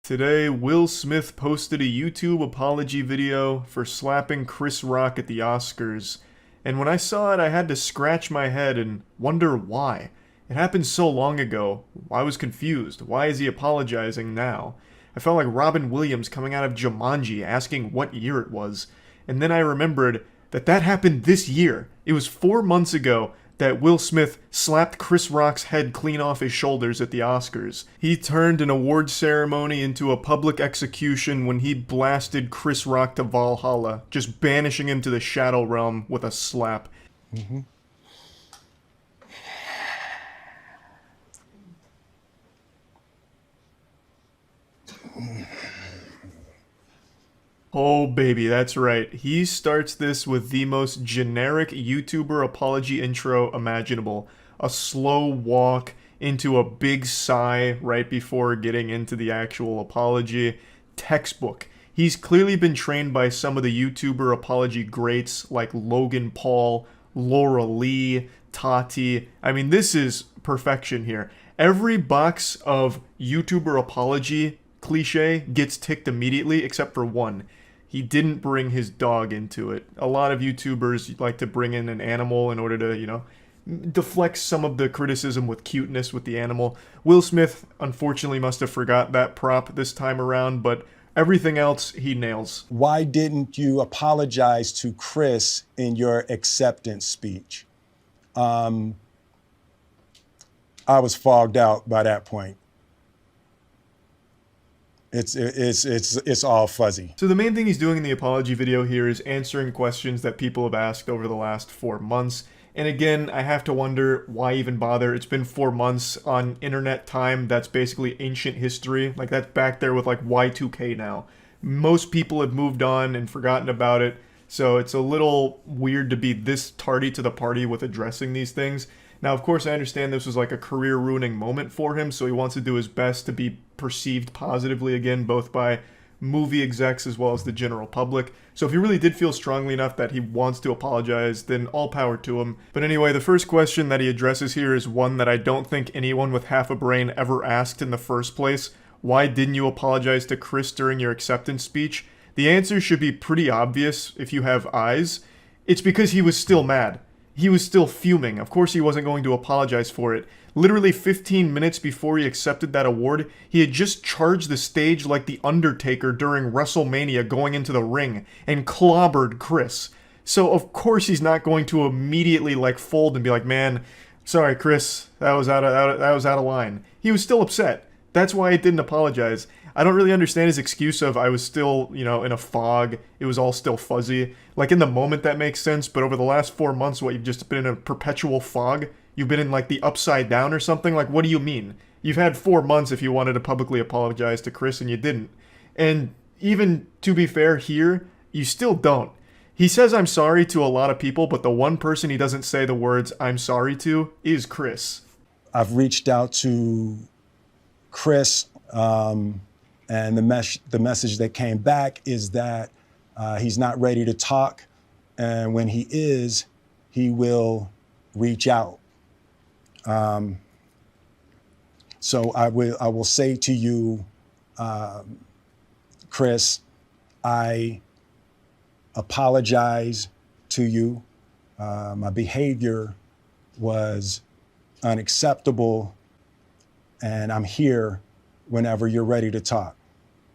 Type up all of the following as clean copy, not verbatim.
Today, Will Smith posted a YouTube apology video for slapping Chris Rock at the Oscars. And when I saw it, I had to scratch my head and wonder why. It happened so long ago. I was confused. Why is he apologizing now? I felt like Robin Williams coming out of Jumanji asking what year it was. And then I remembered that happened this year. It was 4 months ago that Will Smith slapped Chris Rock's head clean off his shoulders at the Oscars. He turned an award ceremony into a public execution when he blasted Chris Rock to Valhalla, just banishing him to the Shadow Realm with a slap. Mm-hmm. Oh baby, that's right. He starts this with the most generic YouTuber apology intro imaginable. A slow walk into a big sigh right before getting into the actual apology. Textbook. He's clearly been trained by some of the YouTuber apology greats like Logan Paul, Laura Lee, Tati. I mean, this is perfection here. Every box of YouTuber apology cliche gets ticked immediately except for one. He didn't bring his dog into it. A lot of YouTubers like to bring in an animal in order to, deflect some of the criticism with cuteness with the animal. Will Smith, unfortunately, must have forgot that prop this time around, but everything else he nails. Why didn't you apologize to Chris in your acceptance speech? I was fogged out by that point. It's all fuzzy. So the main thing he's doing in the apology video here is answering questions that people have asked over the last 4 months. And again, I have to wonder why even bother. It's been 4 months on internet time. That's basically ancient history. Like, that's back there with like Y2K now. Most people have moved on and forgotten about it. So it's a little weird to be this tardy to the party with addressing these things. Now, of course, I understand this was like a career-ruining moment for him, so he wants to do his best to be perceived positively again, both by movie execs as well as the general public. So if he really did feel strongly enough that he wants to apologize, then all power to him. But anyway, the first question that he addresses here is one that I don't think anyone with half a brain ever asked in the first place. Why didn't you apologize to Chris during your acceptance speech? The answer should be pretty obvious if you have eyes. It's because he was still mad. He was still fuming. Of course he wasn't going to apologize for it. Literally 15 minutes before he accepted that award, he had just charged the stage like The Undertaker during WrestleMania going into the ring and clobbered Chris. So of course he's not going to immediately like fold and be like, man, sorry Chris, that was out of line. He was still upset. That's why he didn't apologize. I don't really understand his excuse of I was still, in a fog. It was all still fuzzy. Like in the moment that makes sense, but over the last 4 months, what, you've just been in a perpetual fog? You've been in like the upside down or something? Like, what do you mean? You've had 4 months if you wanted to publicly apologize to Chris and you didn't. And even to be fair here, you still don't. He says I'm sorry to a lot of people, but the one person he doesn't say the words I'm sorry to is Chris. I've reached out to Chris, and the message that came back is that he's not ready to talk, and when he is, he will reach out. So I will say to you, Chris, I apologize to you. My behavior was unacceptable, and I'm here whenever you're ready to talk.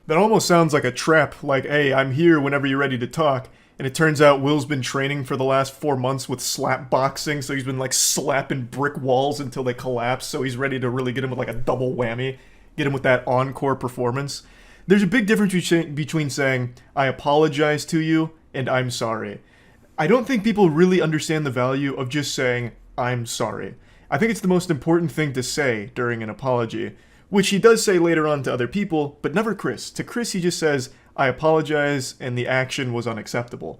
That almost sounds like a trap, like, hey, I'm here whenever you're ready to talk. And it turns out Will's been training for the last 4 months with slap boxing, so he's been like slapping brick walls until they collapse, so he's ready to really get him with like a double whammy, get him with that encore performance. There's a big difference between saying, I apologize to you, and I'm sorry. I don't think people really understand the value of just saying, I'm sorry. I think it's the most important thing to say during an apology, which he does say later on to other people, but never Chris. To Chris, he just says, I apologize, and the action was unacceptable.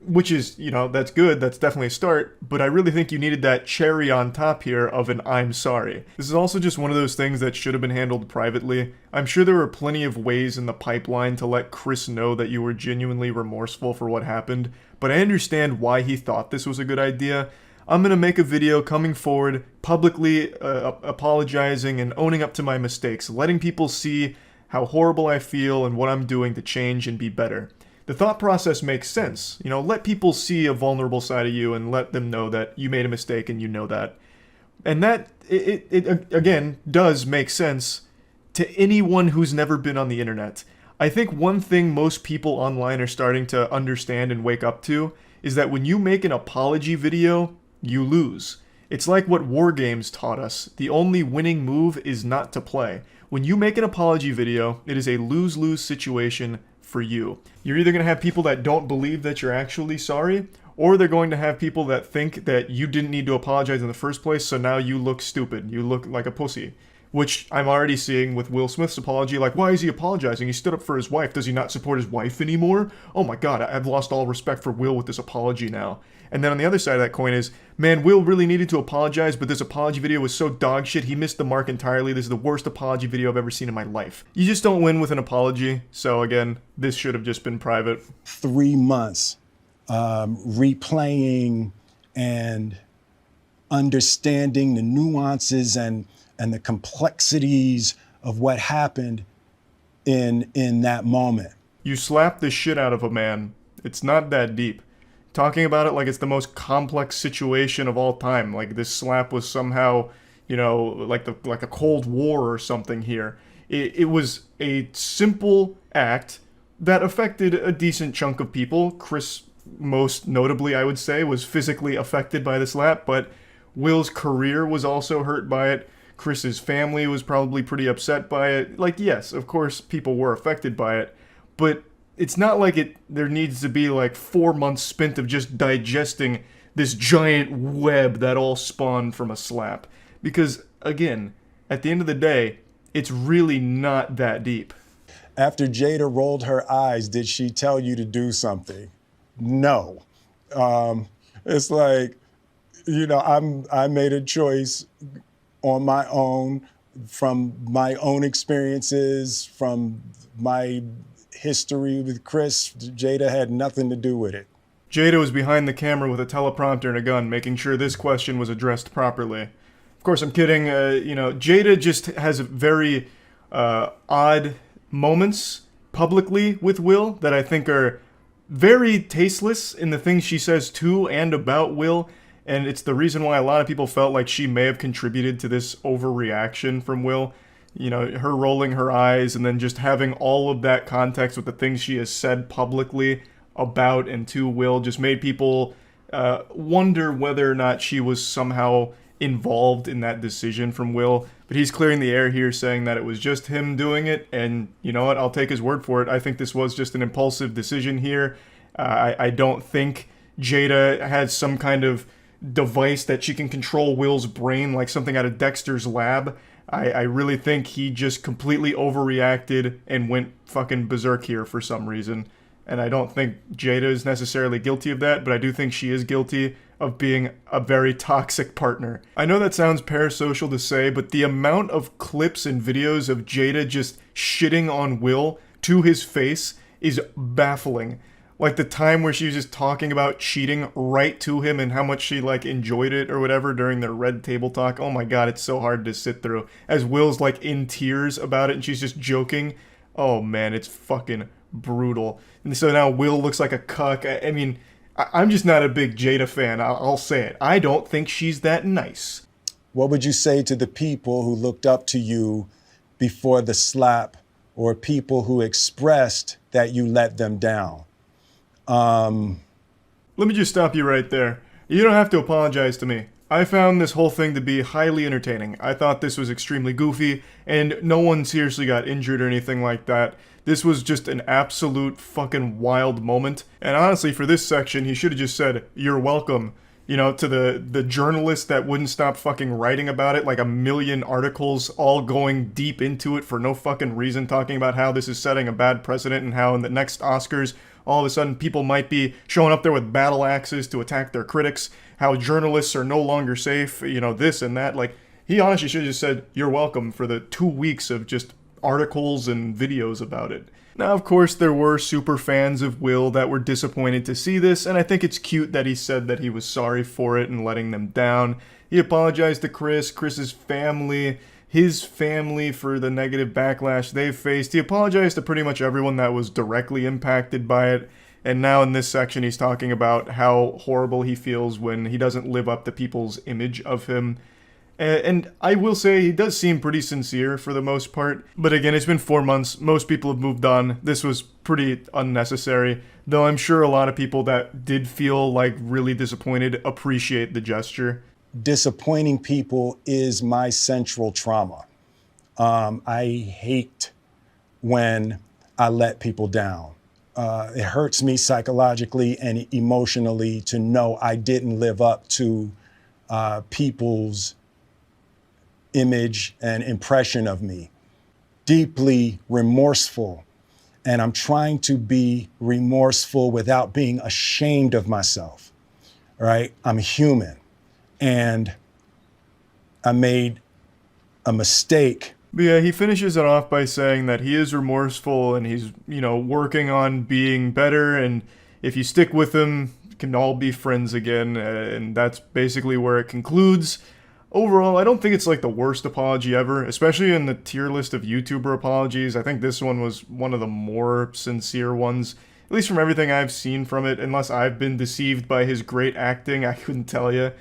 Which is, that's good, that's definitely a start, but I really think you needed that cherry on top here of an I'm sorry. This is also just one of those things that should have been handled privately. I'm sure there were plenty of ways in the pipeline to let Chris know that you were genuinely remorseful for what happened, but I understand why he thought this was a good idea. I'm going to make a video coming forward, publicly apologizing and owning up to my mistakes, letting people see how horrible I feel and what I'm doing to change and be better. The thought process makes sense. Let people see a vulnerable side of you and let them know that you made a mistake and you know that. And that, it again, does make sense to anyone who's never been on the internet. I think one thing most people online are starting to understand and wake up to is that when you make an apology video, you lose. It's like what war games taught us. The only winning move is not to play. When you make an apology video, it is a lose-lose situation for you. You're either going to have people that don't believe that you're actually sorry, or they're going to have people that think that you didn't need to apologize in the first place, so now you look stupid. You look like a pussy. Which I'm already seeing with Will Smith's apology. Like, why is he apologizing? He stood up for his wife. Does he not support his wife anymore? Oh my god, I've lost all respect for Will with this apology now. And then on the other side of that coin is, man, Will really needed to apologize, but this apology video was so dog shit, he missed the mark entirely. This is the worst apology video I've ever seen in my life. You just don't win with an apology. So again, this should have just been private. 3 months replaying and understanding the nuances and the complexities of what happened in that moment. You slap the shit out of a man. It's not that deep. Talking about it like it's the most complex situation of all time. Like this slap was somehow, like a Cold War or something here. It was a simple act that affected a decent chunk of people. Chris, most notably, I would say, was physically affected by the slap, but Will's career was also hurt by it. Chris's family was probably pretty upset by it. Like, yes, of course, people were affected by it, but it's not like there needs to be like 4 months spent of just digesting this giant web that all spawned from a slap. Because, again, at the end of the day, it's really not that deep. After Jada rolled her eyes, did she tell you to do something? No. It's like, I made a choice on my own, from my own experiences, from my history with Chris. Jada had nothing to do with it. Jada was behind the camera with a teleprompter and a gun, making sure this question was addressed properly. Of course, I'm kidding. Jada just has very odd moments publicly with Will that I think are very tasteless in the things she says to and about Will. And it's the reason why a lot of people felt like she may have contributed to this overreaction from Will. Her rolling her eyes and then just having all of that context with the things she has said publicly about and to Will just made people wonder whether or not she was somehow involved in that decision from Will. But he's clearing the air here, saying that it was just him doing it. And you know what? I'll take his word for it. I think this was just an impulsive decision here. I don't think Jada had some kind of device that she can control Will's brain like something out of Dexter's lab. I really think he just completely overreacted and went fucking berserk here for some reason. And I don't think Jada is necessarily guilty of that, but I do think she is guilty of being a very toxic partner. I know that sounds parasocial to say, but the amount of clips and videos of Jada just shitting on Will to his face is baffling. Like the time where she was just talking about cheating right to him and how much she enjoyed it or whatever during their red table talk. Oh my god, it's so hard to sit through. As Will's in tears about it and she's just joking. Oh man, it's fucking brutal. And so now Will looks like a cuck. I mean, I'm just not a big Jada fan. I'll say it. I don't think she's that nice. What would you say to the people who looked up to you before the slap, or people who expressed that you let them down? Let me just stop you right there. You don't have to apologize to me. I found this whole thing to be highly entertaining. I thought this was extremely goofy, and no one seriously got injured or anything like that. This was just an absolute fucking wild moment. And honestly, for this section, he should have just said, "You're welcome." To the journalist that wouldn't stop fucking writing about it, like a million articles all going deep into it for no fucking reason, talking about how this is setting a bad precedent and how in the next Oscars, all of a sudden people might be showing up there with battle axes to attack their critics, how journalists are no longer safe, this and that. He honestly should have just said, "You're welcome," for the 2 weeks of just articles and videos about it. Now, of course, there were super fans of Will that were disappointed to see this, and I think it's cute that he said that he was sorry for it and letting them down. He apologized to Chris's family, his family for the negative backlash they've faced. He apologized to pretty much everyone that was directly impacted by it. And now in this section, he's talking about how horrible he feels when he doesn't live up to people's image of him. And I will say he does seem pretty sincere for the most part. But again, it's been 4 months. Most people have moved on. This was pretty unnecessary. Though I'm sure a lot of people that did feel like really disappointed appreciate the gesture. Disappointing people is my central trauma. I hate when I let people down. It hurts me psychologically and emotionally to know I didn't live up to people's image and impression of me. Deeply remorseful. And I'm trying to be remorseful without being ashamed of myself, right? I'm human. And I made a mistake. But yeah, he finishes it off by saying that he is remorseful and he's, working on being better. And if you stick with him, you can all be friends again. And that's basically where it concludes. Overall, I don't think it's like the worst apology ever, especially in the tier list of YouTuber apologies. I think this one was one of the more sincere ones, at least from everything I've seen from it. Unless I've been deceived by his great acting, I couldn't tell you.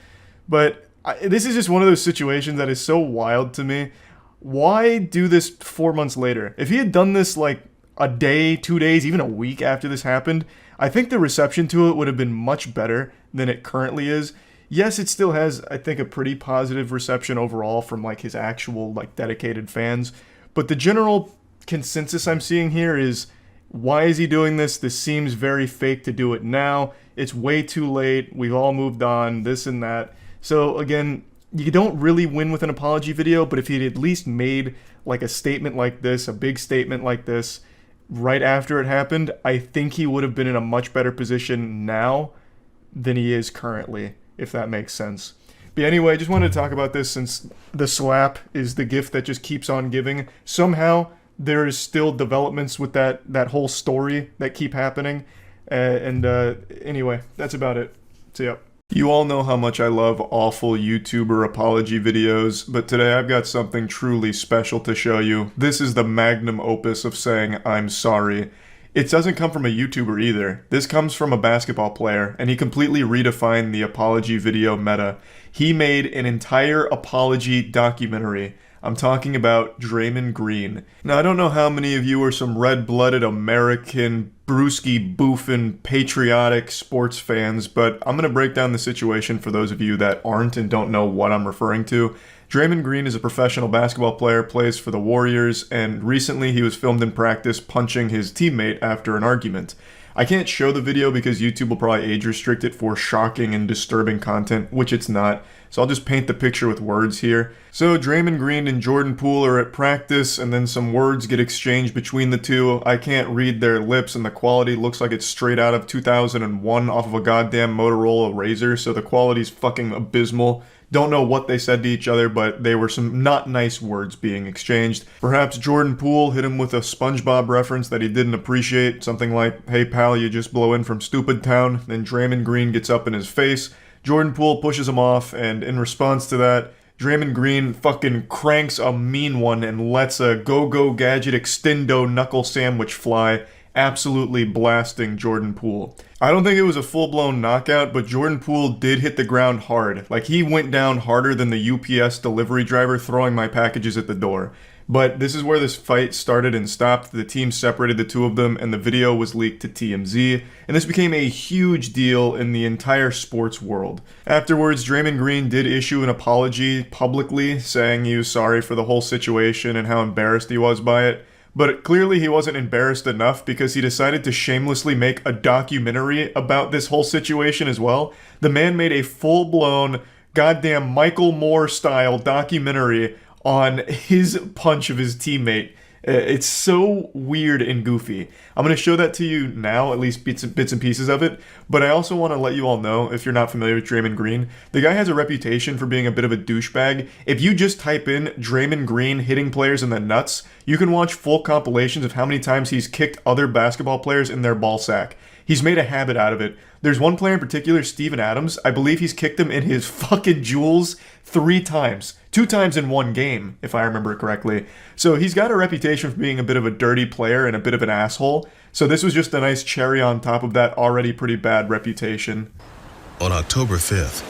But this is just one of those situations that is so wild to me. Why do this 4 months later? If he had done this like a day, 2 days, even a week after this happened, I think the reception to it would have been much better than it currently is. Yes, it still has, I think, a pretty positive reception overall from like his actual like dedicated fans. But the general consensus I'm seeing here is, why is he doing this? This seems very fake to do it now. It's way too late. We've all moved on, this and that. So again, you don't really win with an apology video, but if he'd at least made like a statement like this, a big statement like this, right after it happened, I think he would have been in a much better position now than he is currently, if that makes sense. But anyway, I just wanted to talk about this since the slap is the gift that just keeps on giving. Somehow, there is still developments with that whole story that keep happening. Anyway, that's about it. See ya. You all know how much I love awful YouTuber apology videos, but today I've got something truly special to show you. This is the magnum opus of saying I'm sorry. It doesn't come from a YouTuber either. This comes from a basketball player, and he completely redefined the apology video meta. He made an entire apology documentary. I'm talking about Draymond Green. Now, I don't know how many of you are some red-blooded American, brewski-boofing, patriotic sports fans, but I'm going to break down the situation for those of you that aren't and don't know what I'm referring to. Draymond Green is a professional basketball player, plays for the Warriors, and recently he was filmed in practice punching his teammate after an argument. I can't show the video because YouTube will probably age restrict it for shocking and disturbing content, which it's not. So I'll just paint the picture with words here. So Draymond Green and Jordan Poole are at practice, and then some words get exchanged between the two. I can't read their lips, and the quality looks like it's straight out of 2001 off of a goddamn Motorola Razr, so the quality's fucking abysmal. Don't know what they said to each other, but they were some not nice words being exchanged. Perhaps Jordan Poole hit him with a SpongeBob reference that he didn't appreciate, something like, "Hey pal, you just blow in from Stupid Town." Then Draymond Green gets up in his face. Jordan Poole pushes him off, and in response to that, Draymond Green fucking cranks a mean one and lets a Go-Go Gadget Extendo knuckle sandwich fly, absolutely blasting Jordan Poole. I don't think it was a full-blown knockout, but Jordan Poole did hit the ground hard. Like, he went down harder than the UPS delivery driver throwing my packages at the door. But this is where this fight started and stopped. The team separated the two of them, and the video was leaked to TMZ, and this became a huge deal in the entire sports world. Afterwards, Draymond Green did issue an apology publicly, saying he was sorry for the whole situation and how embarrassed he was by it. But clearly he wasn't embarrassed enough because he decided to shamelessly make a documentary about this whole situation as well. The man made a full-blown, goddamn Michael Moore-style documentary on his punch of his teammate. It's so weird and goofy. I'm going to show that to you now, at least bits and pieces of it, but I also want to let you all know, if you're not familiar with Draymond Green, the guy has a reputation for being a bit of a douchebag. If you just type in Draymond Green hitting players in the nuts, you can watch full compilations of how many times he's kicked other basketball players in their ball sack. He's made a habit out of it. There's one player in particular, Steven Adams. I believe he's kicked him in his fucking jewels 3 times. 2 times in one game, if I remember correctly. So he's got a reputation for being a bit of a dirty player and a bit of an asshole. So this was just a nice cherry on top of that already pretty bad reputation. On October 5th,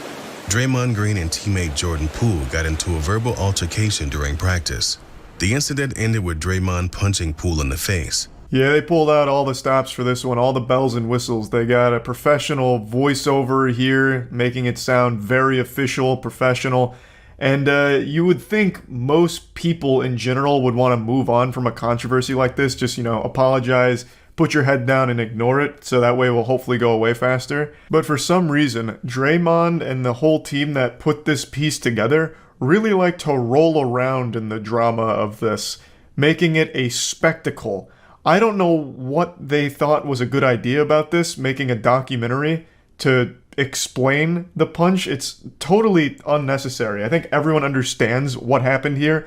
Draymond Green and teammate Jordan Poole got into a verbal altercation during practice. The incident ended with Draymond punching Poole in the face. Yeah, they pulled out all the stops for this one, all the bells and whistles. They got a professional voiceover here, making it sound very official, professional. And you would think most people in general would want to move on from a controversy like this. Just, apologize, put your head down and ignore it, so that way it will hopefully go away faster. But for some reason, Draymond and the whole team that put this piece together really like to roll around in the drama of this, making it a spectacle. I don't know what they thought was a good idea about this, making a documentary to explain the punch. It's totally unnecessary. I think everyone understands what happened here.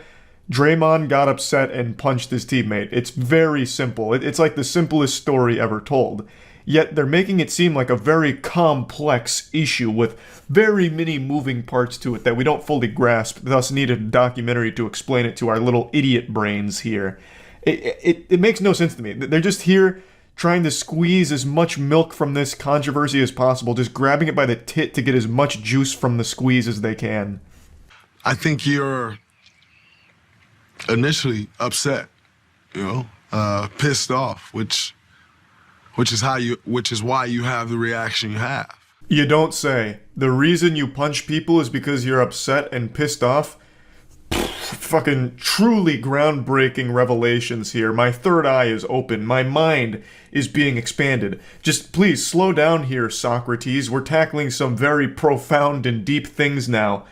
Draymond got upset and punched his teammate. It's very simple. It's like the simplest story ever told. Yet they're making it seem like a very complex issue with very many moving parts to it that we don't fully grasp, thus need a documentary to explain it to our little idiot brains here. It makes no sense to me. They're just here trying to squeeze as much milk from this controversy as possible, just grabbing it by the tit to get as much juice from the squeeze as they can. I think you're initially upset, pissed off, which is why you have the reaction you have. You don't say. The reason you punch people is because you're upset and pissed off? Fucking truly groundbreaking revelations here. My third eye is open. My mind is being expanded. Just please slow down here, Socrates. We're tackling some very profound and deep things now.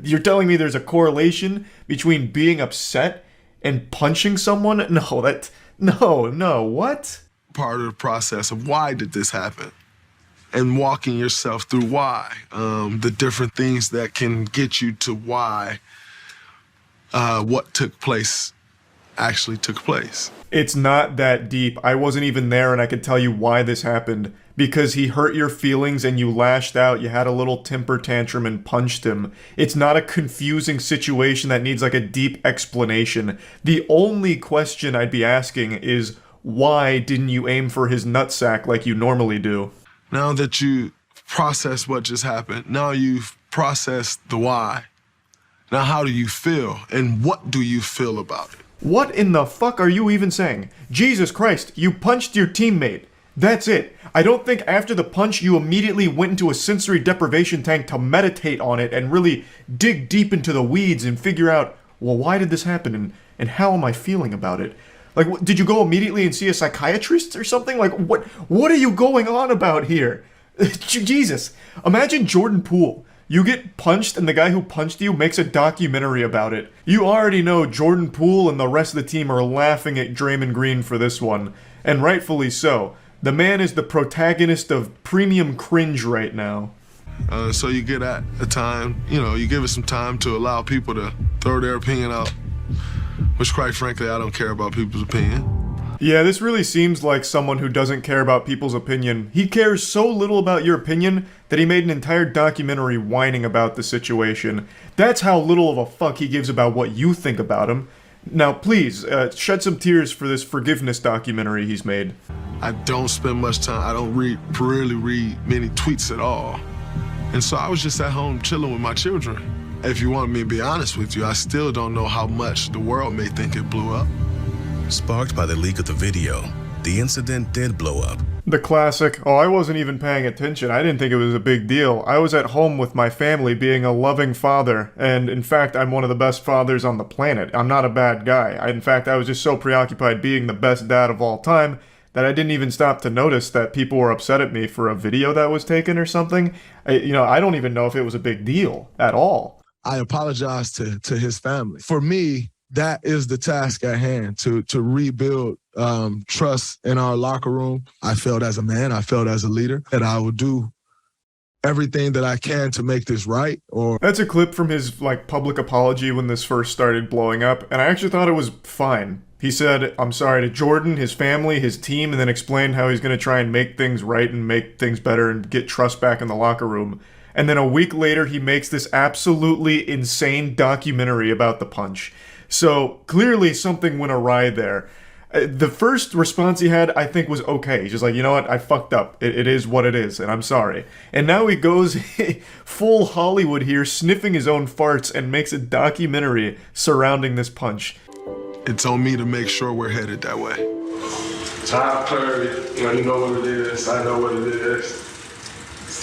You're telling me there's a correlation between being upset and punching someone? No, what? Part of the process of why did this happen? And walking yourself through why. The different things that can get you to why what took place actually took place. It's not that deep. I wasn't even there and I could tell you why this happened. Because he hurt your feelings and you lashed out, you had a little temper tantrum and punched him. It's not a confusing situation that needs like a deep explanation. The only question I'd be asking is, why didn't you aim for his nutsack like you normally do? Now that you process what just happened, now you've processed the why. Now how do you feel and what do you feel about it? What in the fuck are you even saying? Jesus Christ, you punched your teammate. That's it. I don't think after the punch you immediately went into a sensory deprivation tank to meditate on it and really dig deep into the weeds and figure out, well, why did this happen and how am I feeling about it? Like, did you go immediately and see a psychiatrist or something? Like, what are you going on about here? Jesus. Imagine Jordan Poole. You get punched and the guy who punched you makes a documentary about it. You already know Jordan Poole and the rest of the team are laughing at Draymond Green for this one. And rightfully so. The man is the protagonist of premium cringe right now. So you get at a time, you give it some time to allow people to throw their opinion out, which quite frankly, I don't care about people's opinion. Yeah, this really seems like someone who doesn't care about people's opinion. He cares so little about your opinion that he made an entire documentary whining about the situation. That's how little of a fuck he gives about what you think about him. Now, please, shed some tears for this forgiveness documentary he's made. I don't spend much time, I don't really read many tweets at all. And so I was just at home chilling with my children. If you want me to be honest with you, I still don't know how much the world may think it blew up. Sparked by the leak of the video, the incident did blow up. The classic, I wasn't even paying attention. I didn't think it was a big deal. I was at home with my family being a loving father, and in fact, I'm one of the best fathers on the planet. I'm not a bad guy. In fact, I was just so preoccupied being the best dad of all time that I didn't even stop to notice that people were upset at me for a video that was taken or something. I don't even know if it was a big deal at all. I apologize to his family. For me, that is the task at hand, to rebuild trust in our locker room. I felt as a man, I felt as a leader, that I would do everything that I can to make this right. That's a clip from his public apology when this first started blowing up, and I actually thought it was fine. He said, I'm sorry to Jordan, his family, his team, and then explained how he's going to try and make things right and make things better and get trust back in the locker room. And then a week later, he makes this absolutely insane documentary about the punch. So clearly something went awry there. The first response he had, I think, was okay. He's just like, you know what, I fucked up. It is what it is, and I'm sorry. And now he goes full Hollywood here, sniffing his own farts, and makes a documentary surrounding this punch. It's on me to make sure we're headed that way. Time clarity, you know what it is, I know what it is.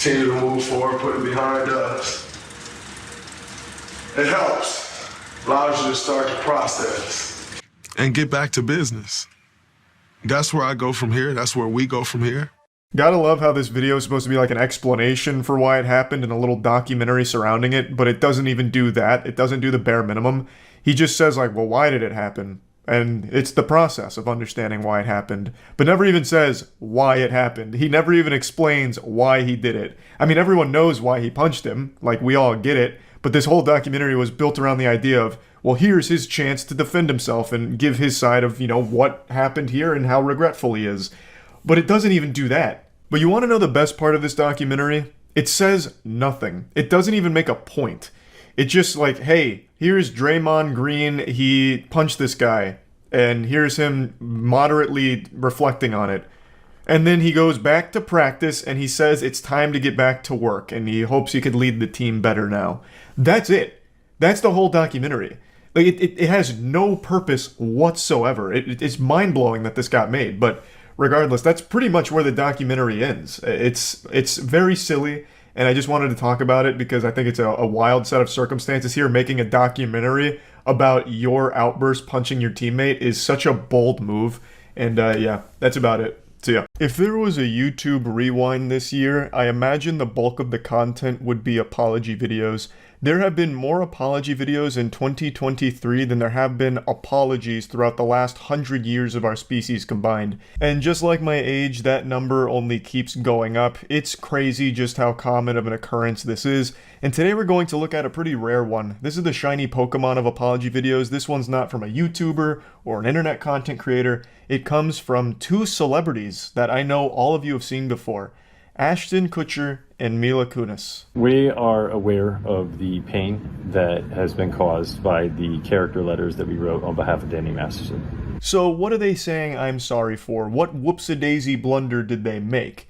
Continue to move forward, put it behind us. It helps, allows you to start the process. And get back to business. That's where I go from here, that's where we go from here. Gotta love how this video is supposed to be like an explanation for why it happened and a little documentary surrounding it, but it doesn't even do that. It doesn't do the bare minimum. He just says like, well, why did it happen? And it's the process of understanding why it happened, but never even says why it happened. He never even explains why he did it. I mean, everyone knows why he punched him, like we all get it, but this whole documentary was built around the idea of, well, here's his chance to defend himself and give his side of, what happened here and how regretful he is. But it doesn't even do that. But you want to know the best part of this documentary? It says nothing. It doesn't even make a point. It's just like, hey, here's Draymond Green, he punched this guy, and here's him moderately reflecting on it. And then he goes back to practice, and he says it's time to get back to work, and he hopes he could lead the team better now. That's it. That's the whole documentary. Like, it has no purpose whatsoever. It's mind-blowing that this got made, but regardless, that's pretty much where the documentary ends. It's very silly, and I just wanted to talk about it because I think it's a wild set of circumstances here. Making a documentary about your outburst punching your teammate is such a bold move. And yeah, that's about it. So yeah, if there was a YouTube rewind this year, I imagine the bulk of the content would be apology videos. There have been more apology videos in 2023 than there have been apologies throughout the last 100 years of our species combined. And just like my age, that number only keeps going up. It's crazy just how common of an occurrence this is. And today we're going to look at a pretty rare one. This is the shiny Pokemon of apology videos. This one's not from a YouTuber or an internet content creator. It comes from two celebrities that I know all of you have seen before. Ashton Kutcher and Mila Kunis. We are aware of the pain that has been caused by the character letters that we wrote on behalf of Danny Masterson. So what are they saying I'm sorry for? What whoops-a-daisy blunder did they make?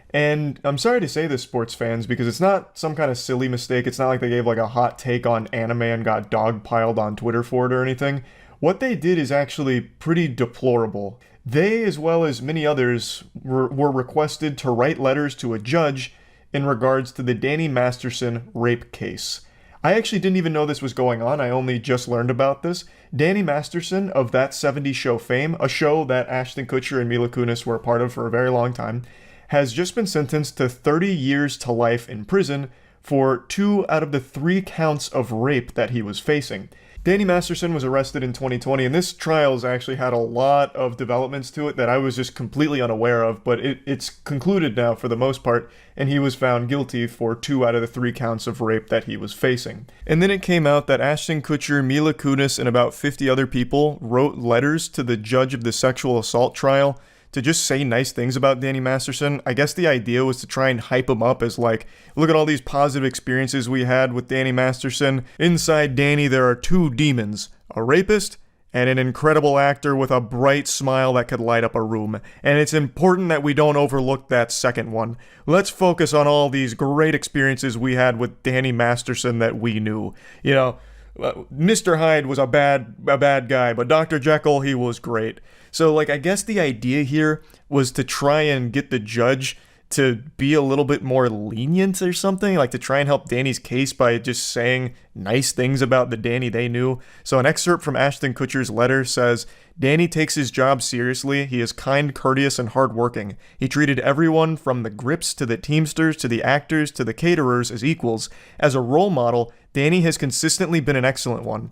And I'm sorry to say this, sports fans, because it's not some kind of silly mistake. It's not like they gave like a hot take on anime and got dogpiled on Twitter for it or anything. What they did is actually pretty deplorable. They, as well as many others, were requested to write letters to a judge in regards to the Danny Masterson rape case. I actually didn't even know this was going on. I only just learned about this. Danny Masterson of That 70s Show fame, a show that Ashton Kutcher and Mila Kunis were a part of for a very long time, has just been sentenced to 30 years to life in prison for 2 out of the 3 counts of rape that he was facing. Danny Masterson was arrested in 2020, and this trial has actually had a lot of developments to it that I was just completely unaware of, but it's concluded now for the most part, and he was found guilty for 2 out of the 3 counts of rape that he was facing. And then it came out that Ashton Kutcher, Mila Kunis, and about 50 other people wrote letters to the judge of the sexual assault trial to just say nice things about Danny Masterson. I guess the idea was to try and hype him up as like, look at all these positive experiences we had with Danny Masterson. Inside Danny, there are 2 demons, a rapist and an incredible actor with a bright smile that could light up a room. And it's important that we don't overlook that second one. Let's focus on all these great experiences we had with Danny Masterson that we knew. Mr. Hyde was a bad guy, but Dr. Jekyll, he was great. So, like, I guess the idea here was to try and get the judge to be a little bit more lenient or something, like to try and help Danny's case by just saying nice things about the Danny they knew. So an excerpt from Ashton Kutcher's letter says, Danny takes his job seriously. He is kind, courteous, and hardworking. He treated everyone from the grips to the teamsters to the actors to the caterers as equals. As a role model, Danny has consistently been an excellent one.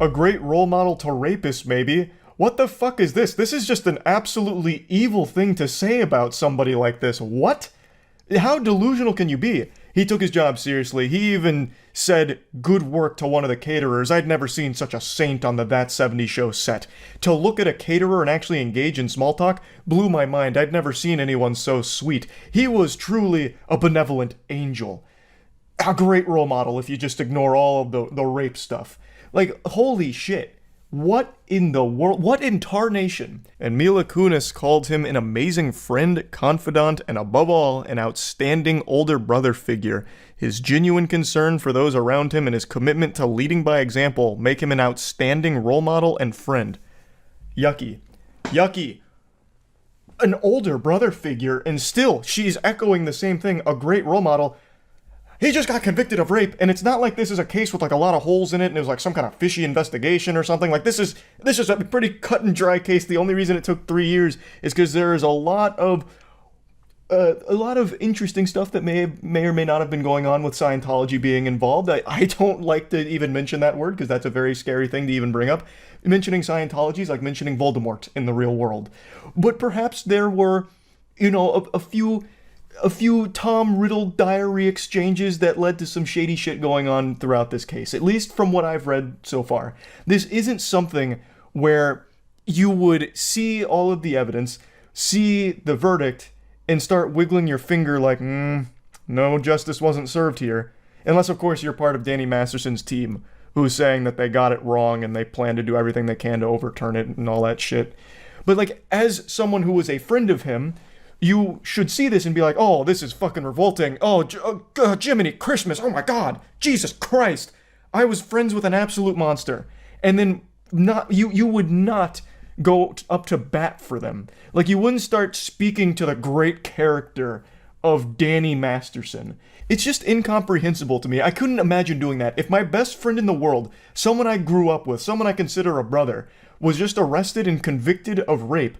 A great role model to rapists, maybe. What the fuck is this? This is just an absolutely evil thing to say about somebody like this. What? How delusional can you be? He took his job seriously. He even said good work to one of the caterers. I'd never seen such a saint on the That 70s Show set. To look at a caterer and actually engage in small talk blew my mind. I'd never seen anyone so sweet. He was truly a benevolent angel. A great role model if you just ignore all of the rape stuff. Like, holy shit. What in the world? What in tarnation? And Mila Kunis called him an amazing friend, confidant, and above all, an outstanding older brother figure. His genuine concern for those around him and his commitment to leading by example make him an outstanding role model and friend. Yucky. Yucky. An older brother figure, and still, she's echoing the same thing, a great role model. He just got convicted of rape, and it's not like this is a case with like a lot of holes in it and it was like some kind of fishy investigation or something. Like this is a pretty cut and dry case. The only reason it took 3 years is because there is a lot of interesting stuff that may or may not have been going on with Scientology being involved. I don't like to even mention that word because that's a very scary thing to even bring up. Mentioning Scientology is like mentioning Voldemort in the real world. But perhaps there were, a few Tom Riddle diary exchanges that led to some shady shit going on throughout this case, at least from what I've read so far. This isn't something where you would see all of the evidence, see the verdict, and start wiggling your finger like, no, justice wasn't served here. Unless, of course, you're part of Danny Masterson's team, who's saying that they got it wrong and they plan to do everything they can to overturn it and all that shit. But, like, as someone who was a friend of him, you should see this and be like, oh, this is fucking revolting. Oh, Jiminy Christmas. Oh my God. Jesus Christ. I was friends with an absolute monster. And then you would not go up to bat for them. Like, you wouldn't start speaking to the great character of Danny Masterson. It's just incomprehensible to me. I couldn't imagine doing that. If my best friend in the world, someone I grew up with, someone I consider a brother, was just arrested and convicted of rape,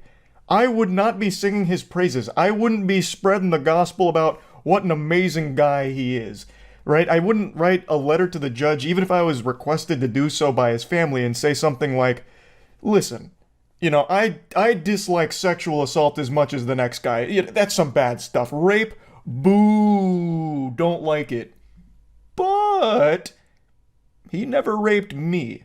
I would not be singing his praises. I wouldn't be spreading the gospel about what an amazing guy he is, right? I wouldn't write a letter to the judge, even if I was requested to do so by his family, and say something like, listen, I dislike sexual assault as much as the next guy. That's some bad stuff. Rape, boo, don't like it. But he never raped me.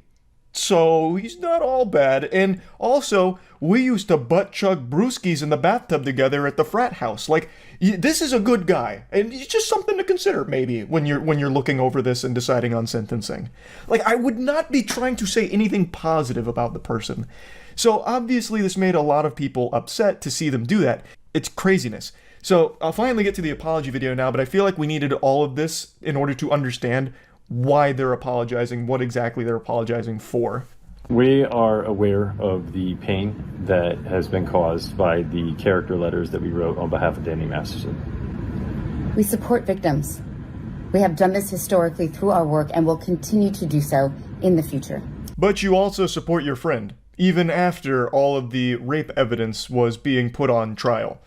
So he's not all bad. And also, we used to butt chug brewskis in the bathtub together at the frat house. Like, this is a good guy, and it's just something to consider maybe when you're looking over this and deciding on sentencing. Like, I would not be trying to say anything positive about the person. So obviously, this made a lot of people upset to see them do that. It's craziness. So I'll finally get to the apology video now, but I feel like we needed all of this in order to understand why they're apologizing, what exactly they're apologizing for. We are aware of the pain that has been caused by the character letters that we wrote on behalf of Danny Masterson. We support victims. We have done this historically through our work and will continue to do so in the future. But you also support your friend, even after all of the rape evidence was being put on trial.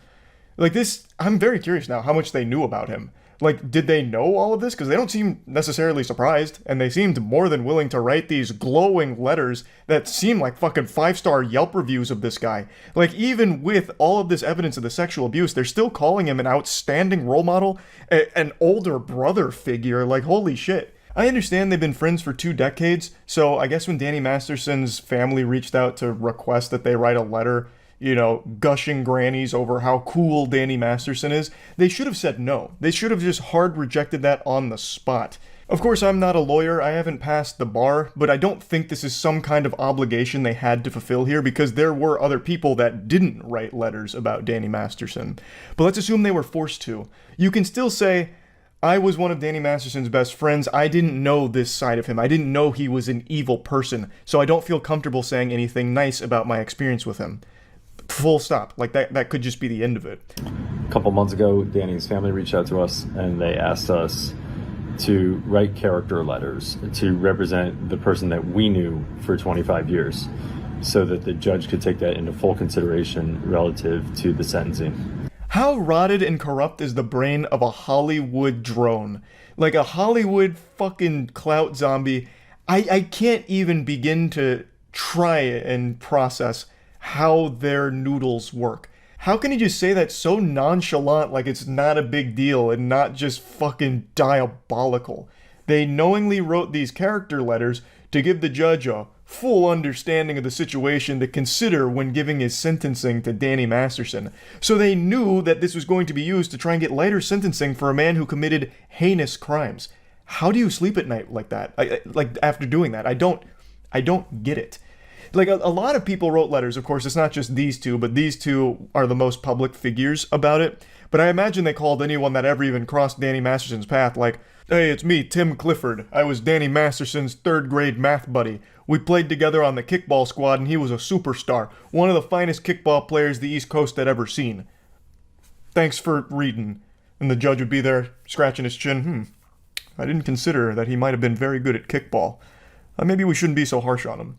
Like this, I'm very curious now how much they knew about him. Like, did they know all of this? Because they don't seem necessarily surprised, and they seemed more than willing to write these glowing letters that seem like fucking 5-star Yelp reviews of this guy. Like, even with all of this evidence of the sexual abuse, they're still calling him an outstanding role model, an older brother figure. Like, holy shit. I understand they've been friends for 2 decades, so I guess when Danny Masterson's family reached out to request that they write a letter, gushing grannies over how cool Danny Masterson is, they should have said no. They should have just hard rejected that on the spot. Of course, I'm not a lawyer, I haven't passed the bar, but I don't think this is some kind of obligation they had to fulfill here because there were other people that didn't write letters about Danny Masterson. But let's assume they were forced to. You can still say, I was one of Danny Masterson's best friends. I didn't know this side of him. I didn't know he was an evil person, so I don't feel comfortable saying anything nice about my experience with him. Full stop. Like, that could just be the end of it. A couple months ago, Danny's family reached out to us and they asked us to write character letters to represent the person that we knew for 25 years so that the judge could take that into full consideration relative to the sentencing. How rotted and corrupt is the brain of a Hollywood drone? Like a Hollywood fucking clout zombie. I can't even begin to try and process how their noodles work. How can you just say that so nonchalant, like it's not a big deal and not just fucking diabolical? They knowingly wrote these character letters to give the judge a full understanding of the situation to consider when giving his sentencing to Danny Masterson. So they knew that this was going to be used to try and get lighter sentencing for a man who committed heinous crimes. How do you sleep at night like that? Like after doing that? I don't get it. Like a lot of people wrote letters, of course, it's not just these two, but these two are the most public figures about it. But I imagine they called anyone that ever even crossed Danny Masterson's path, like, "Hey, it's me, Tim Clifford. I was Danny Masterson's third grade math buddy. We played together on the kickball squad and he was a superstar, one of the finest kickball players the East Coast had ever seen. Thanks for reading." And the judge would be there scratching his chin. I didn't consider that he might have been very good at kickball. Maybe we shouldn't be so harsh on him.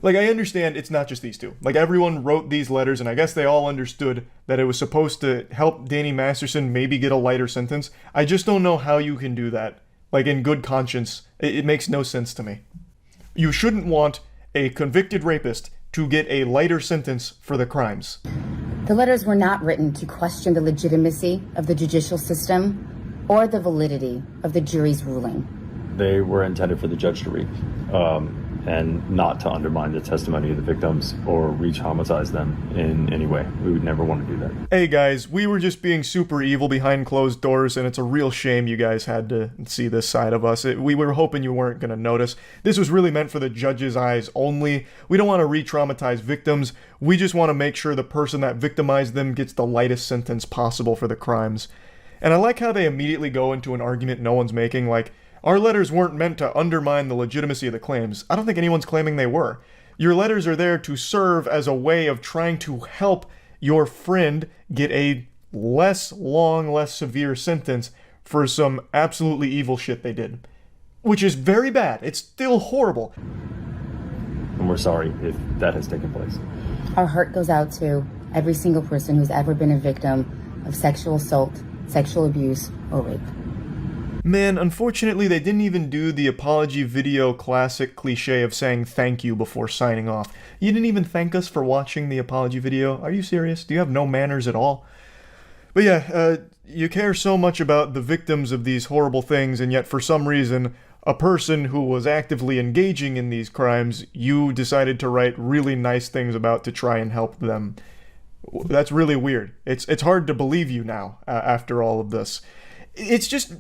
Like, I understand it's not just these two. Like, everyone wrote these letters, and I guess they all understood that it was supposed to help Danny Masterson maybe get a lighter sentence. I just don't know how you can do that. Like, in good conscience, it makes no sense to me. You shouldn't want a convicted rapist to get a lighter sentence for the crimes. The letters were not written to question the legitimacy of the judicial system or the validity of the jury's ruling. They were intended for the judge to read, and not to undermine the testimony of the victims or re-traumatize them in any way. We would never want to do that. Hey guys, we were just being super evil behind closed doors, and it's a real shame you guys had to see this side of us. We were hoping you weren't going to notice. This was really meant for the judge's eyes only. We don't want to re-traumatize victims. We just want to make sure the person that victimized them gets the lightest sentence possible for the crimes. And I like how they immediately go into an argument no one's making, like, our letters weren't meant to undermine the legitimacy of the claims. I don't think anyone's claiming they were. Your letters are there to serve as a way of trying to help your friend get a less long, less severe sentence for some absolutely evil shit they did. Which is very bad. It's still horrible. And we're sorry if that has taken place. Our heart goes out to every single person who's ever been a victim of sexual assault, sexual abuse, or rape. Man, unfortunately, they didn't even do the apology video classic cliche of saying thank you before signing off. You didn't even thank us for watching the apology video? Are you serious? Do you have no manners at all? But yeah, you care so much about the victims of these horrible things, and yet for some reason, a person who was actively engaging in these crimes, you decided to write really nice things about to try and help them. That's really weird. It's hard to believe you now, after all of this. It's just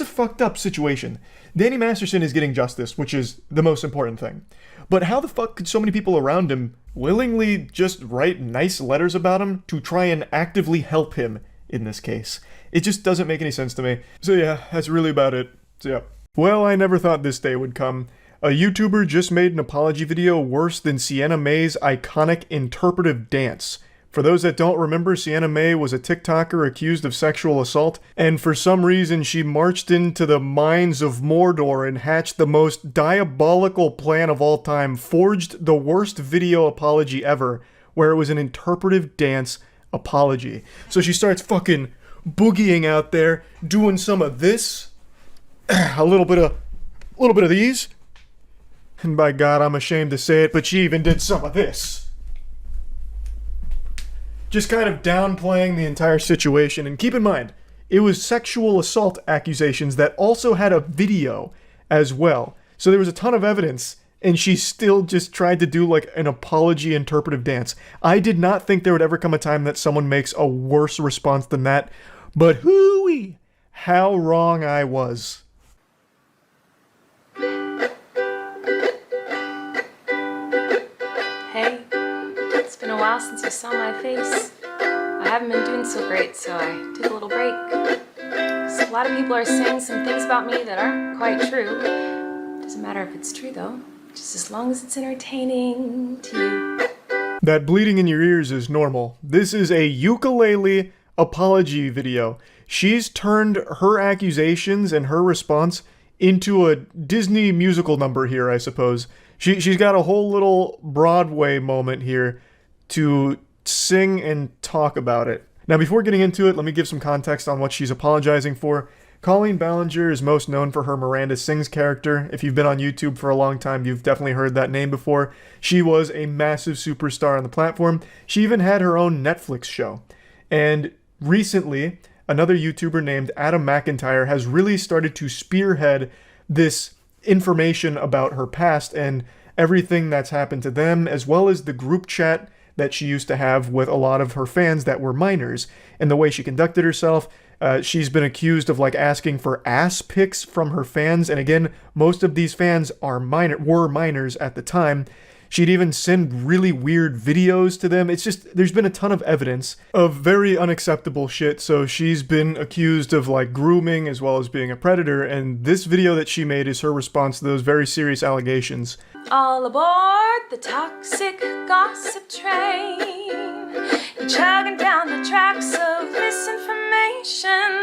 a fucked up situation. Danny Masterson is getting justice, which is the most important thing. But how the fuck could so many people around him willingly just write nice letters about him to try and actively help him in this case? It just doesn't make any sense to me. So yeah, that's really about it. So yeah. Well, I never thought this day would come. A YouTuber just made an apology video worse than Sienna May's iconic interpretive dance. For those that don't remember, Sienna May was a TikToker accused of sexual assault, and for some reason she marched into the mines of Mordor and hatched the most diabolical plan of all time, forged the worst video apology ever, where it was an interpretive dance apology. So she starts fucking boogieing out there, doing some of this, a little bit of these, and by God, I'm ashamed to say it, but she even did some of this. Just kind of downplaying the entire situation. And keep in mind, it was sexual assault accusations that also had a video as well. So there was a ton of evidence, and she still just tried to do like an apology interpretive dance. I did not think there would ever come a time that someone makes a worse response than that. But hooey, how wrong I was. Hey, it's been a while since you saw my face. I haven't been doing so great, so I took a little break. So a lot of people are saying some things about me that aren't quite true. Doesn't matter if it's true though, just as long as it's entertaining to you. That bleeding in your ears is normal. This is a ukulele apology video. She's turned her accusations and her response into a Disney musical number here, I suppose. She's got a whole little Broadway moment here to sing and talk about it. Now, before getting into it, let me give some context on what she's apologizing for. Colleen Ballinger is most known for her Miranda Sings character. If you've been on YouTube for a long time, you've definitely heard that name before. She was a massive superstar on the platform. She even had her own Netflix show. And recently, another YouTuber named Adam McIntyre has really started to spearhead this information about her past and everything that's happened to them, as well as the group chat that she used to have with a lot of her fans that were minors, and the way she conducted herself. She's been accused of like asking for ass pics from her fans, and again, most of these fans were minors at the time. She'd even send really weird videos to them. It's just, there's been a ton of evidence of very unacceptable shit, so she's been accused of like grooming as well as being a predator, and this video that she made is her response to those very serious allegations. All aboard the toxic gossip train. You're chugging down the tracks of misinformation.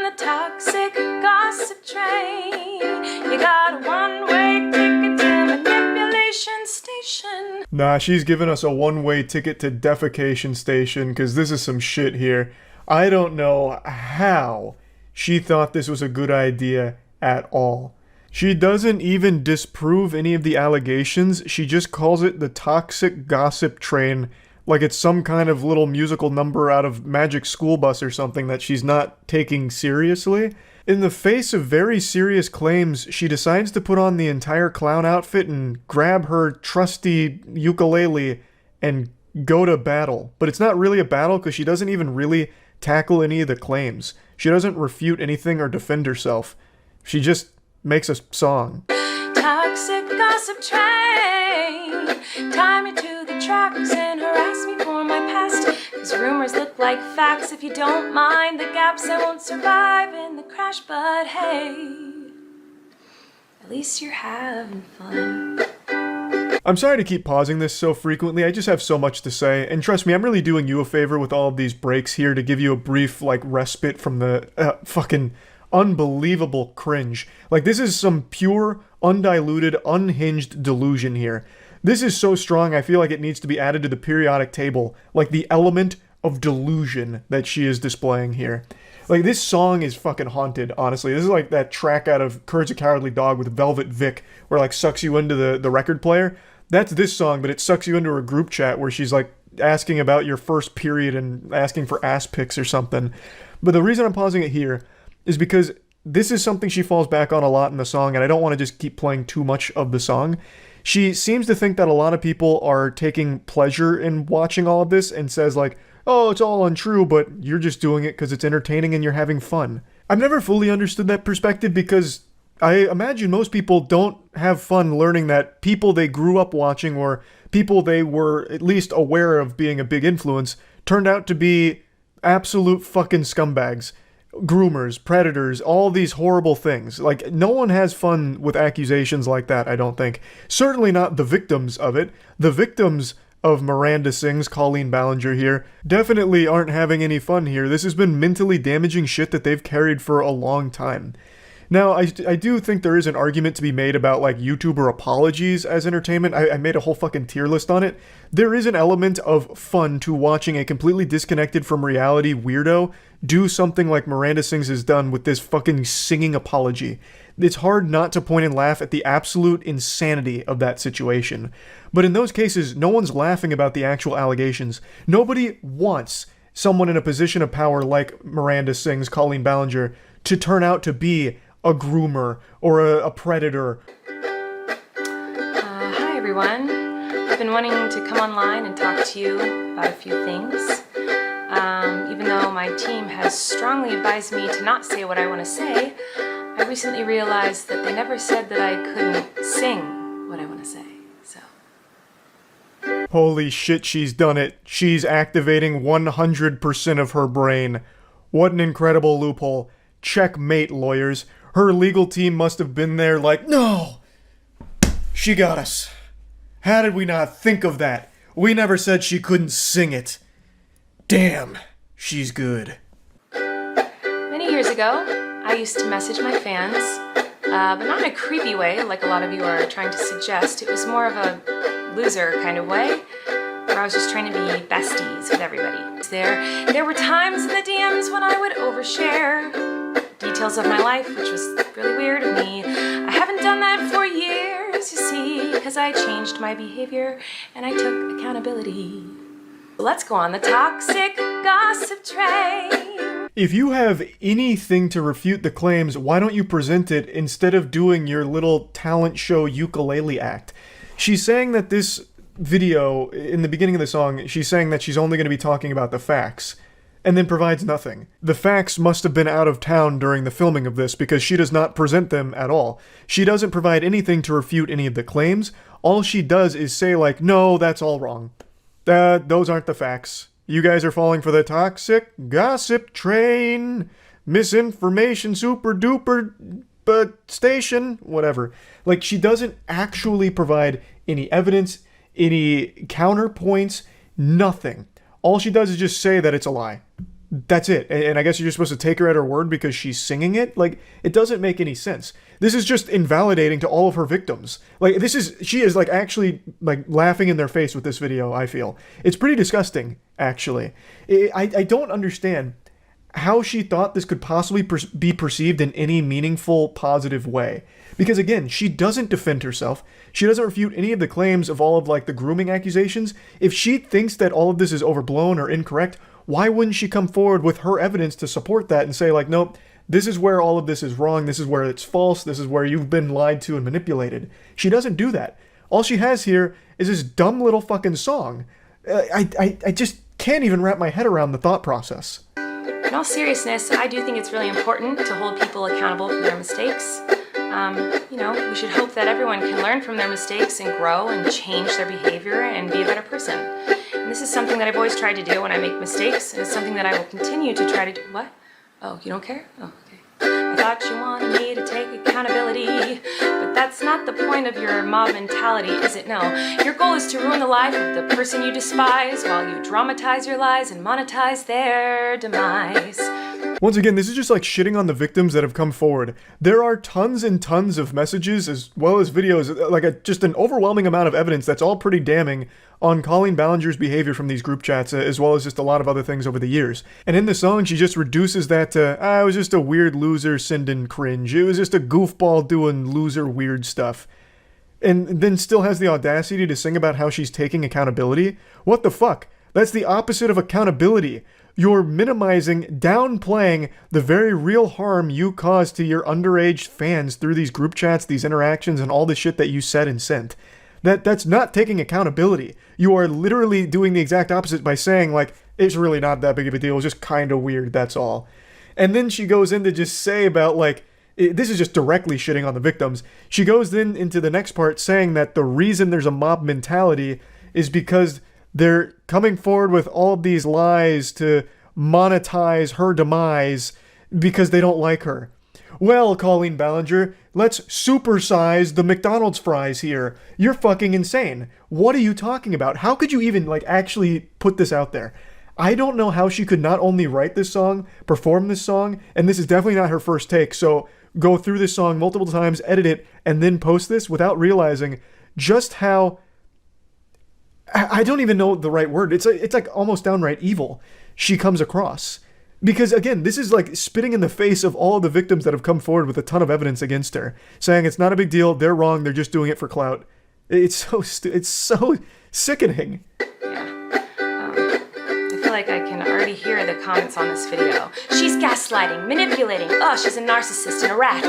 The toxic gossip train. You got a one-way ticket to manipulation station. Nah, she's giving us a one-way ticket to defecation station, because this is some shit here. I don't know how she thought this was a good idea at all. She doesn't even disprove any of the allegations, she just calls it the toxic gossip train, like it's some kind of little musical number out of Magic School Bus or something that she's not taking seriously. In the face of very serious claims, she decides to put on the entire clown outfit and grab her trusty ukulele and go to battle. But it's not really a battle because she doesn't even really tackle any of the claims. She doesn't refute anything or defend herself. She just makes a song. Toxic gossip train. Tie me to the tracks and harass me for my past. Cause rumors look like facts. If you don't mind the gaps, I won't survive in the crash. But hey, at least you're having fun. I'm sorry to keep pausing this so frequently, I just have so much to say, and trust me, I'm really doing you a favor with all of these breaks here to give you a brief, like, respite from the fucking unbelievable cringe. Like, this is some pure, undiluted, unhinged delusion here. This is so strong, I feel like it needs to be added to the periodic table, like the element of delusion that she is displaying here. Like, this song is fucking haunted, honestly. This is like that track out of Courage the Cowardly Dog with Velvet Vic, where, like, sucks you into the record player. That's this song, but it sucks you into a group chat where she's, like, asking about your first period and asking for ass pics or something. But the reason I'm pausing it here is because this is something she falls back on a lot in the song, and I don't want to just keep playing too much of the song. She seems to think that a lot of people are taking pleasure in watching all of this and says, like, oh, it's all untrue, but you're just doing it because it's entertaining and you're having fun. I've never fully understood that perspective because I imagine most people don't have fun learning that people they grew up watching or people they were at least aware of being a big influence turned out to be absolute fucking scumbags. Groomers, predators, all these horrible things. Like, no one has fun with accusations like that, I don't think. Certainly not the victims of it. The victims of Miranda Sings, Colleen Ballinger here, definitely aren't having any fun here. This has been mentally damaging shit that they've carried for a long time. Now, I do think there is an argument to be made about, like, YouTuber apologies as entertainment. I made a whole fucking tier list on it. There is an element of fun to watching a completely disconnected from reality weirdo do something like Miranda Sings has done with this fucking singing apology. It's hard not to point and laugh at the absolute insanity of that situation. But in those cases, no one's laughing about the actual allegations. Nobody wants someone in a position of power like Miranda Sings, Colleen Ballinger, to turn out to be a groomer or a predator. Hi everyone. I've been wanting to come online and talk to you about a few things. Even though my team has strongly advised me to not say what I want to say, I recently realized that they never said that I couldn't sing what I want to say, so. Holy shit, she's done it. She's activating 100% of her brain. What an incredible loophole. Checkmate, lawyers. Her legal team must have been there like, no! She got us. How did we not think of that? We never said she couldn't sing it. Damn, she's good. Many years ago, I used to message my fans, but not in a creepy way like a lot of you are trying to suggest. It was more of a loser kind of way, where I was just trying to be besties with everybody. There were times in the DMs when I would overshare, details of my life, which was really weird of me. I haven't done that for years, you see, because I changed my behavior and I took accountability. Let's go on the toxic gossip train. If you have anything to refute the claims, why don't you present it instead of doing your little talent show ukulele act? She's saying that this video, in the beginning of the song, she's saying that she's only going to be talking about the facts, and then provides nothing. The facts must have been out of town during the filming of this because she does not present them at all. She doesn't provide anything to refute any of the claims. All she does is say, like, no, that's all wrong. Those aren't the facts. You guys are falling for the toxic gossip train. Misinformation super duper station. Whatever. Like, she doesn't actually provide any evidence, any counterpoints, nothing. All she does is just say that it's a lie. That's it. And I guess you're just supposed to take her at her word because she's singing it? Like, it doesn't make any sense. This is just invalidating to all of her victims. Like, she is, like, actually, like, laughing in their face with this video, I feel. It's pretty disgusting, actually. I don't understand how she thought this could possibly be perceived in any meaningful, positive way. Because, again, she doesn't defend herself. She doesn't refute any of the claims of all of, like, the grooming accusations. If she thinks that all of this is overblown or incorrect, why wouldn't she come forward with her evidence to support that and say, like, nope, this is where all of this is wrong, this is where it's false, this is where you've been lied to and manipulated. She doesn't do that. All she has here is this dumb little fucking song. I just can't even wrap my head around the thought process. In all seriousness, I do think it's really important to hold people accountable for their mistakes. We should hope that everyone can learn from their mistakes and grow and change their behavior and be a better person. And this is something that I've always tried to do when I make mistakes, and it's something that I will continue to try to do. What? Oh, you don't care? Oh, okay. I thought you wanted me to take accountability, but that's not the point of your mob mentality, is it? No. Your goal is to ruin the life of the person you despise while you dramatize your lies and monetize their demise. Once again, this is just like shitting on the victims that have come forward. There are tons and tons of messages as well as videos, like just an overwhelming amount of evidence that's all pretty damning on Colleen Ballinger's behavior from these group chats, as well as just a lot of other things over the years. And in the song, she just reduces that to, it was just a weird loser sending cringe. It was just a goofball doing loser weird stuff. And then still has the audacity to sing about how she's taking accountability? What the fuck? That's the opposite of accountability. You're minimizing, downplaying the very real harm you caused to your underage fans through these group chats, these interactions, and all the shit that you said and sent. That's not taking accountability. You are literally doing the exact opposite by saying, like, it's really not that big of a deal, it's just kind of weird, that's all. And then she goes in to just say about, like, this is just directly shitting on the victims. She goes then into the next part saying that the reason there's a mob mentality is because they're coming forward with all of these lies to monetize her demise because they don't like her. Well, Colleen Ballinger, let's supersize the McDonald's fries here. You're fucking insane. What are you talking about? How could you even, like, actually put this out there? I don't know how she could not only write this song, perform this song, and this is definitely not her first take, so go through this song multiple times, edit it, and then post this without realizing just how... I don't even know the right word. It's like almost downright evil she comes across. Because, again, this is like spitting in the face of all of the victims that have come forward with a ton of evidence against her, saying it's not a big deal, they're wrong, they're just doing it for clout. It's so sickening. I feel like I can already hear the comments on this video. She's gaslighting, manipulating. Oh, she's a narcissist and a rat.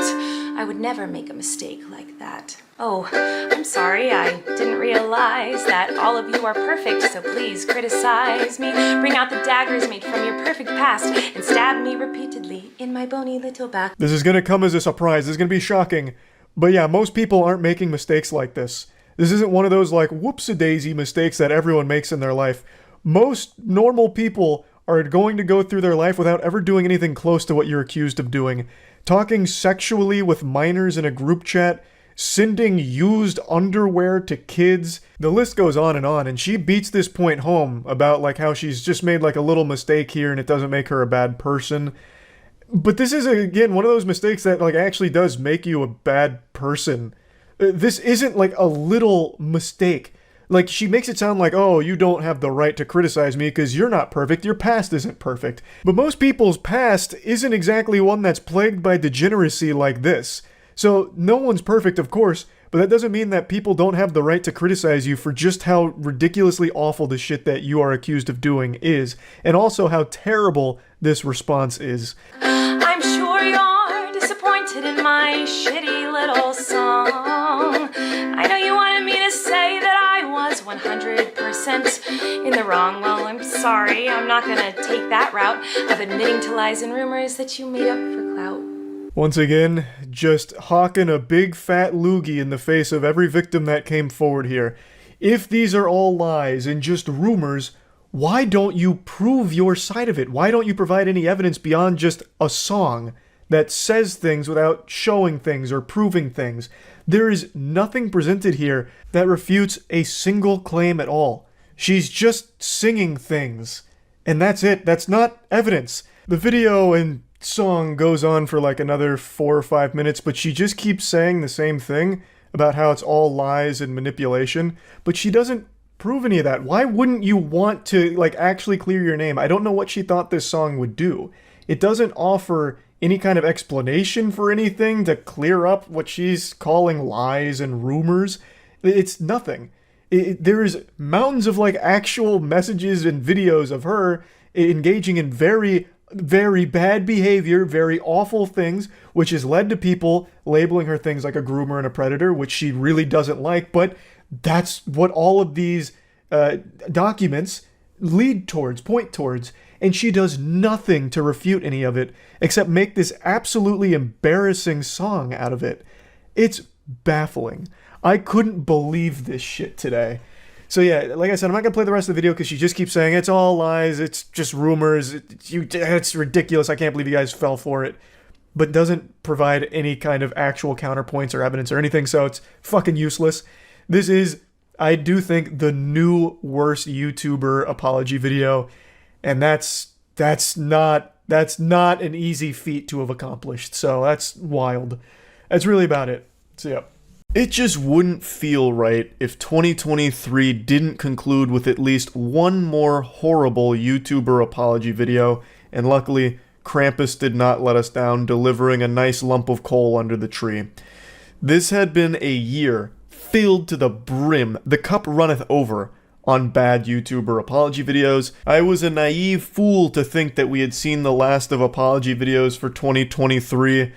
I would never make a mistake like that. Oh, I'm sorry, I didn't realize that all of you are perfect, so please criticize me. Bring out the daggers made from your perfect past and stab me repeatedly in my bony little back. This is gonna come as a surprise, this is gonna be shocking. But yeah, most people aren't making mistakes like this. This isn't one of those, like, whoops-a-daisy mistakes that everyone makes in their life. Most normal people are going to go through their life without ever doing anything close to what you're accused of doing. Talking sexually with minors in a group chat, sending used underwear to kids. The list goes on, and she beats this point home about, like, how she's just made, like, a little mistake here and it doesn't make her a bad person. But this is, again, one of those mistakes that, like, actually does make you a bad person. This isn't, like, a little mistake. Like, she makes it sound like, oh, you don't have the right to criticize me because you're not perfect, your past isn't perfect. But most people's past isn't exactly one that's plagued by degeneracy like this. So, no one's perfect, of course, but that doesn't mean that people don't have the right to criticize you for just how ridiculously awful the shit that you are accused of doing is, and also how terrible this response is. I'm sure you're disappointed in my shitty little song. I know you wanted me to say that I was 100% in the wrong. Well, I'm sorry. I'm not gonna take that route of admitting to lies and rumors that you made up for clout. Once again, just hawking a big fat loogie in the face of every victim that came forward here. If these are all lies and just rumors, why don't you prove your side of it? Why don't you provide any evidence beyond just a song that says things without showing things or proving things? There is nothing presented here that refutes a single claim at all. She's just singing things. And that's it. That's not evidence. The video and song goes on for like another 4 or 5 minutes, but she just keeps saying the same thing about how it's all lies and manipulation, but she doesn't prove any of that. Why wouldn't you want to like actually clear your name? I don't know what she thought this song would do. It doesn't offer any kind of explanation for anything to clear up what she's calling lies and rumors. It's nothing. There is mountains of like actual messages and videos of her engaging in very bad behavior, very awful things, which has led to people labeling her things like a groomer and a predator, which she really doesn't like, but that's what all of these documents lead towards, point towards, and she does nothing to refute any of it, except make this absolutely embarrassing song out of it. It's baffling. I couldn't believe this shit today. So yeah, like I said, I'm not going to play the rest of the video because she just keeps saying, it's all lies, it's just rumors, it's ridiculous, I can't believe you guys fell for it. But doesn't provide any kind of actual counterpoints or evidence or anything, so it's fucking useless. This is, I do think, the new worst YouTuber apology video, and that's not an easy feat to have accomplished, so that's wild. That's really about it. So yeah. It just wouldn't feel right if 2023 didn't conclude with at least one more horrible YouTuber apology video, and luckily, Krampus did not let us down, delivering a nice lump of coal under the tree. This had been a year filled to the brim, the cup runneth over, on bad YouTuber apology videos. I was a naive fool to think that we had seen the last of apology videos for 2023,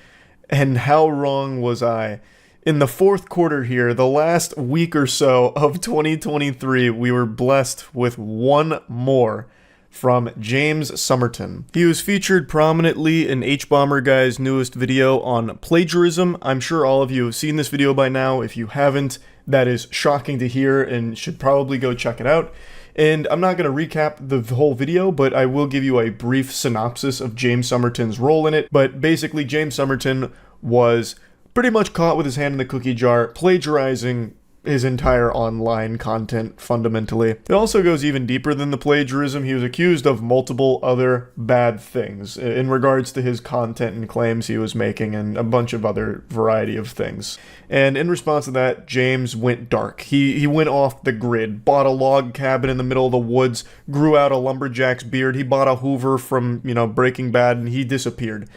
and how wrong was I? In the fourth quarter here, the last week or so of 2023, we were blessed with one more from James Somerton. He was featured prominently in H-Bomber Guy's newest video on plagiarism. I'm sure all of you have seen this video by now. If you haven't, that is shocking to hear and should probably go check it out. And I'm not going to recap the whole video, but I will give you a brief synopsis of James Somerton's role in it. But basically, James Somerton was pretty much caught with his hand in the cookie jar, plagiarizing his entire online content, fundamentally. It also goes even deeper than the plagiarism. He was accused of multiple other bad things in regards to his content and claims he was making, and a bunch of other variety of things. And in response to that, James went dark. He went off the grid, bought a log cabin in the middle of the woods, grew out a lumberjack's beard, he bought a Hoover from, Breaking Bad, and he disappeared.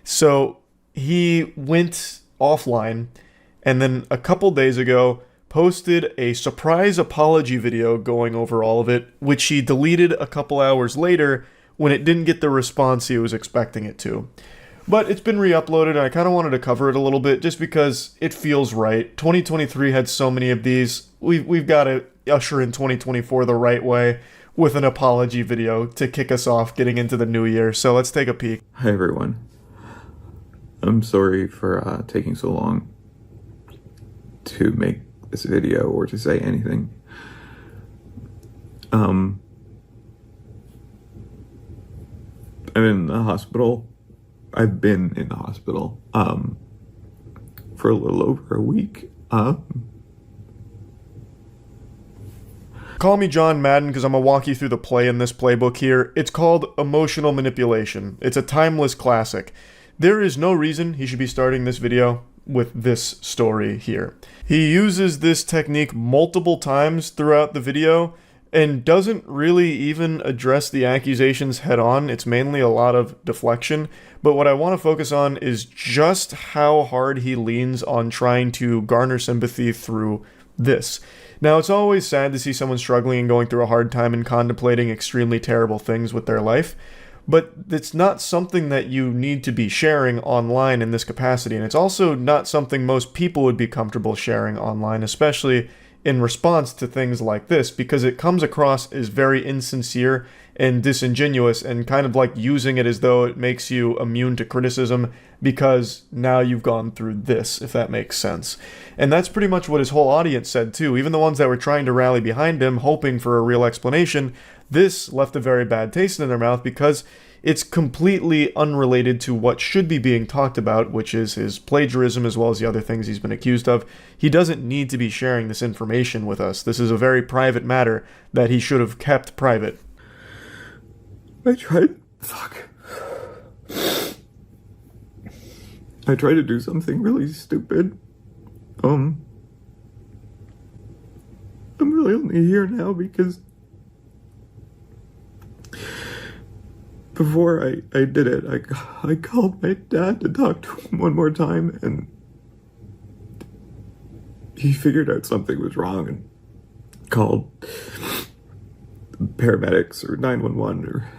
So he went offline, and then a couple days ago posted a surprise apology video going over all of it, which he deleted a couple hours later when it didn't get the response he was expecting it to. But it's been re-uploaded, and I kind of wanted to cover it a little bit just because it feels right. 2023 had so many of these. We've got to usher in 2024 the right way with an apology video to kick us off getting into the new year. So let's take a peek. Hi everyone. I'm sorry for taking so long to make this video or to say anything. I'm in the hospital. I've been in the hospital for a little over a week. Call me John Madden because I'm going to walk you through the play in this playbook here. It's called Emotional Manipulation. It's a timeless classic. There is no reason he should be starting this video with this story here. He uses this technique multiple times throughout the video and doesn't really even address the accusations head on. It's mainly a lot of deflection. But what I want to focus on is just how hard he leans on trying to garner sympathy through this. Now, it's always sad to see someone struggling and going through a hard time and contemplating extremely terrible things with their life. But it's not something that you need to be sharing online in this capacity. And it's also not something most people would be comfortable sharing online, especially in response to things like this, because it comes across as very insincere and disingenuous and kind of like using it as though it makes you immune to criticism because now you've gone through this, if that makes sense. And that's pretty much what his whole audience said too. Even the ones that were trying to rally behind him, hoping for a real explanation, this left a very bad taste in their mouth because it's completely unrelated to what should be being talked about, which is his plagiarism as well as the other things he's been accused of. He doesn't need to be sharing this information with us. This is a very private matter that he should have kept private. I tried to do something really stupid. I'm really only here now because before I did it, I called my dad to talk to him one more time, and he figured out something was wrong and called paramedics or 911 or...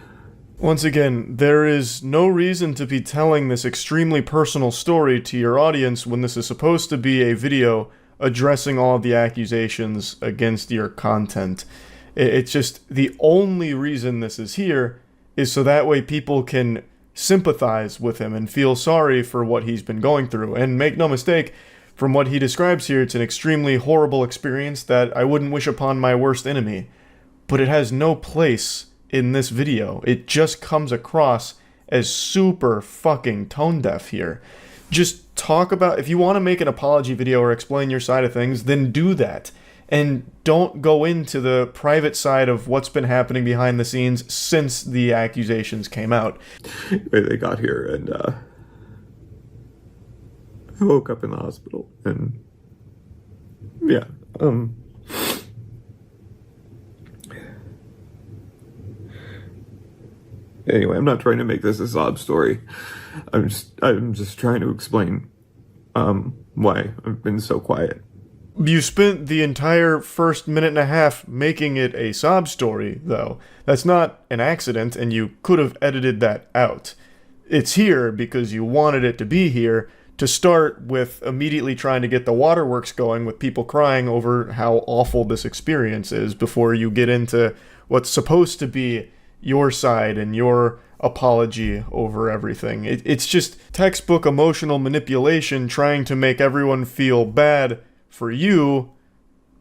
Once again, there is no reason to be telling this extremely personal story to your audience when this is supposed to be a video addressing all of the accusations against your content. It's just the only reason this is here is so that way people can sympathize with him and feel sorry for what he's been going through. And make no mistake, from what he describes here, it's an extremely horrible experience that I wouldn't wish upon my worst enemy. But it has no place in this video. It just comes across as super fucking tone deaf here. Just talk about, if you want to make an apology video or explain your side of things, then do that. And don't go into the private side of what's been happening behind the scenes since the accusations came out. They got here, and I woke up in the hospital, and yeah, anyway, I'm not trying to make this a sob story. I'm just trying to explain why I've been so quiet. You spent the entire first minute and a half making it a sob story, though. That's not an accident, and you could have edited that out. It's here because you wanted it to be here to start with immediately trying to get the waterworks going with people crying over how awful this experience is before you get into what's supposed to be your side and your apology over everything. It's just textbook emotional manipulation trying to make everyone feel bad for you,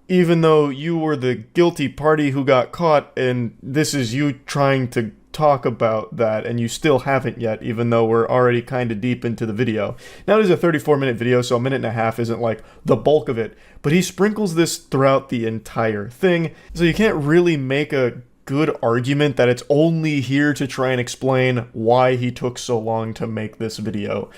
even though you were the guilty party who got caught, and this is you trying to talk about that, and you still haven't yet, even though we're already kind of deep into the video. Now it is a 34-minute video, so a minute and a half isn't like the bulk of it, but he sprinkles this throughout the entire thing, so you can't really make a good argument that it's only here to try and explain why he took so long to make this video.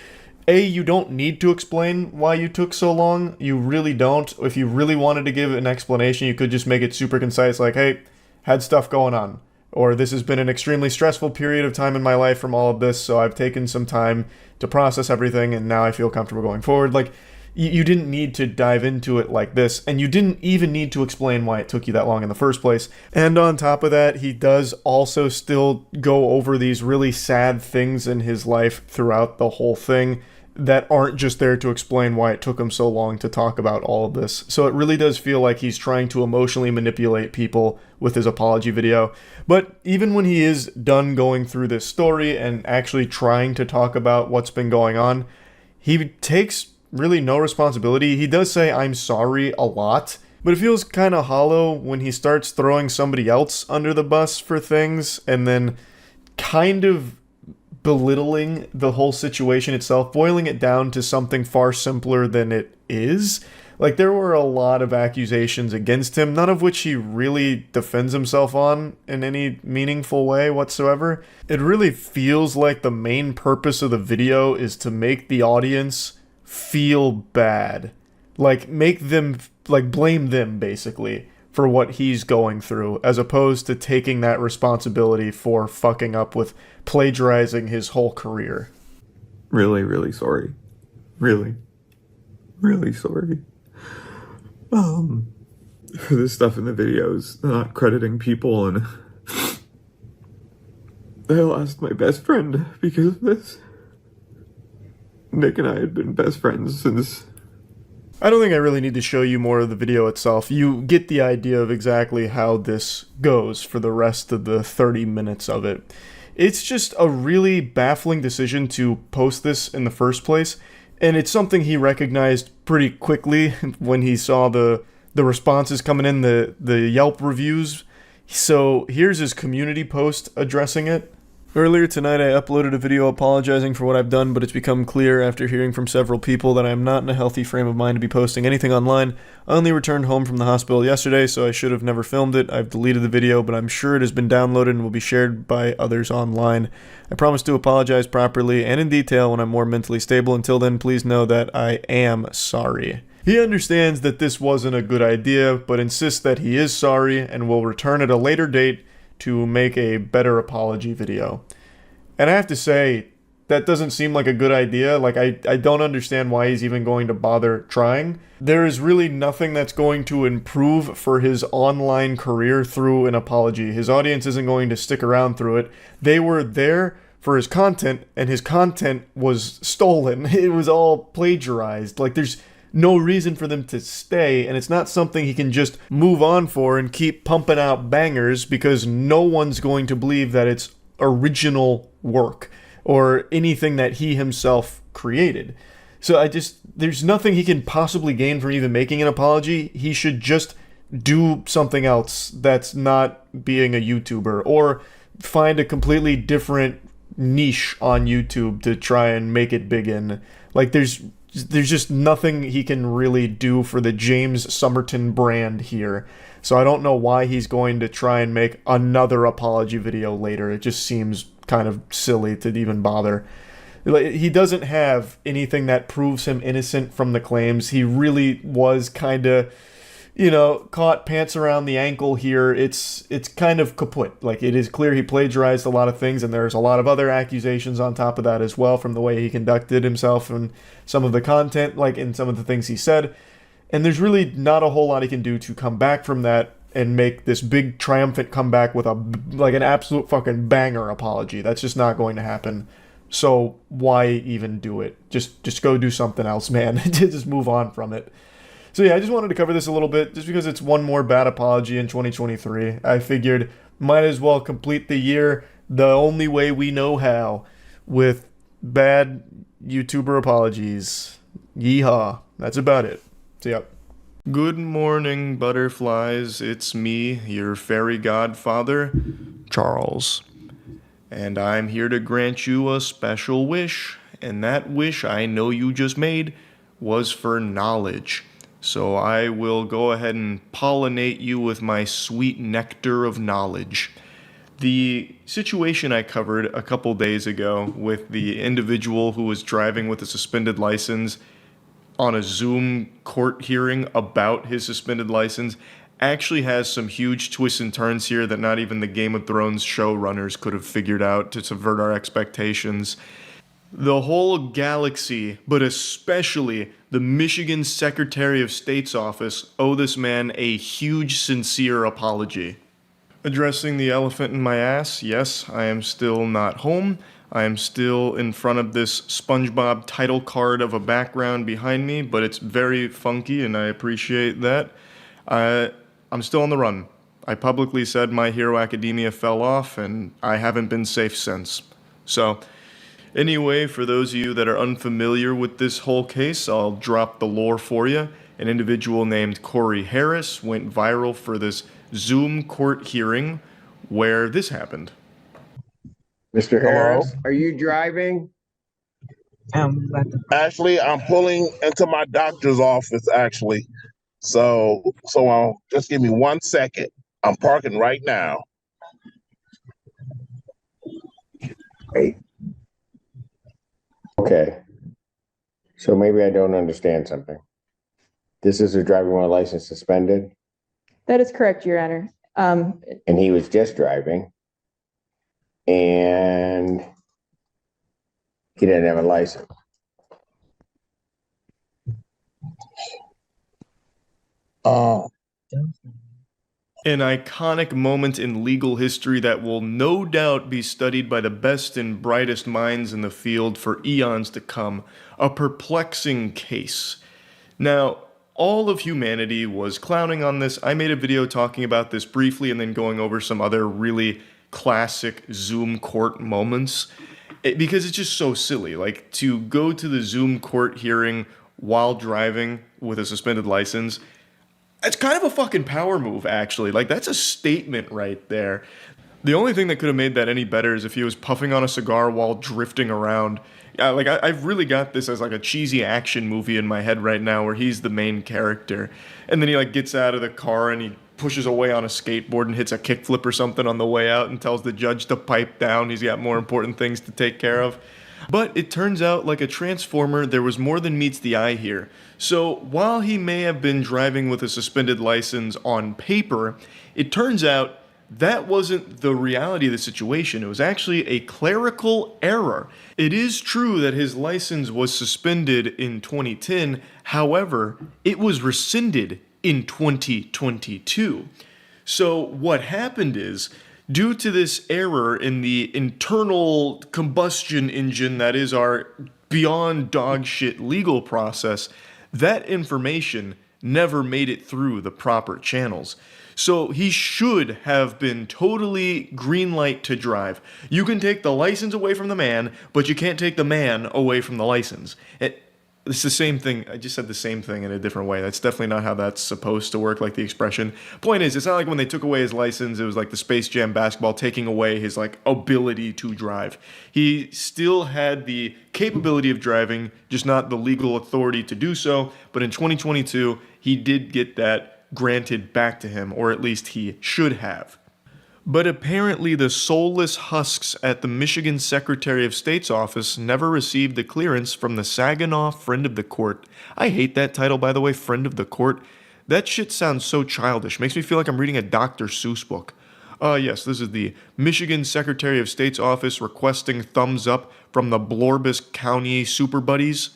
You don't need to explain why you took so long. You really don't. If you really wanted to give an explanation, you could just make it super concise, like, hey, had stuff going on. Or this has been an extremely stressful period of time in my life from all of this, so I've taken some time to process everything, and now I feel comfortable going forward. Like, you didn't need to dive into it like this, and you didn't even need to explain why it took you that long in the first place. And on top of that, he does also still go over these really sad things in his life throughout the whole thing that aren't just there to explain why it took him so long to talk about all of this. So it really does feel like he's trying to emotionally manipulate people with his apology video. But even when he is done going through this story and actually trying to talk about what's been going on, he takes really no responsibility. He does say, "I'm sorry," a lot, but it feels kind of hollow when he starts throwing somebody else under the bus for things and then kind of belittling the whole situation itself, boiling it down to something far simpler than it is. Like, there were a lot of accusations against him, none of which he really defends himself on in any meaningful way whatsoever. It really feels like the main purpose of the video is to make the audience feel bad. Like, make them, like, blame them, basically, for what he's going through, as opposed to taking that responsibility for fucking up with plagiarizing his whole career. Really, really sorry. Really, really sorry. For this stuff in the videos, not crediting people, and I lost my best friend because of this. Nick and I had been best friends since... I don't think I really need to show you more of the video itself. You get the idea of exactly how this goes for the rest of the 30 minutes of it. It's just a really baffling decision to post this in the first place, and it's something he recognized pretty quickly when he saw the responses coming in, the Yelp reviews. So here's his community post addressing it. Earlier tonight I uploaded a video apologizing for what I've done, but it's become clear after hearing from several people that I am not in a healthy frame of mind to be posting anything online. I only returned home from the hospital yesterday, so I should have never filmed it. I've deleted the video, but I'm sure it has been downloaded and will be shared by others online. I promise to apologize properly and in detail when I'm more mentally stable. Until then, please know that I am sorry. He understands that this wasn't a good idea, but insists that he is sorry and will return at a later date to make a better apology video. And I have to say, that doesn't seem like a good idea. Like, I don't understand why he's even going to bother trying. There is really nothing that's going to improve for his online career through an apology. His audience isn't going to stick around through it. They were there for his content, and his content was stolen. It was all plagiarized. Like, there's no reason for them to stay, and it's not something he can just move on for and keep pumping out bangers, because no one's going to believe that it's original work or anything that he himself created. So there's nothing he can possibly gain from even making an apology. He should just do something else that's not being a YouTuber, or find a completely different niche on YouTube to try and make it big in. Like, there's just nothing he can really do for the James Somerton brand here. So I don't know why he's going to try and make another apology video later. It just seems kind of silly to even bother. He doesn't have anything that proves him innocent from the claims. He really was kind of, caught pants around the ankle here. It's kind of kaput. Like, it is clear he plagiarized a lot of things, and there's a lot of other accusations on top of that as well, from the way he conducted himself and some of the content, like in some of the things he said. And there's really not a whole lot he can do to come back from that and make this big triumphant comeback with an absolute fucking banger apology. That's just not going to happen. So why even do it? Just go do something else, man. Just move on from it. So yeah, I just wanted to cover this a little bit, just because it's one more bad apology in 2023. I figured might as well complete the year the only way we know how, with bad YouTuber apologies. Yeehaw. That's about it. So yeah. Good morning, butterflies. It's me, your fairy godfather, Charles. And I'm here to grant you a special wish, and that wish I know you just made was for knowledge. So I will go ahead and pollinate you with my sweet nectar of knowledge. The situation I covered a couple days ago with the individual who was driving with a suspended license on a Zoom court hearing about his suspended license actually has some huge twists and turns here that not even the Game of Thrones showrunners could have figured out to subvert our expectations. The whole galaxy, but especially the Michigan Secretary of State's office, owe this man a huge, sincere apology. Addressing the elephant in my ass, yes, I am still not home. I am still in front of this SpongeBob title card of a background behind me, but it's very funky and I appreciate that. I'm still on the run. I publicly said My Hero Academia fell off, and I haven't been safe since. So, anyway, for those of you that are unfamiliar with this whole case, I'll drop the lore for you. An individual named Corey Harris went viral for this Zoom court hearing where this happened. Mr. Harris, are you driving? Actually, I'm pulling into my doctor's office, actually. So just give me 1 second. I'm parking right now. Great. Okay. So maybe I don't understand something. This is a driving while license suspended, That is correct, Your Honor. and he was just driving, and he didn't have a license. An iconic moment in legal history that will no doubt be studied by the best and brightest minds in the field for eons to come. A perplexing case. Now, all of humanity was clowning on this. I made a video talking about this briefly and then going over some other really classic Zoom court moments. Because it's just so silly. Like, to go to the Zoom court hearing while driving with a suspended license, it's kind of a fucking power move, actually. Like, that's a statement right there. The only thing that could have made that any better is if he was puffing on a cigar while drifting around. I've really got this as like a cheesy action movie in my head right now where he's the main character. And then he like gets out of the car and he pushes away on a skateboard and hits a kickflip or something on the way out and tells the judge to pipe down. He's got more important things to take care of. But it turns out, like a transformer, there was more than meets the eye here. So while he may have been driving with a suspended license on paper, it turns out that wasn't the reality of the situation. It was actually a clerical error. It is true that his license was suspended in 2010, however, it was rescinded in 2022. So what happened is, due to this error in the internal combustion engine that is our beyond dogshit legal process, that information never made it through the proper channels. So he should have been totally green light to drive. You can take the license away from the man, but you can't take the man away from the license. It's the same thing. I just said the same thing in a different way. That's definitely not how that's supposed to work, like the expression. Point is, it's not like when they took away his license, it was like the Space Jam basketball taking away his like ability to drive. He still had the capability of driving, just not the legal authority to do so. But in 2022, he did get that granted back to him, or at least he should have. But apparently the soulless husks at the Michigan Secretary of State's office never received the clearance from the Saginaw Friend of the Court. I hate that title, by the way, Friend of the Court. That shit sounds so childish. Makes me feel like I'm reading a Dr. Seuss book. Yes, this is the Michigan Secretary of State's office requesting thumbs up from the Blorbus County Super Buddies.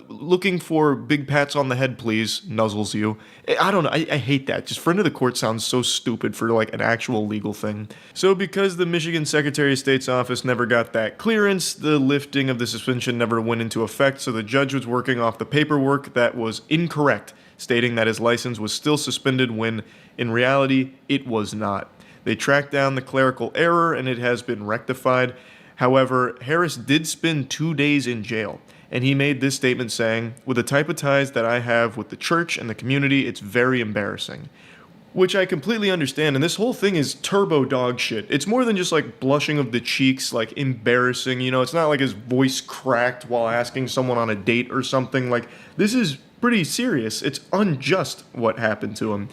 Looking for big pats on the head, please, nuzzles you. I don't know, I hate that. Just friend of the court sounds so stupid for like an actual legal thing. So because the Michigan Secretary of State's office never got that clearance, the lifting of the suspension never went into effect, so the judge was working off the paperwork that was incorrect, stating that his license was still suspended when, in reality, it was not. They tracked down the clerical error and it has been rectified. However, Harris did spend 2 days in jail. And he made this statement saying, "With the type of ties that I have with the church and the community, it's very embarrassing." Which I completely understand, and this whole thing is turbo dog shit. It's more than just like blushing of the cheeks, like embarrassing, you know, it's not like his voice cracked while asking someone on a date or something. Like, this is pretty serious. It's unjust what happened to him.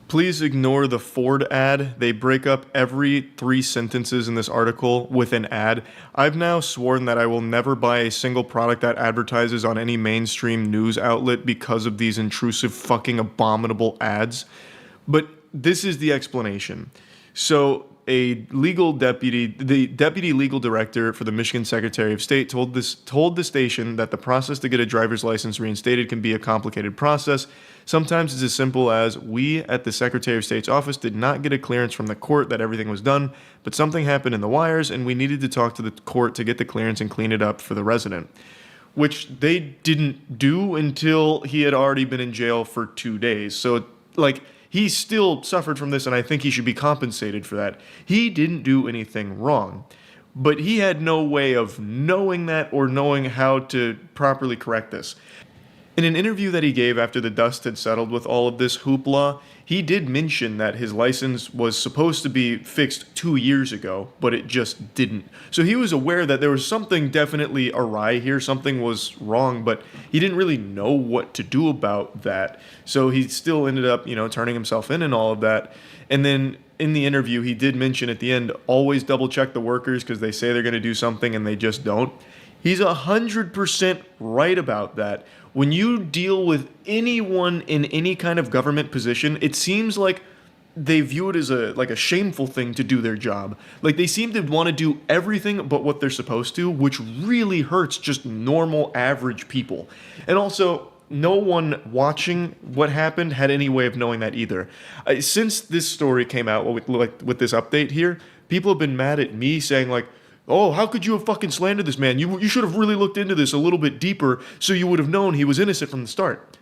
Please ignore the Ford ad. They break up every 3 sentences in this article with an ad. I've now sworn that I will never buy a single product that advertises on any mainstream news outlet because of these intrusive fucking abominable ads. But this is the explanation. So a legal deputy, the deputy legal director for the Michigan Secretary of State told the station that the process to get a driver's license reinstated can be a complicated process. Sometimes it's as simple as, we at the Secretary of State's office did not get a clearance from the court that everything was done, but something happened in the wires and we needed to talk to the court to get the clearance and clean it up for the resident. Which they didn't do until he had already been in jail for 2 days. So, like, he still suffered from this, and I think he should be compensated for that. He didn't do anything wrong, but he had no way of knowing that or knowing how to properly correct this. In an interview that he gave after the dust had settled with all of this hoopla, he did mention that his license was supposed to be fixed 2 years ago, but it just didn't. So he was aware that there was something definitely awry here, something was wrong, but he didn't really know what to do about that. So he still ended up, turning himself in and all of that. And then in the interview, he did mention at the end, always double check the workers because they say they're going to do something and they just don't. He's 100% right about that. When you deal with anyone in any kind of government position, it seems like they view it as a shameful thing to do their job. Like, they seem to want to do everything but what they're supposed to, which really hurts just normal, average people. And also, no one watching what happened had any way of knowing that either. Since this story came out with this update here, people have been mad at me saying, like, oh, how could you have fucking slandered this man? You should have really looked into this a little bit deeper so you would have known he was innocent from the start.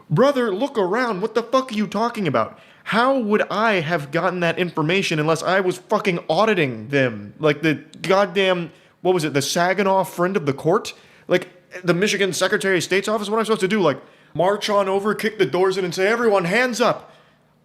Brother, look around. What the fuck are you talking about? How would I have gotten that information unless I was fucking auditing them? Like the goddamn, what was it, the Saginaw friend of the court? Like the Michigan Secretary of State's office? What am I supposed to do? Like march on over, kick the doors in and say, everyone, hands up.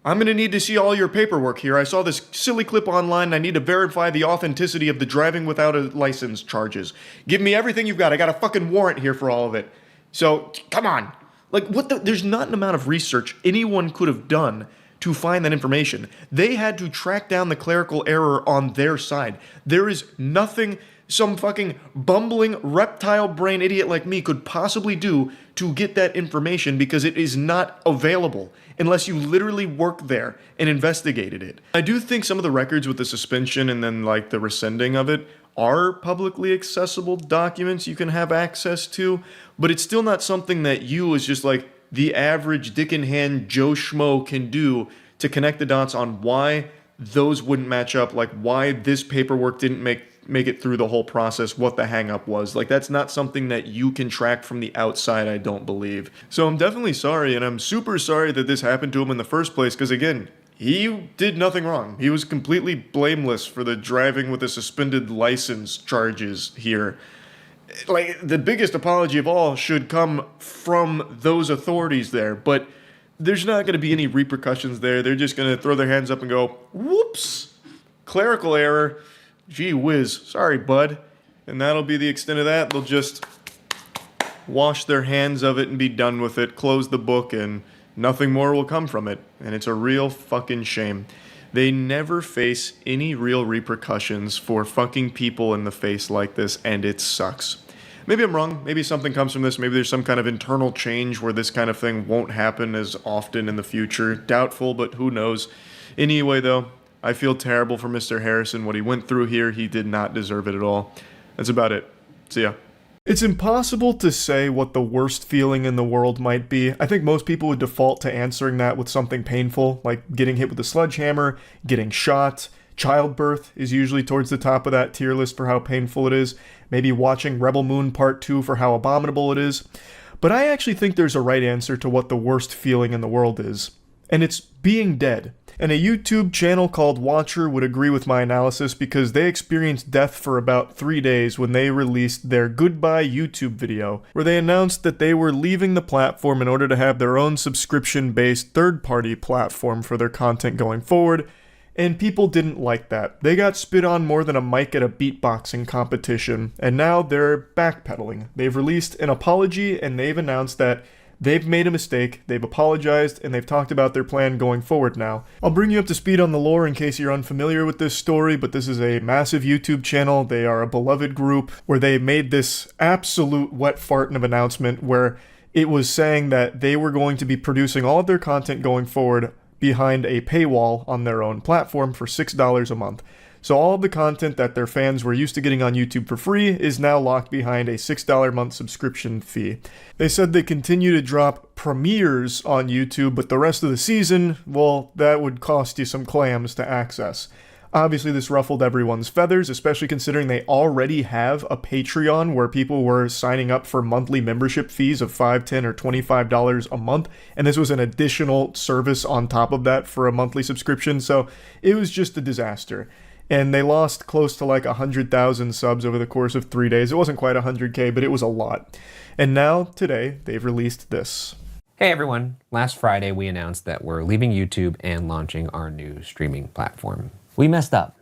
I'm going to need to see all your paperwork here. I saw this silly clip online and I need to verify the authenticity of the driving without a license charges. Give me everything you've got. I got a fucking warrant here for all of it. So, come on. Like, there's not an amount of research anyone could have done to find that information. They had to track down the clerical error on their side. There is nothing some fucking bumbling reptile brain idiot like me could possibly do to get that information because it is not available unless you literally worked there and investigated it. I do think some of the records with the suspension and then like the rescinding of it are publicly accessible documents you can have access to, but it's still not something that you as just like the average dick in hand Joe Schmo can do to connect the dots on why those wouldn't match up, like why this paperwork didn't make it through the whole process, what the hang up was. Like that's not something that you can track from the outside, I don't believe. So I'm definitely sorry, and I'm super sorry that this happened to him in the first place, because again, he did nothing wrong. He was completely blameless for the driving with a suspended license charges here. Like, the biggest apology of all should come from those authorities there, but there's not going to be any repercussions there. They're just going to throw their hands up and go, whoops, clerical error, gee whiz, sorry bud. And that'll be the extent of that. They'll just wash their hands of it and be done with it, close the book, and nothing more will come from it. And it's a real fucking shame. They never face any real repercussions for fucking people in the face like this, and it sucks. Maybe I'm wrong. Maybe something comes from this. Maybe there's some kind of internal change where this kind of thing won't happen as often in the future. Doubtful, but who knows. Anyway, though, I feel terrible for Mr. Harrison. What he went through here, he did not deserve it at all. That's about it. See ya. It's impossible to say what the worst feeling in the world might be. I think most people would default to answering that with something painful, like getting hit with a sledgehammer, getting shot. Childbirth is usually towards the top of that tier list for how painful it is. Maybe watching Rebel Moon Part 2 for how abominable it is. But I actually think there's a right answer to what the worst feeling in the world is. And it's being dead. And a YouTube channel called Watcher would agree with my analysis because they experienced death for about 3 days when they released their Goodbye YouTube video, where they announced that they were leaving the platform in order to have their own subscription-based third-party platform for their content going forward, and people didn't like that. They got spit on more than a mic at a beatboxing competition, and now they're backpedaling. They've released an apology, and they've announced that they've made a mistake, they've apologized, and they've talked about their plan going forward now. I'll bring you up to speed on the lore in case you're unfamiliar with this story, but this is a massive YouTube channel. They are a beloved group where they made this absolute wet fart of announcement where it was saying that they were going to be producing all of their content going forward behind a paywall on their own platform for $6 a month. So all of the content that their fans were used to getting on YouTube for free is now locked behind a $6 a month subscription fee. They said they continue to drop premieres on YouTube, but the rest of the season, well, that would cost you some clams to access. Obviously, this ruffled everyone's feathers, especially considering they already have a Patreon where people were signing up for monthly membership fees of $5, $10, or $25 a month, and this was an additional service on top of that for a monthly subscription, so it was just a disaster. And they lost close to like 100,000 subs over the course of 3 days. It wasn't quite 100K, but it was a lot. And now, today, they've released this. Hey everyone, last Friday we announced that we're leaving YouTube and launching our new streaming platform. We messed up.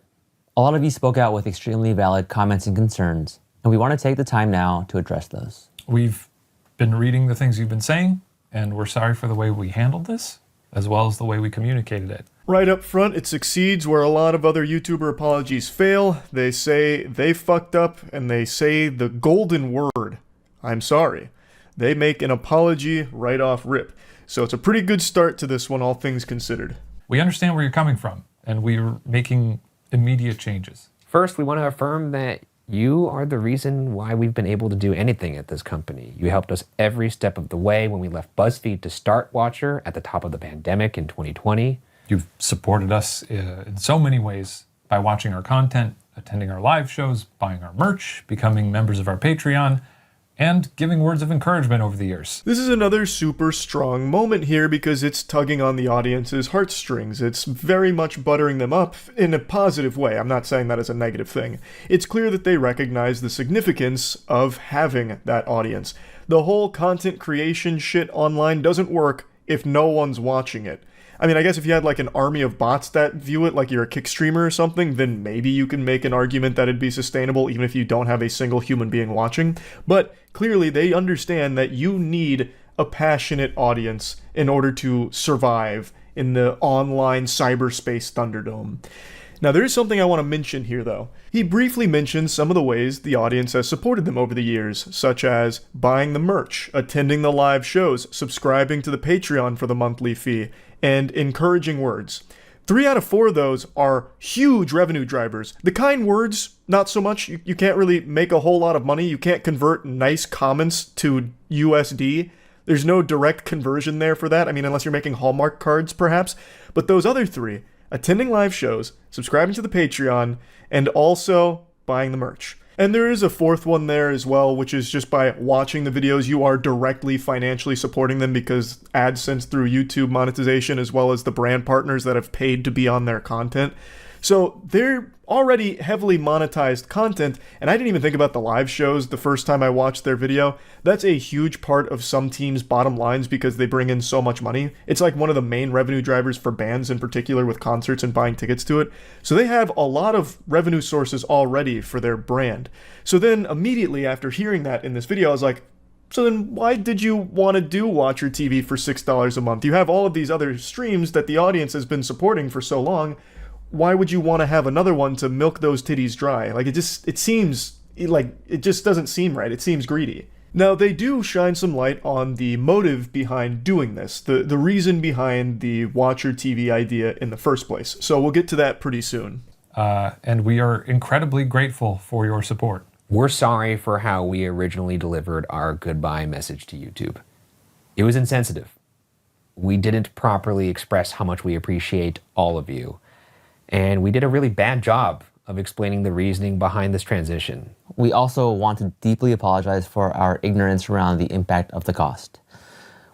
A lot of you spoke out with extremely valid comments and concerns, and we want to take the time now to address those. We've been reading the things you've been saying, and we're sorry for the way we handled this, as well as the way we communicated it. Right up front, it succeeds where a lot of other YouTuber apologies fail. They say they fucked up, and they say the golden word, I'm sorry. They make an apology right off rip. So it's a pretty good start to this one, all things considered. We understand where you're coming from, and we're making immediate changes. First, we want to affirm that you are the reason why we've been able to do anything at this company. You helped us every step of the way when we left BuzzFeed to start Watcher at the top of the pandemic in 2020. You've supported us in so many ways by watching our content, attending our live shows, buying our merch, becoming members of our Patreon, and giving words of encouragement over the years. This is another super strong moment here because it's tugging on the audience's heartstrings. It's very much buttering them up in a positive way. I'm not saying that as a negative thing. It's clear that they recognize the significance of having that audience. The whole content creation shit online doesn't work if no one's watching it. I mean, I guess if you had like an army of bots that view it, like you're a kick streamer or something, then maybe you can make an argument that it'd be sustainable even if you don't have a single human being watching. But clearly they understand that you need a passionate audience in order to survive in the online cyberspace Thunderdome. Now, there is something I want to mention here, though. He briefly mentions some of the ways the audience has supported them over the years, such as buying the merch, attending the live shows, subscribing to the Patreon for the monthly fee, and encouraging words. 3 out of 4 of those are huge revenue drivers. The kind words, not so much. You can't really make a whole lot of money. You can't convert nice comments to USD. There's no direct conversion there for that. I mean, unless you're making Hallmark cards, perhaps. But those other 3, attending live shows, subscribing to the Patreon, and also buying the merch. And there is a 4th one there as well, which is just by watching the videos, you are directly financially supporting them because AdSense through YouTube monetization, as well as the brand partners that have paid to be on their content. So they're already heavily monetized content, and I didn't even think about the live shows the first time I watched their video. That's a huge part of some teams' bottom lines because they bring in so much money. It's like one of the main revenue drivers for bands in particular with concerts and buying tickets to it. So they have a lot of revenue sources already for their brand. So then immediately after hearing that in this video, I was like, so then why did you want to do Watcher TV for $6 a month? You have all of these other streams that the audience has been supporting for so long. Why would you want to have another one to milk those titties dry? Like, it just doesn't seem right. It seems greedy. Now, they do shine some light on the motive behind doing this, the reason behind the Watcher TV idea in the first place. So we'll get to that pretty soon. And we are incredibly grateful for your support. We're sorry for how we originally delivered our goodbye message to YouTube. It was insensitive. We didn't properly express how much we appreciate all of you. And we did a really bad job of explaining the reasoning behind this transition. We also want to deeply apologize for our ignorance around the impact of the cost.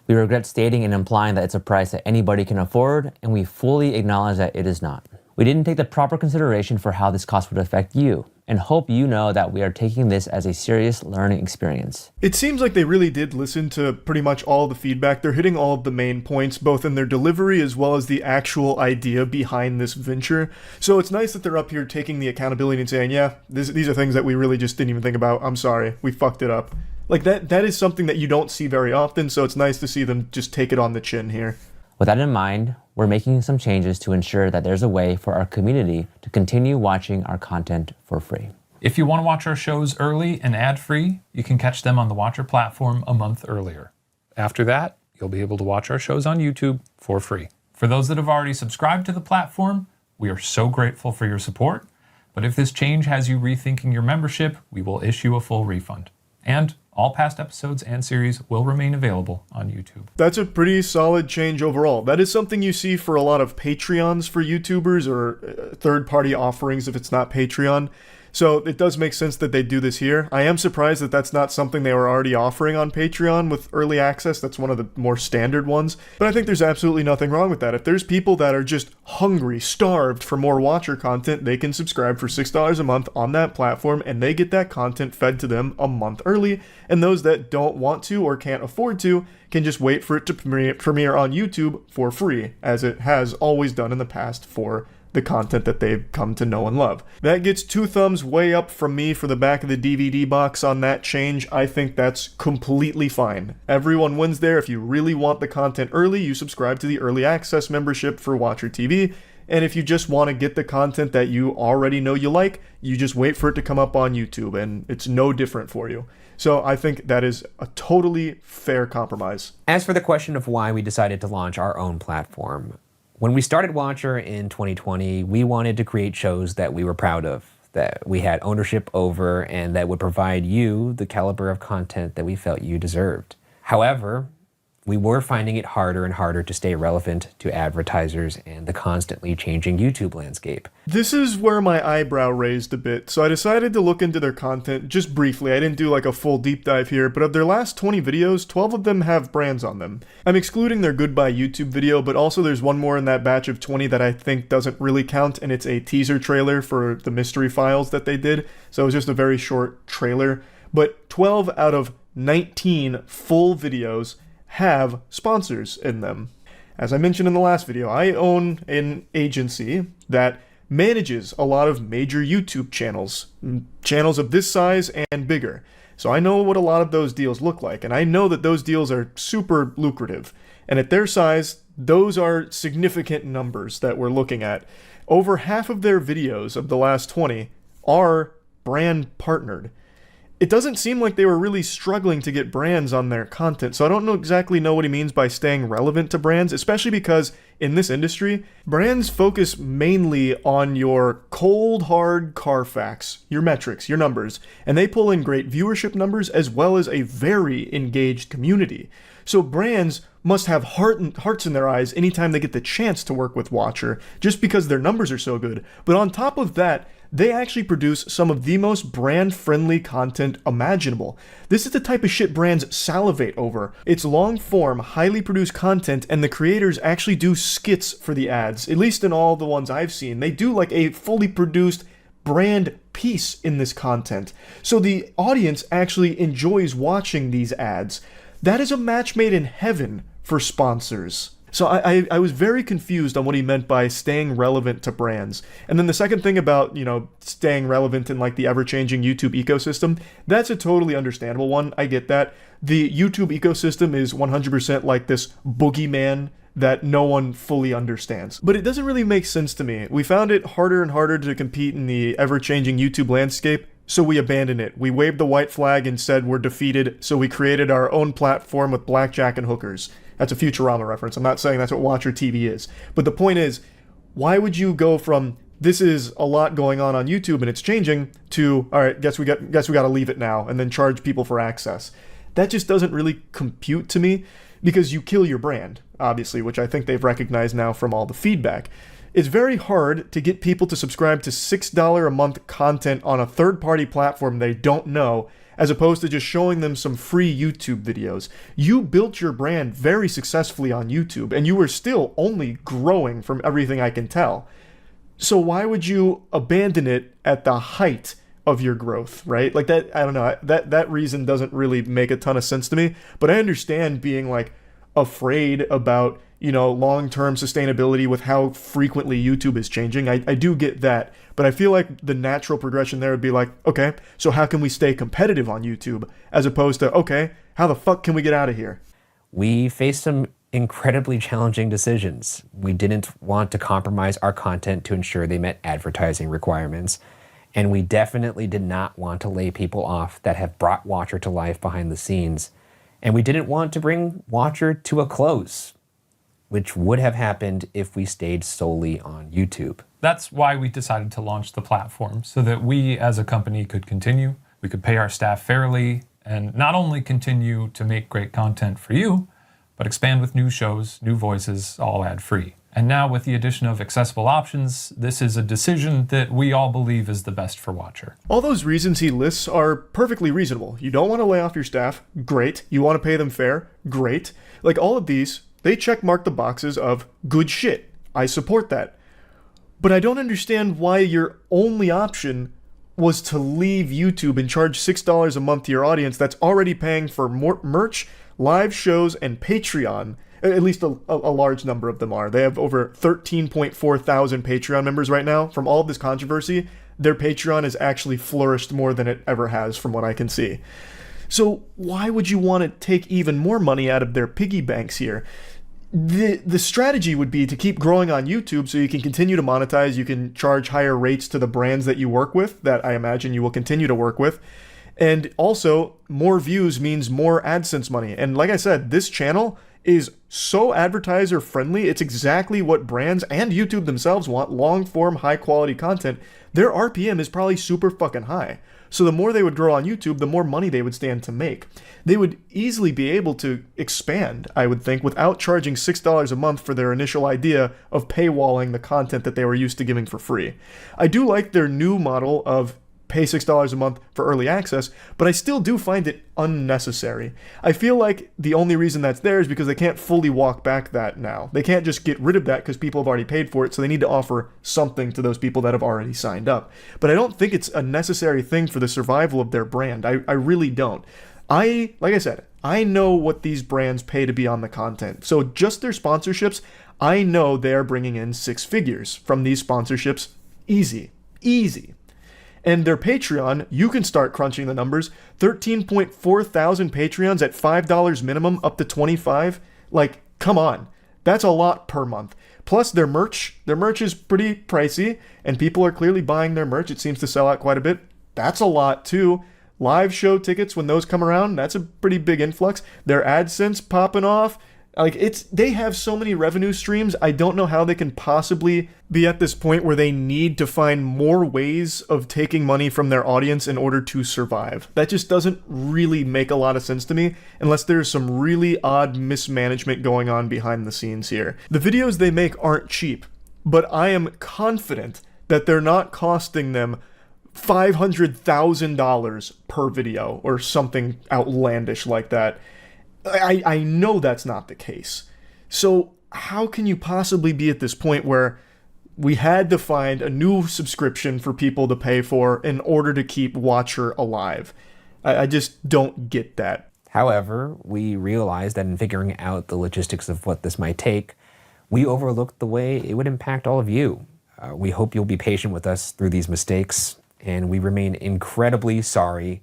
We regret stating and implying that it's a price that anybody can afford, and we fully acknowledge that it is not. We didn't take the proper consideration for how this cost would affect you, and hope you know that we are taking this as a serious learning experience. It seems like they really did listen to pretty much all the feedback. They're hitting all of the main points, both in their delivery as well as the actual idea behind this venture. So it's nice that they're up here taking the accountability and saying, yeah, these are things that we really just didn't even think about. I'm sorry, we fucked it up. Like that is something that you don't see very often, so it's nice to see them just take it on the chin here. With that in mind, we're making some changes to ensure that there's a way for our community to continue watching our content for free. If you want to watch our shows early and ad-free, you can catch them on the Watcher platform a month earlier. After that, you'll be able to watch our shows on YouTube for free. For those that have already subscribed to the platform, we are so grateful for your support. But if this change has you rethinking your membership, we will issue a full refund. And all past episodes and series will remain available on YouTube. That's a pretty solid change overall. That is something you see for a lot of Patreons for YouTubers or third-party offerings if it's not Patreon. So it does make sense that they do this here. I am surprised that that's not something they were already offering on Patreon with early access. That's one of the more standard ones. But I think there's absolutely nothing wrong with that. If there's people that are just hungry, starved for more Watcher content, they can subscribe for $6 a month on that platform and they get that content fed to them a month early. And those that don't want to or can't afford to can just wait for it to premiere on YouTube for free, as it has always done in the past for the content that they've come to know and love. That gets 2 thumbs way up from me for the back of the DVD box on that change. I think that's completely fine. Everyone wins there. If you really want the content early, you subscribe to the early access membership for Watcher TV. And if you just want to get the content that you already know you like, you just wait for it to come up on YouTube, and it's no different for you. So I think that is a totally fair compromise. As for the question of why we decided to launch our own platform, when we started Watcher in 2020, we wanted to create shows that we were proud of, that we had ownership over, and that would provide you the caliber of content that we felt you deserved. However, we were finding it harder and harder to stay relevant to advertisers and the constantly changing YouTube landscape. This is where my eyebrow raised a bit, so I decided to look into their content just briefly. I didn't do like a full deep dive here, but of their last 20 videos, 12 of them have brands on them. I'm excluding their Goodbye YouTube video, but also there's one more in that batch of 20 that I think doesn't really count, and it's a teaser trailer for the mystery files that they did, so it was just a very short trailer. But 12 out of 19 full videos have sponsors in them. As I mentioned in the last video, I own an agency that manages a lot of major YouTube channels of this size and bigger. So I know what a lot of those deals look like, and I know that those deals are super lucrative. And at their size, those are significant numbers that we're looking at. Over half of their videos of the last 20 are brand partnered. It doesn't seem like they were really struggling to get brands on their content, so I don't exactly know what he means by staying relevant to brands, especially because in this industry, brands focus mainly on your cold, hard Carfax, your metrics, your numbers, and they pull in great viewership numbers as well as a very engaged community. So brands must have hearts in their eyes anytime they get the chance to work with Watcher, just because their numbers are so good. But on top of that, they actually produce some of the most brand-friendly content imaginable. This is the type of shit brands salivate over. It's long-form, highly produced content, and the creators actually do skits for the ads. At least in all the ones I've seen. They do like a fully produced brand piece in this content. So the audience actually enjoys watching these ads. That is a match made in heaven for sponsors. So I was very confused on what he meant by staying relevant to brands. And then the second thing about, staying relevant in like the ever-changing YouTube ecosystem, that's a totally understandable one. I get that. The YouTube ecosystem is 100% like this boogeyman that no one fully understands. But it doesn't really make sense to me. We found it harder and harder to compete in the ever-changing YouTube landscape, so we abandoned it. We waved the white flag and said we're defeated, so we created our own platform with blackjack and hookers. That's a Futurama reference. I'm not saying that's what Watcher TV is. But the point is, why would you go from this is a lot going on YouTube and it's changing to, all right, guess we got to leave it now and then charge people for access? That just doesn't really compute to me, because you kill your brand, obviously, which I think they've recognized now from all the feedback. It's very hard to get people to subscribe to $6 a month content on a third-party platform they don't know, as opposed to just showing them some free YouTube videos. You built your brand very successfully on YouTube, and you were still only growing from everything I can tell. So why would you abandon it at the height of your growth, right? Like that, I don't know, that reason doesn't really make a ton of sense to me, but I understand being like afraid about, long-term sustainability with how frequently YouTube is changing. I do get that, but I feel like the natural progression there would be like, okay, so how can we stay competitive on YouTube? As opposed to, okay, how the fuck can we get out of here? We faced some incredibly challenging decisions. We didn't want to compromise our content to ensure they met advertising requirements. And we definitely did not want to lay people off that have brought Watcher to life behind the scenes. And we didn't want to bring Watcher to a close, which would have happened if we stayed solely on YouTube. That's why we decided to launch the platform, so that we as a company could continue, we could pay our staff fairly, and not only continue to make great content for you, but expand with new shows, new voices, all ad-free. And now with the addition of accessible options, this is a decision that we all believe is the best for Watcher. All those reasons he lists are perfectly reasonable. You don't want to lay off your staff, great. You want to pay them fair, great. Like all of these, they check mark the boxes of good shit. I support that. But I don't understand why your only option was to leave YouTube and charge $6 a month to your audience that's already paying for more merch, live shows, and Patreon. At least a large number of them are. They have over 13.4 thousand Patreon members right now. From all of this controversy, their Patreon has actually flourished more than it ever has from what I can see. So why would you want to take even more money out of their piggy banks here? The strategy would be to keep growing on YouTube so you can continue to monetize, you can charge higher rates to the brands that you work with, that I imagine you will continue to work with. And also, more views means more AdSense money. And like I said, this channel is so advertiser friendly. It's exactly what brands and YouTube themselves want, long form, high quality content. Their RPM is probably super fucking high. So the more they would grow on YouTube, the more money they would stand to make. They would easily be able to expand, I would think, without charging $6 a month for their initial idea of paywalling the content that they were used to giving for free. I do like their new model of pay $6 a month for early access, but I still do find it unnecessary. I feel like the only reason that's there is because they can't fully walk back that now. They can't just get rid of that because people have already paid for it, so they need to offer something to those people that have already signed up. But I don't think it's a necessary thing for the survival of their brand. I really don't. Like I said, I know what these brands pay to be on the content. So just their sponsorships, I know they're bringing in 6 figures from these sponsorships. Easy. And their Patreon, you can start crunching the numbers. 13.4 thousand Patreons at $5 minimum, up to $25. Like, come on. That's a lot per month. Plus their merch is pretty pricey, and people are clearly buying their merch. It seems to sell out quite a bit. That's a lot too. Live show tickets, when those come around, that's a pretty big influx. Their AdSense popping off. Like, they have so many revenue streams, I don't know how they can possibly be at this point where they need to find more ways of taking money from their audience in order to survive. That just doesn't really make a lot of sense to me, unless there's some really odd mismanagement going on behind the scenes here. The videos they make aren't cheap, but I am confident that they're not costing them $500,000 per video or something outlandish like that. I know that's not the case. So how can you possibly be at this point where we had to find a new subscription for people to pay for in order to keep Watcher alive? I just don't get that. However, we realized that in figuring out the logistics of what this might take, we overlooked the way it would impact all of you. We hope you'll be patient with us through these mistakes, and we remain incredibly sorry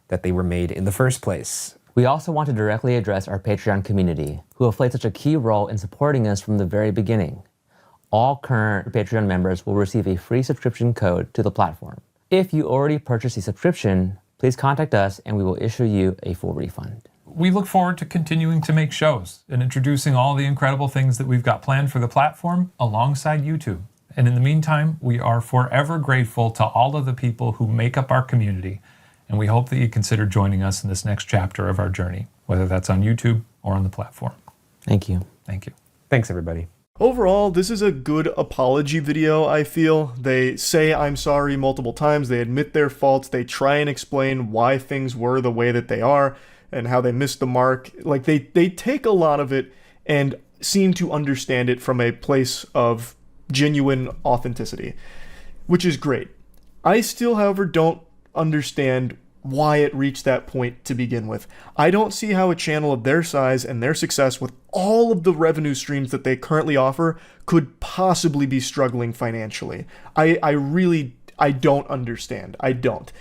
that they were made in the first place. We also want to directly address our Patreon community, who have played such a key role in supporting us from the very beginning. All current Patreon members will receive a free subscription code to the platform. If you already purchased a subscription, please contact us and we will issue you a full refund. We look forward to continuing to make shows and introducing all the incredible things that we've got planned for the platform alongside YouTube. And in the meantime, we are forever grateful to all of the people who make up our community. And we hope that you consider joining us in this next chapter of our journey, whether that's on YouTube or on the platform. Thank you. Thank you. Thanks, everybody. Overall, this is a good apology video, I feel. They say I'm sorry multiple times, they admit their faults, they try and explain why things were the way that they are, and how they missed the mark. Like, they take a lot of it and seem to understand it from a place of genuine authenticity, which is great. I still, however, don't understand why it reached that point to begin with. I don't see how a channel of their size and their success with all of the revenue streams that they currently offer could possibly be struggling financially. I don't understand. I don't.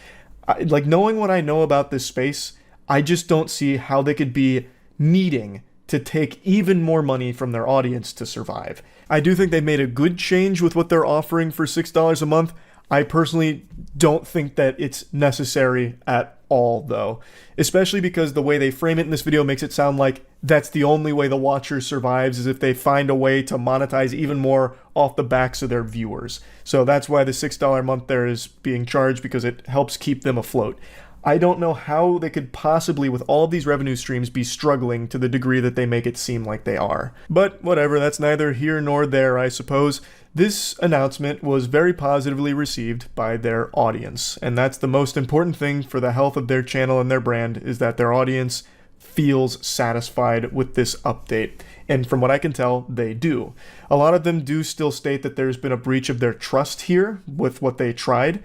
Like, knowing what I know about this space, I just don't see how they could be needing to take even more money from their audience to survive. I do think they made a good change with what they're offering for $6 a month. I personally don't think that it's necessary at all, though, especially because the way they frame it in this video makes it sound like that's the only way the Watcher survives, is if they find a way to monetize even more off the backs of their viewers. So that's why the $6 a month there is being charged, because it helps keep them afloat. I don't know how they could possibly, with all of these revenue streams, be struggling to the degree that they make it seem like they are. But whatever, that's neither here nor there, I suppose. This announcement was very positively received by their audience, and that's the most important thing for the health of their channel and their brand, is that their audience feels satisfied with this update. And from what I can tell, they do. A lot of them do still state that there's been a breach of their trust here with what they tried,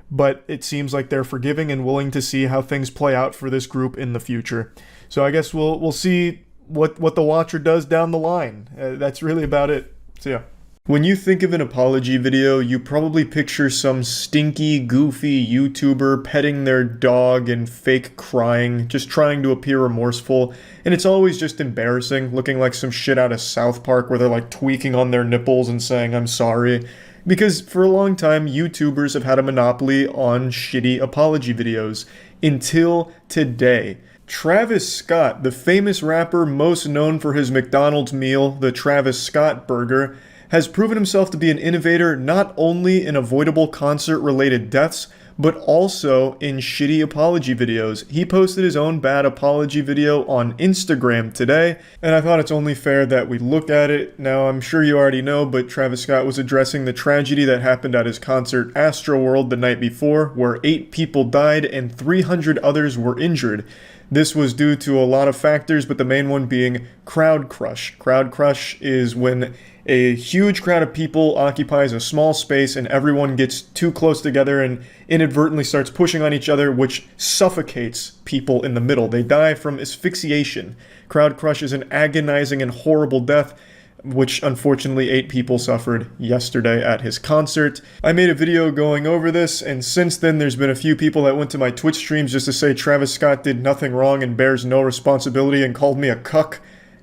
but it seems like they're forgiving and willing to see how things play out for this group in the future. So I guess we'll see what the watcher does down the line. That's really about it. So yeah. When you think of an apology video, you probably picture some stinky, goofy YouTuber petting their dog and fake crying, just trying to appear remorseful, and it's always just embarrassing, looking like some shit out of South Park where they're like tweaking on their nipples and saying, "I'm sorry." Because for a long time, YouTubers have had a monopoly on shitty apology videos. Until today. Travis Scott, the famous rapper most known for his McDonald's meal, the Travis Scott Burger, has proven himself to be an innovator not only in avoidable concert-related deaths, but also in shitty apology videos. He posted his own bad apology video on Instagram today, and I thought it's only fair that we look at it. Now, I'm sure you already know, but Travis Scott was addressing the tragedy that happened at his concert Astroworld the night before, where 8 people died and 300 others were injured. This was due to a lot of factors, but the main one being crowd crush. Crowd crush is when a huge crowd of people occupies a small space and everyone gets too close together and inadvertently starts pushing on each other, which suffocates people in the middle. They die from asphyxiation. Crowd crush is an agonizing and horrible death, which unfortunately 8 people suffered yesterday at his concert. I made a video going over this, and since then there's been a few people that went to my Twitch streams just to say Travis Scott did nothing wrong and bears no responsibility and called me a cuck.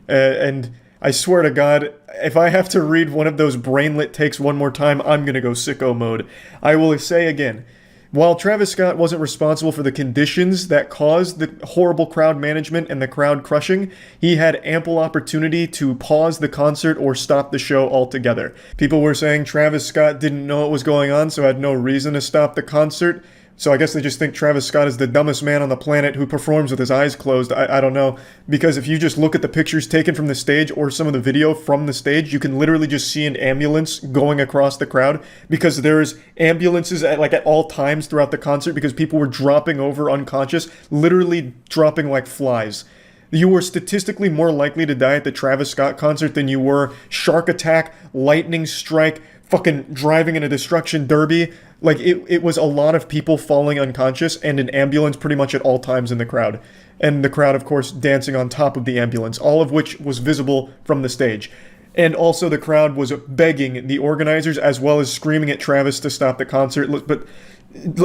And I swear to God, if I have to read one of those brainlet takes one more time, I'm gonna go sicko mode. I will say again, while Travis Scott wasn't responsible for the conditions that caused the horrible crowd management and the crowd crushing, he had ample opportunity to pause the concert or stop the show altogether. People were saying Travis Scott didn't know what was going on, so had no reason to stop the concert. So I guess they just think Travis Scott is the dumbest man on the planet who performs with his eyes closed. I don't know. Because if you just look at the pictures taken from the stage or some of the video from the stage, you can literally just see an ambulance going across the crowd because there's ambulances at all times throughout the concert because people were dropping over unconscious, literally dropping like flies. You were statistically more likely to die at the Travis Scott concert than you were shark attack, lightning strike, fucking driving in a destruction derby. Like, it was a lot of people falling unconscious and an ambulance pretty much at all times in the crowd. And the crowd, of course, dancing on top of the ambulance, all of which was visible from the stage. And also the crowd was begging the organizers as well as screaming at Travis to stop the concert. But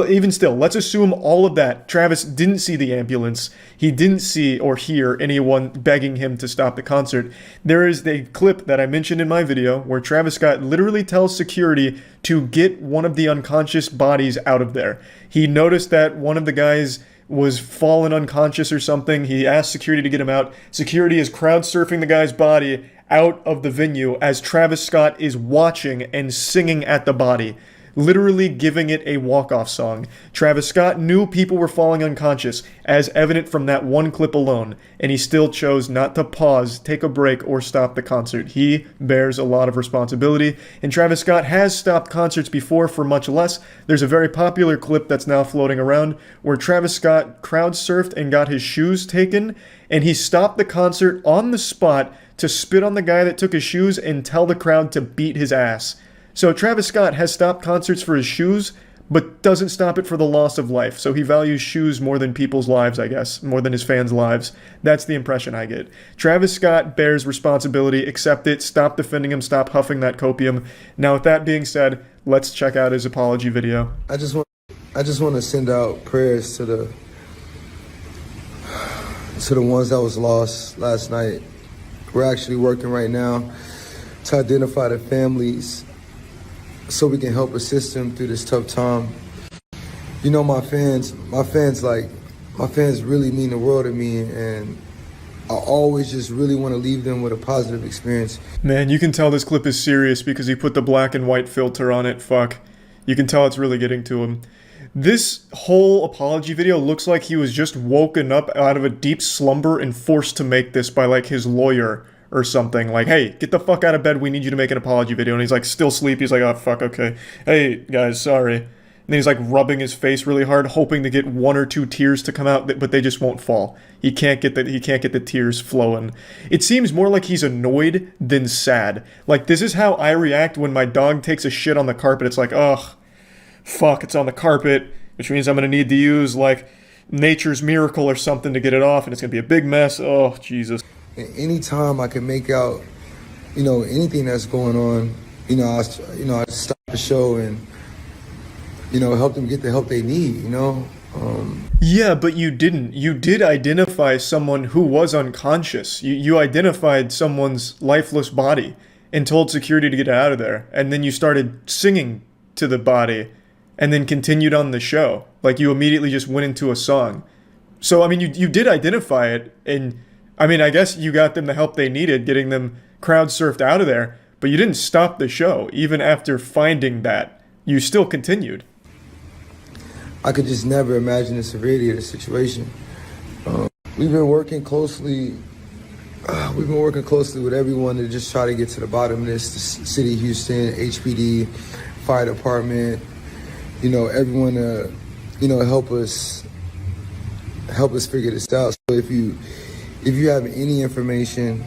even still, let's assume all of that. Travis didn't see the ambulance. He didn't see or hear anyone begging him to stop the concert. There is a clip that I mentioned in my video where Travis Scott literally tells security to get one of the unconscious bodies out of there. He noticed that one of the guys was fallen unconscious or something. He asked security to get him out. Security is crowd surfing the guy's body out of the venue as Travis Scott is watching and singing at the body, literally giving it a walk-off song. Travis Scott knew people were falling unconscious, as evident from that one clip alone, and he still chose not to pause, take a break, or stop the concert. He bears a lot of responsibility, and Travis Scott has stopped concerts before for much less. There's a very popular clip that's now floating around where Travis Scott crowd surfed and got his shoes taken, and he stopped the concert on the spot to spit on the guy that took his shoes and tell the crowd to beat his ass. So Travis Scott has stopped concerts for his shoes, but doesn't stop it for the loss of life. So he values shoes more than people's lives, I guess, more than his fans' lives. That's the impression I get. Travis Scott bears responsibility, accept it, stop defending him, stop huffing that copium. Now with that being said, let's check out his apology video. I just want to send out prayers to the ones that was lost last night. We're actually working right now to identify the families so we can help assist them through this tough time. You know, my fans really mean the world to me, and I always just really want to leave them with a positive experience. Man, you can tell this clip is serious because he put the black and white filter on it. Fuck. You can tell it's really getting to him. This whole apology video looks like he was just woken up out of a deep slumber and forced to make this by like his lawyer or something. Like, hey, get the fuck out of bed, we need you to make an apology video. And he's like still sleepy. He's like, oh fuck, okay. Hey guys, sorry. And then he's like rubbing his face really hard, hoping to get 1 or 2 tears to come out, but they just won't fall. He can't get the tears flowing. It seems more like he's annoyed than sad. Like, this is how I react when my dog takes a shit on the carpet. It's like, ugh, fuck, it's on the carpet, which means I'm gonna need to use like nature's miracle or something to get it off, and it's gonna be a big mess. Oh, Jesus. And anytime I can make out, anything that's going on, I stop the show and, help them get the help they need, Yeah, but you didn't. You did identify someone who was unconscious. You identified someone's lifeless body and told security to get out of there. And then you started singing to the body and then continued on the show. Like you immediately just went into a song. So, I mean, you did identify it. And I mean, I guess you got them the help they needed, getting them crowd surfed out of there. But you didn't stop the show. Even after finding that, you still continued. I could just never imagine the severity of the situation. We've been working closely. We've been working closely with everyone to just try to get to the bottom of this. The City of Houston, HPD, Fire Department. Everyone to, help us figure this out. So if you have any information,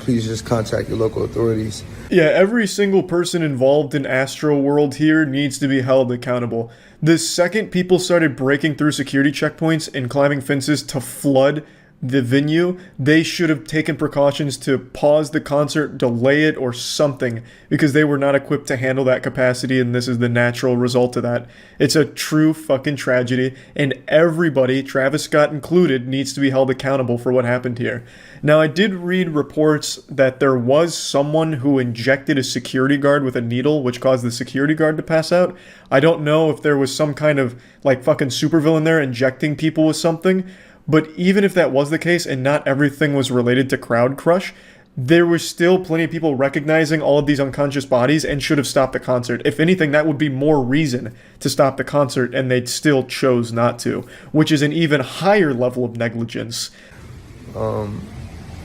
please just contact your local authorities. Yeah, every single person involved in Astro World here needs to be held accountable. The second people started breaking through security checkpoints and climbing fences to flood the venue, they should have taken precautions to pause the concert, delay it, or something, because they were not equipped to handle that capacity, and this is the natural result of that. It's a true fucking tragedy, and everybody, Travis Scott included, needs to be held accountable for what happened here. Now, I did read reports that there was someone who injected a security guard with a needle, which caused the security guard to pass out. I don't know if there was some kind of, like, fucking supervillain there injecting people with something, but even if that was the case and not everything was related to Crowd Crush, there was still plenty of people recognizing all of these unconscious bodies and should have stopped the concert. If anything, that would be more reason to stop the concert, and they still chose not to, which is an even higher level of negligence.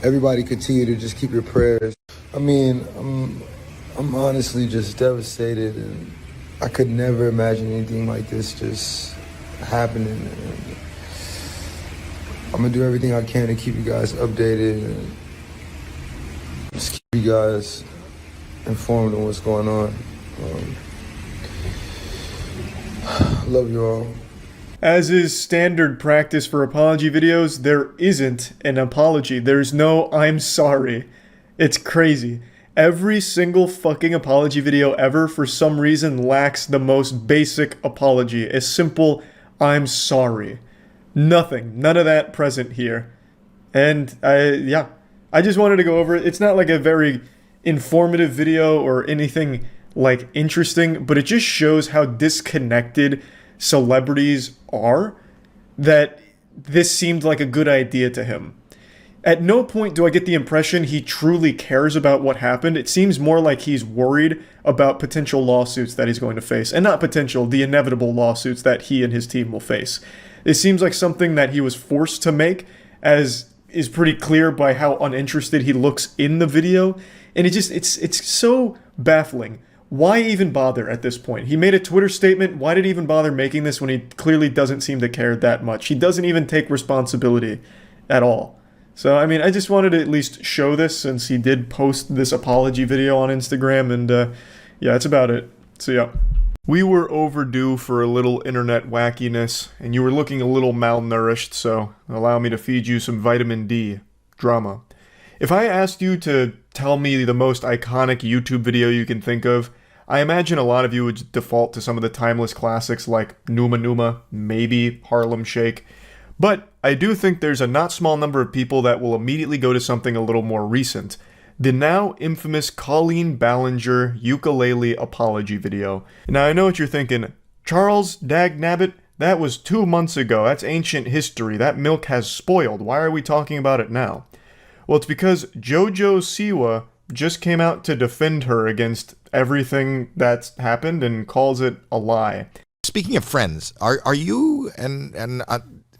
Everybody continue to just keep your prayers. I mean, I'm honestly just devastated, and I could never imagine anything like this just happening. And I'm gonna do everything I can to keep you guys updated and just keep you guys informed on what's going on. Love you all. As is standard practice for apology videos, there isn't an apology. There's no "I'm sorry." It's crazy. Every single fucking apology video ever, for some reason, lacks the most basic apology. A simple "I'm sorry." Nothing. None of that present here. And I just wanted to go over it. It's not like a very informative video or anything like interesting, but it just shows how disconnected celebrities are, that this seemed like a good idea to him. At no point do I get the impression he truly cares about what happened. It seems more like he's worried about potential lawsuits that he's going to face. And not potential, the inevitable lawsuits that he and his team will face. It seems like something that he was forced to make, as is pretty clear by how uninterested he looks in the video. And it's so baffling. Why even bother at this point? He made a Twitter statement. Why did he even bother making this when he clearly doesn't seem to care that much? He doesn't even take responsibility at all. So, I mean, I just wanted to at least show this since he did post this apology video on Instagram. And yeah, that's about it. So, yeah. We were overdue for a little internet wackiness, and you were looking a little malnourished, so allow me to feed you some vitamin D drama. If I asked you to tell me the most iconic YouTube video you can think of, I imagine a lot of you would default to some of the timeless classics like Numa Numa, maybe Harlem Shake. But I do think there's a not small number of people that will immediately go to something a little more recent. The now infamous Colleen Ballinger ukulele apology video. Now I know what you're thinking. Charles Dagnabbit, that was 2 months ago. That's ancient history. That milk has spoiled. Why are we talking about it now? Well, it's because JoJo Siwa just came out to defend her against everything that's happened and calls it a lie. Speaking of friends, are you, and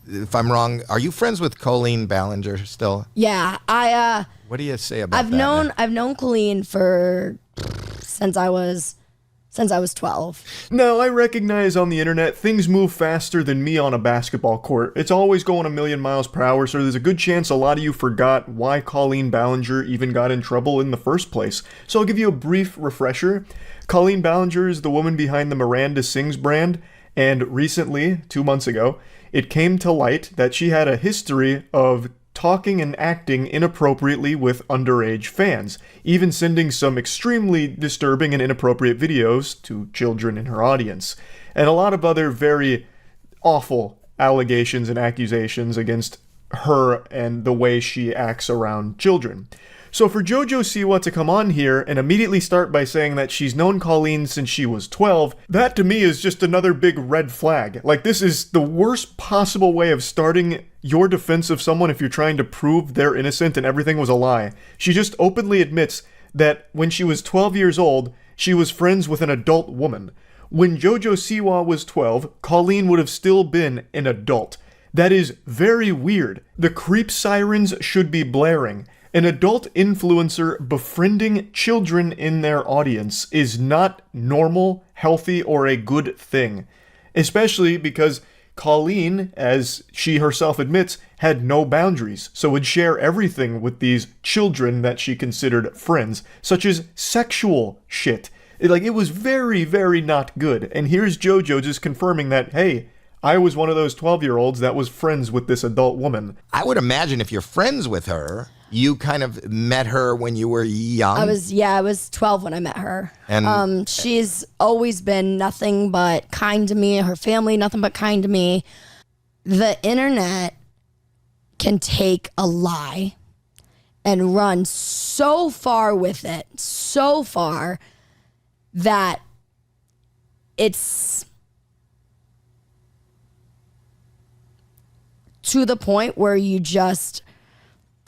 if I'm wrong, are you friends with Colleen Ballinger still? Yeah, What do you say about that? I've known Colleen since I was 12. Now, I recognize on the internet things move faster than me on a basketball court. It's always going a million miles per hour, so there's a good chance a lot of you forgot why Colleen Ballinger even got in trouble in the first place. So I'll give you a brief refresher. Colleen Ballinger is the woman behind the Miranda Sings brand, and recently, 2 months ago, it came to light that she had a history of talking and acting inappropriately with underage fans, even sending some extremely disturbing and inappropriate videos to children in her audience, and a lot of other very awful allegations and accusations against her and the way she acts around children. So for JoJo Siwa to come on here and immediately start by saying that she's known Colleen since she was 12, that to me is just another big red flag. Like, this is the worst possible way of starting your defense of someone if you're trying to prove they're innocent and everything was a lie. She just openly admits that when she was 12 years old, she was friends with an adult woman. When JoJo Siwa was 12, Colleen would have still been an adult. That is very weird. The creep sirens should be blaring. An adult influencer befriending children in their audience is not normal, healthy, or a good thing. Especially because Colleen, as she herself admits, had no boundaries, so would share everything with these children that she considered friends, such as sexual shit. It was very, very not good. And here's JoJo just confirming that, hey, I was one of those 12-year-olds that was friends with this adult woman. I would imagine if you're friends with her, you kind of met her when you were young. I was 12 when I met her. And she's always been nothing but kind to me. Her family, nothing but kind to me. The internet can take a lie and run so far with it, so far that it's to the point where you just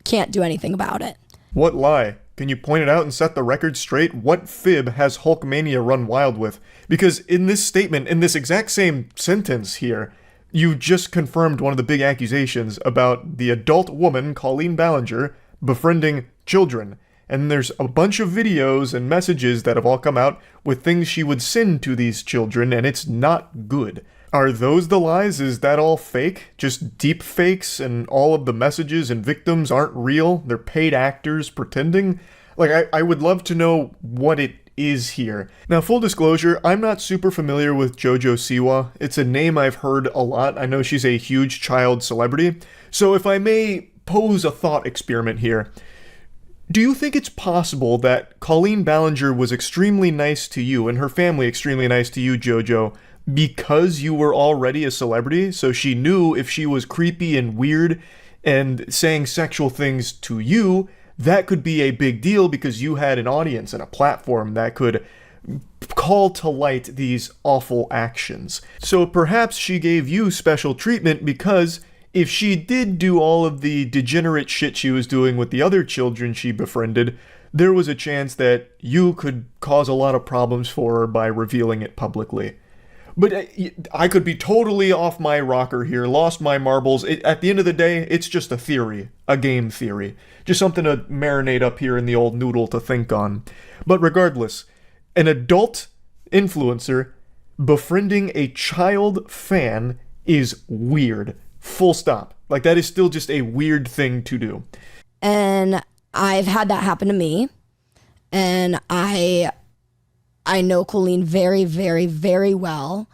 can't do anything about it. What lie? Can you point it out and set the record straight? What fib has Hulkmania run wild with? Because in this statement, in this exact same sentence here, you just confirmed one of the big accusations about the adult woman, Colleen Ballinger, befriending children. And there's a bunch of videos and messages that have all come out with things she would send to these children, and it's not good. Are those the lies? Is that all fake? Just deep fakes and all of the messages and victims aren't real? They're paid actors pretending? Like, I would love to know what it is here. Now, full disclosure, I'm not super familiar with JoJo Siwa. It's a name I've heard a lot. I know she's a huge child celebrity. So if I may pose a thought experiment here, do you think it's possible that Colleen Ballinger was extremely nice to you and her family extremely nice to you, JoJo, because you were already a celebrity? So she knew if she was creepy and weird and saying sexual things to you, that could be a big deal because you had an audience and a platform that could call to light these awful actions. So perhaps she gave you special treatment because if she did do all of the degenerate shit she was doing with the other children she befriended, there was a chance that you could cause a lot of problems for her by revealing it publicly. But I could be totally off my rocker here, lost my marbles. At the end of the day, it's just a theory, a game theory. Just something to marinate up here in the old noodle to think on. But regardless, an adult influencer befriending a child fan is weird. Full stop. Like, that is still just a weird thing to do. And I've had that happen to me. And I know Colleen very, very, very well.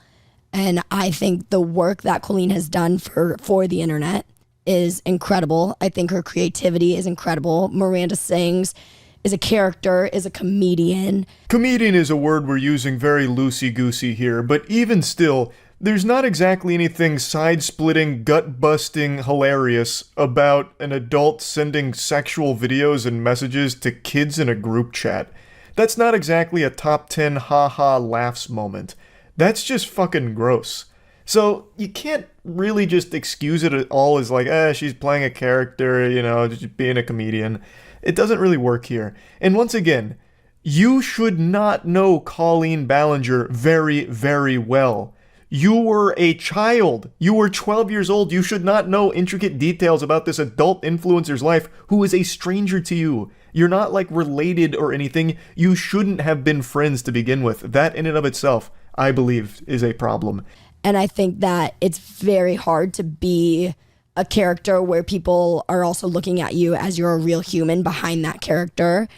And I think the work that Colleen has done for the internet is incredible. I think her creativity is incredible. Miranda Sings is a character, is a comedian. Comedian is a word we're using very loosey-goosey here, but even still, there's not exactly anything side-splitting, gut-busting hilarious about an adult sending sexual videos and messages to kids in a group chat. That's not exactly a top 10 ha-ha laughs moment. That's just fucking gross. So you can't really just excuse it at all as like, she's playing a character, just being a comedian. It doesn't really work here. And once again, you should not know Colleen Ballinger very, very well. You were a child. You were 12 years old. You should not know intricate details about this adult influencer's life who is a stranger to you. You're not like related or anything. You shouldn't have been friends to begin with. That in and of itself, I believe, is a problem. And I think that it's very hard to be a character where people are also looking at you as you're a real human behind that character.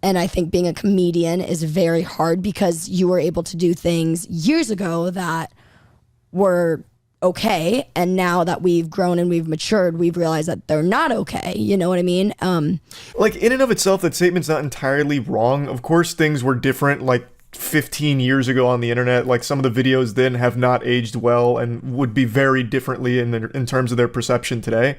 And I think being a comedian is very hard because you were able to do things years ago that were okay, and now that we've grown and we've matured, we've realized that they're not okay. You know what I mean? Like, in and of itself, that statement's not entirely wrong. Of course, things were different, like, 15 years ago on the internet. Like, some of the videos then have not aged well and would be very differently in terms of their perception today.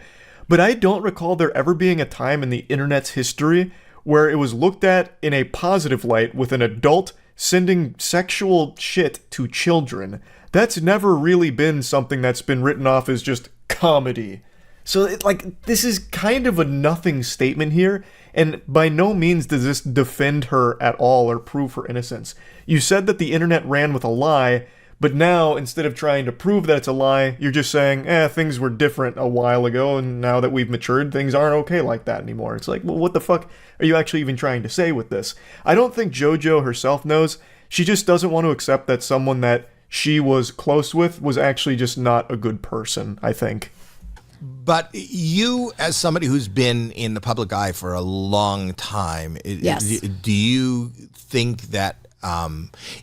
But I don't recall there ever being a time in the internet's history where it was looked at in a positive light with an adult sending sexual shit to children. That's never really been something that's been written off as just comedy. So, this is kind of a nothing statement here, and by no means does this defend her at all or prove her innocence. You said that the internet ran with a lie, but now, instead of trying to prove that it's a lie, you're just saying, things were different a while ago, and now that we've matured, things aren't okay like that anymore. It's like, well, what the fuck are you actually even trying to say with this? I don't think JoJo herself knows. She just doesn't want to accept that someone that she was close with was actually just not a good person, I think. But you, as somebody who's been in the public eye for a long time, Yes. do you think that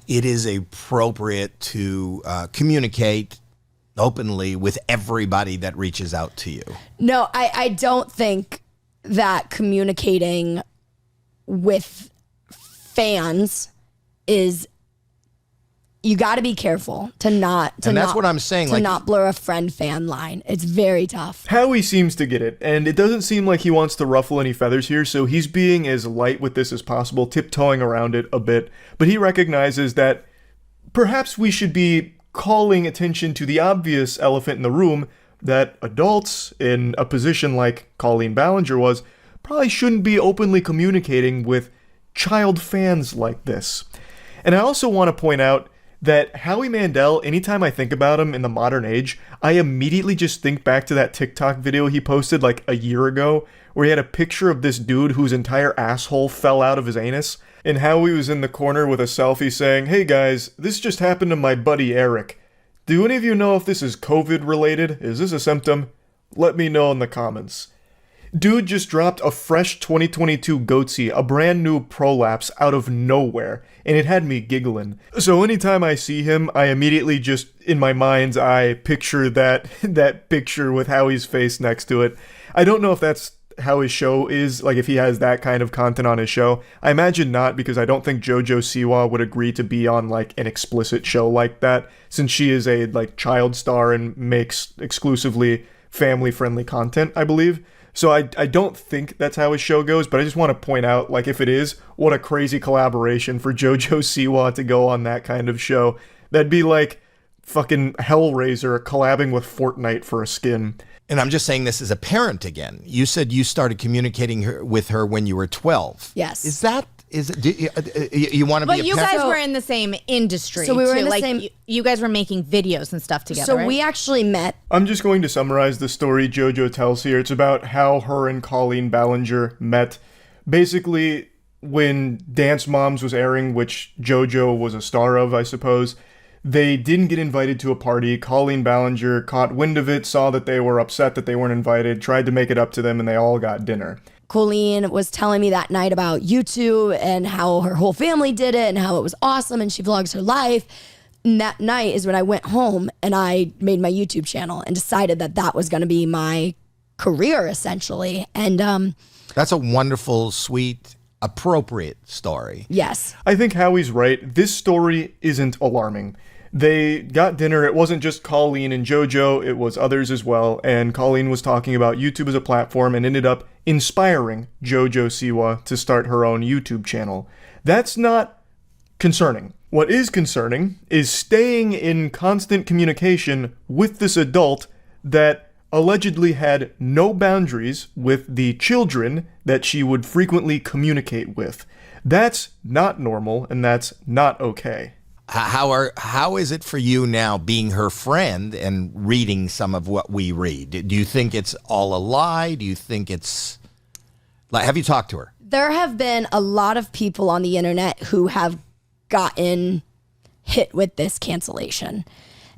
it is appropriate to communicate openly with everybody that reaches out to you? No, I don't think that communicating with fans is, you got to be careful to not And that's what I'm saying, to like- not blur a friend-fan line. It's very tough. Howie seems to get it, and it doesn't seem like he wants to ruffle any feathers here, so he's being as light with this as possible, tiptoeing around it a bit, but he recognizes that perhaps we should be calling attention to the obvious elephant in the room, that adults in a position like Colleen Ballinger was probably shouldn't be openly communicating with child fans like this. And I also want to point out that Howie Mandel, anytime I think about him in the modern age, I immediately just think back to that TikTok video he posted like a year ago, where he had a picture of this dude whose entire asshole fell out of his anus, and Howie was in the corner with a selfie saying, "Hey guys, this just happened to my buddy Eric. Do any of you know if this is COVID related? Is this a symptom? Let me know in the comments." Dude just dropped a fresh 2022 Goatsy, a brand new prolapse out of nowhere, and it had me giggling. So anytime I see him, I immediately just, in my mind's eye, picture that picture with Howie's face next to it. I don't know if that's how his show is, like if he has that kind of content on his show. I imagine not, because I don't think JoJo Siwa would agree to be on like an explicit show like that, since she is a like child star and makes exclusively family-friendly content, I believe. So I don't think that's how his show goes, but I just want to point out, like, if it is, what a crazy collaboration for JoJo Siwa to go on that kind of show. That'd be like fucking Hellraiser collabing with Fortnite for a skin. And I'm just saying this as a parent again. You said you started communicating with her when you were 12. Yes. Is that, do you want to be a But you parent? guys were in the same industry. So we were too. in the like, same- You guys were making videos and stuff together. So right? we actually met. I'm just going to summarize the story JoJo tells here. It's about how her and Colleen Ballinger met. Basically, when Dance Moms was airing, which JoJo was a star of, I suppose, they didn't get invited to a party. Colleen Ballinger caught wind of it, saw that they were upset that they weren't invited, tried to make it up to them, and they all got dinner. Colleen was telling me that night about YouTube and how her whole family did it and how it was awesome, and she vlogs her life. And that night is when I went home and I made my YouTube channel and decided that that was going to be my career, essentially. And That's a wonderful, sweet, appropriate story. yes. I think Howie's right. This story isn't alarming. They got dinner. It wasn't just Colleen and JoJo, it was others as well. And Colleen was talking about YouTube as a platform and ended up inspiring JoJo Siwa to start her own YouTube channel. That's not concerning. What is concerning is staying in constant communication with this adult that allegedly had no boundaries with the children that she would frequently communicate with. That's not normal, and that's not okay. How is it for you now being her friend and reading some of what we read? Do you think it's all a lie? Do you think it's like, have you talked to her? There have been a lot of people on the internet who have gotten hit with this cancellation.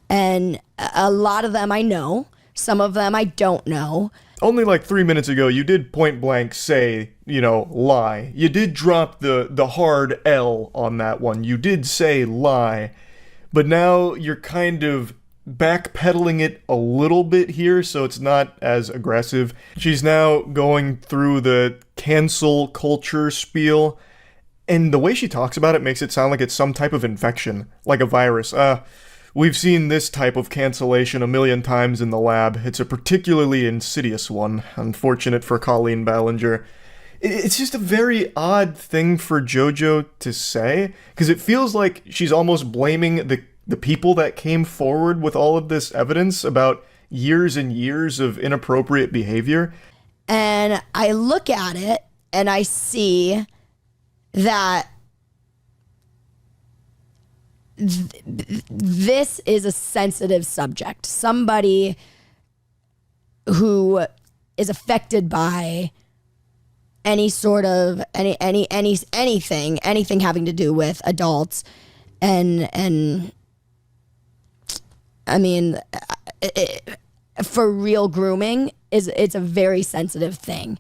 And a lot of them I know, some of them I don't know. Only like 3 minutes ago, you did point blank say, lie. You did drop the hard L on that one. You did say lie. But now you're kind of backpedaling it a little bit here, so it's not as aggressive. She's now going through the cancel culture spiel, and the way she talks about it makes it sound like it's some type of infection, like a virus. We've seen this type of cancellation a million times in the lab. It's a particularly insidious one. Unfortunate for Colleen Ballinger. It's just a very odd thing for JoJo to say, because it feels like she's almost blaming the people that came forward with all of this evidence about years and years of inappropriate behavior. And I look at it and I see that this is a sensitive subject. Somebody who is affected by any sort of anything having to do with adults, and I mean, for real, grooming it's a very sensitive thing.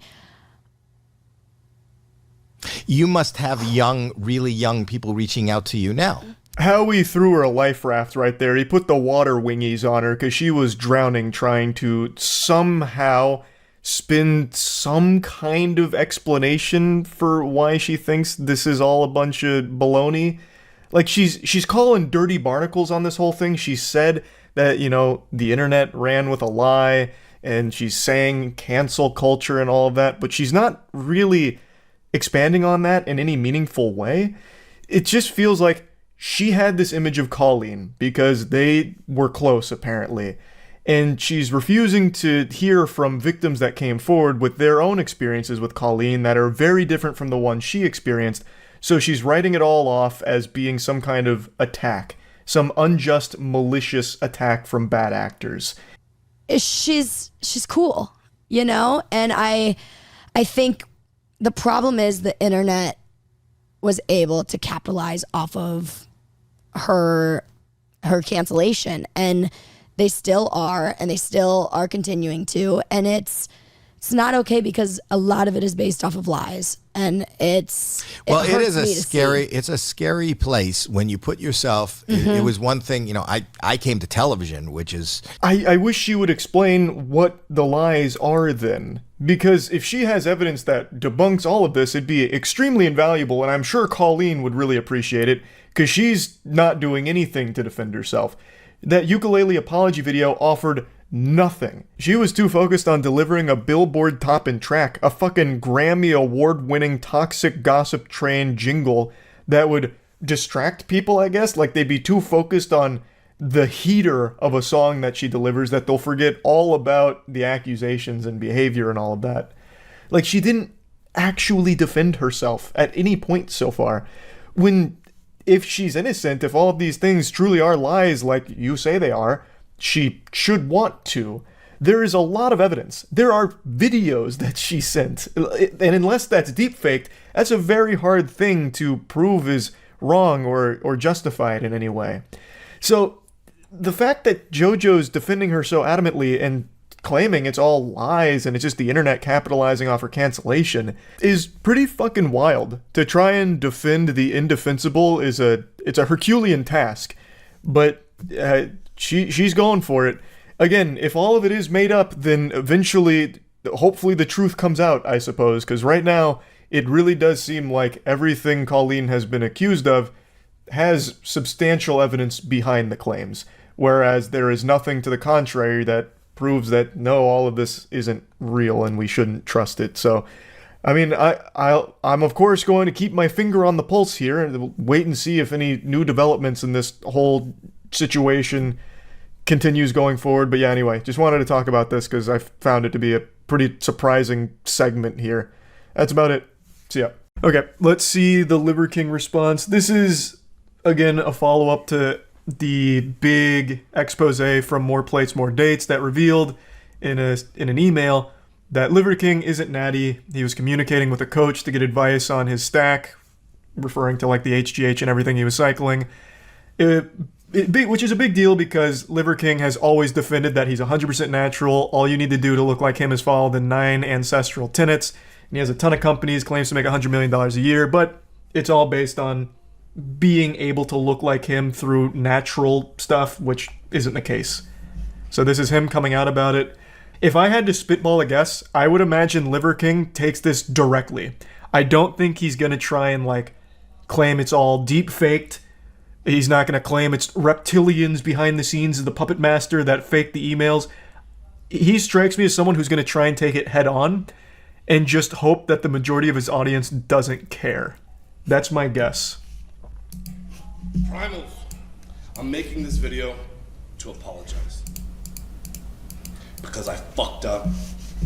You must have really young people reaching out to you now. Howie threw her a life raft right there. He put the water wingies on her because she was drowning, trying to somehow spin some kind of explanation for why she thinks this is all a bunch of baloney. Like, she's calling dirty barnacles on this whole thing. She said that, you know, the internet ran with a lie, and she's saying cancel culture and all of that, but she's not really expanding on that in any meaningful way. It just feels like she had this image of Colleen because they were close, apparently, and she's refusing to hear from victims that came forward with their own experiences with Colleen that are very different from the one she experienced. So she's writing it all off as being some kind of attack, some unjust, malicious attack from bad actors. She's cool, you know? And I think the problem is the internet was able to capitalize off of her cancellation, and they still are, and they still are continuing to, and it's not okay because a lot of it is based off of lies, and it is a scary place when you put yourself. It was one thing, you know, I came to television, which is I wish she would explain what the lies are then, because if she has evidence that debunks all of this, it'd be extremely invaluable, and I'm sure Colleen would really appreciate it, because she's not doing anything to defend herself. That ukulele apology video offered nothing. She was too focused on delivering a Billboard topping track, a fucking Grammy award-winning toxic gossip train jingle that would distract people, I guess. Like, they'd be too focused on the heater of a song that she delivers that they'll forget all about the accusations and behavior and all of that. Like, she didn't actually defend herself at any point so far. When, if she's innocent, if all of these things truly are lies like you say they are, she should want to. There is a lot of evidence. There are videos that she sent. And unless that's deepfaked, that's a very hard thing to prove is wrong or justified in any way. So the fact that JoJo's defending her so adamantly and claiming it's all lies and it's just the internet capitalizing off her cancellation is pretty fucking wild. To try and defend the indefensible it's a Herculean task. But she's going for it. Again, if all of it is made up, then eventually, hopefully the truth comes out, I suppose, because right now, it really does seem like everything Colleen has been accused of has substantial evidence behind the claims, whereas there is nothing to the contrary that proves that, no, all of this isn't real and we shouldn't trust it. So, I mean, I'm of course going to keep my finger on the pulse here and wait and see if any new developments in this whole situation continues going forward. But yeah, anyway, just wanted to talk about this because I found it to be a pretty surprising segment here. That's about it. See ya. Okay, let's see the Liver King response. This is, again, a follow-up to the big expose from More Plates, More Dates that revealed in an email that Liver King isn't natty. He was communicating with a coach to get advice on his stack, referring to like the HGH and everything he was cycling. Which is a big deal because Liver King has always defended that he's 100% natural. All you need to do to look like him is follow the 9 ancestral tenets. And he has a ton of companies, claims to make $100 million a year, but it's all based on being able to look like him through natural stuff, which isn't the case. So this is him coming out about it. If I had to spitball a guess, I would imagine Liver King takes this directly. I don't think he's going to try and like claim it's all deep faked. He's not going to claim it's reptilians behind the scenes of the puppet master that faked the emails. He strikes me as someone who's going to try and take it head on and just hope that the majority of his audience doesn't care. That's my guess. Primals, I'm making this video to apologize. Because I fucked up.